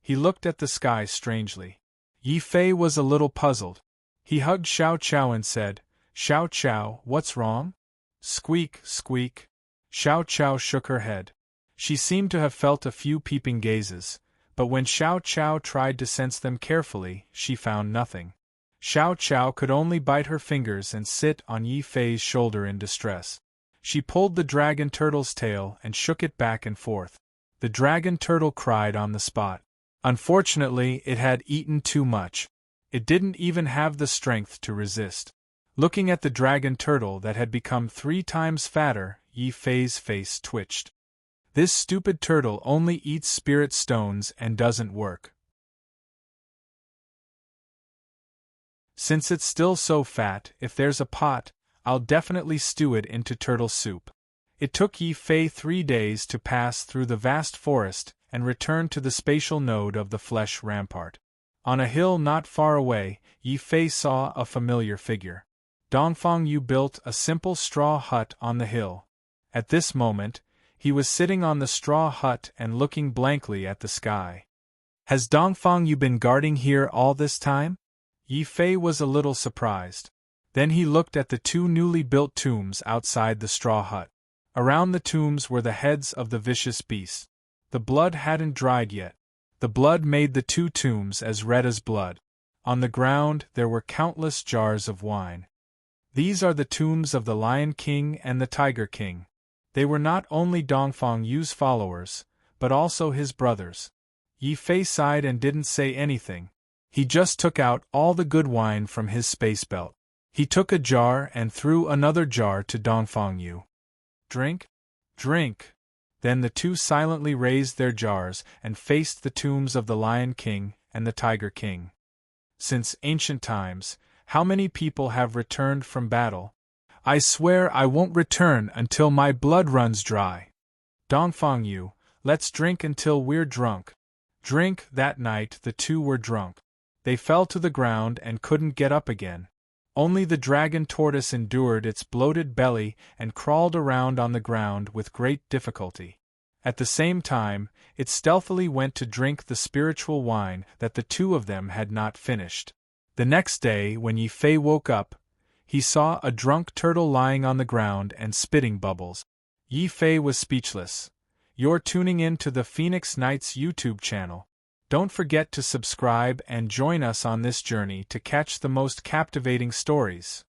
He looked at the sky strangely. Yi Fei was a little puzzled. He hugged Xiao Chao and said, "Xiao Chao, what's wrong?" Squeak, squeak. Xiao Chao shook her head. She seemed to have felt a few peeping gazes, but when Xiao Chao tried to sense them carefully, she found nothing. Xiao Chao could only bite her fingers and sit on Yi Fei's shoulder in distress. She pulled the dragon turtle's tail and shook it back and forth. The dragon turtle cried on the spot. Unfortunately, it had eaten too much. It didn't even have the strength to resist. Looking at the dragon turtle that had become 3 times fatter, Yi Fei's face twitched. This stupid turtle only eats spirit stones and doesn't work. Since it's still so fat, if there's a pot, I'll definitely stew it into turtle soup. It took Yi Fei 3 days to pass through the vast forest and return to the spatial node of the flesh rampart. On a hill not far away, Yi Fei saw a familiar figure. Dongfang Yu built a simple straw hut on the hill. At this moment, he was sitting on the straw hut and looking blankly at the sky. Has Dongfang Yu been guarding here all this time? Yi Fei was a little surprised. Then he looked at the 2 newly built tombs outside the straw hut. Around the tombs were the heads of the vicious beasts. The blood hadn't dried yet. The blood made the 2 tombs as red as blood. On the ground there were countless jars of wine. These are the tombs of the Lion King and the Tiger King. They were not only Dongfang Yu's followers, but also his brothers. Yi Fei sighed and didn't say anything. He just took out all the good wine from his space belt. He took a jar and threw another jar to Dongfang Yu. Drink? Drink! Then the 2 silently raised their jars and faced the tombs of the Lion King and the Tiger King. Since ancient times, how many people have returned from battle? I swear I won't return until my blood runs dry. Dongfang Yu, let's drink until we're drunk. Drink. That night the 2 were drunk. They fell to the ground and couldn't get up again. Only the dragon tortoise endured its bloated belly and crawled around on the ground with great difficulty. At the same time, it stealthily went to drink the spiritual wine that the 2 of them had not finished. The next day, when Yi Fei woke up, he saw a drunk turtle lying on the ground and spitting bubbles. Yi Fei was speechless. You're tuning in to the Phoenix Knights YouTube channel. Don't forget to subscribe and join us on this journey to catch the most captivating stories.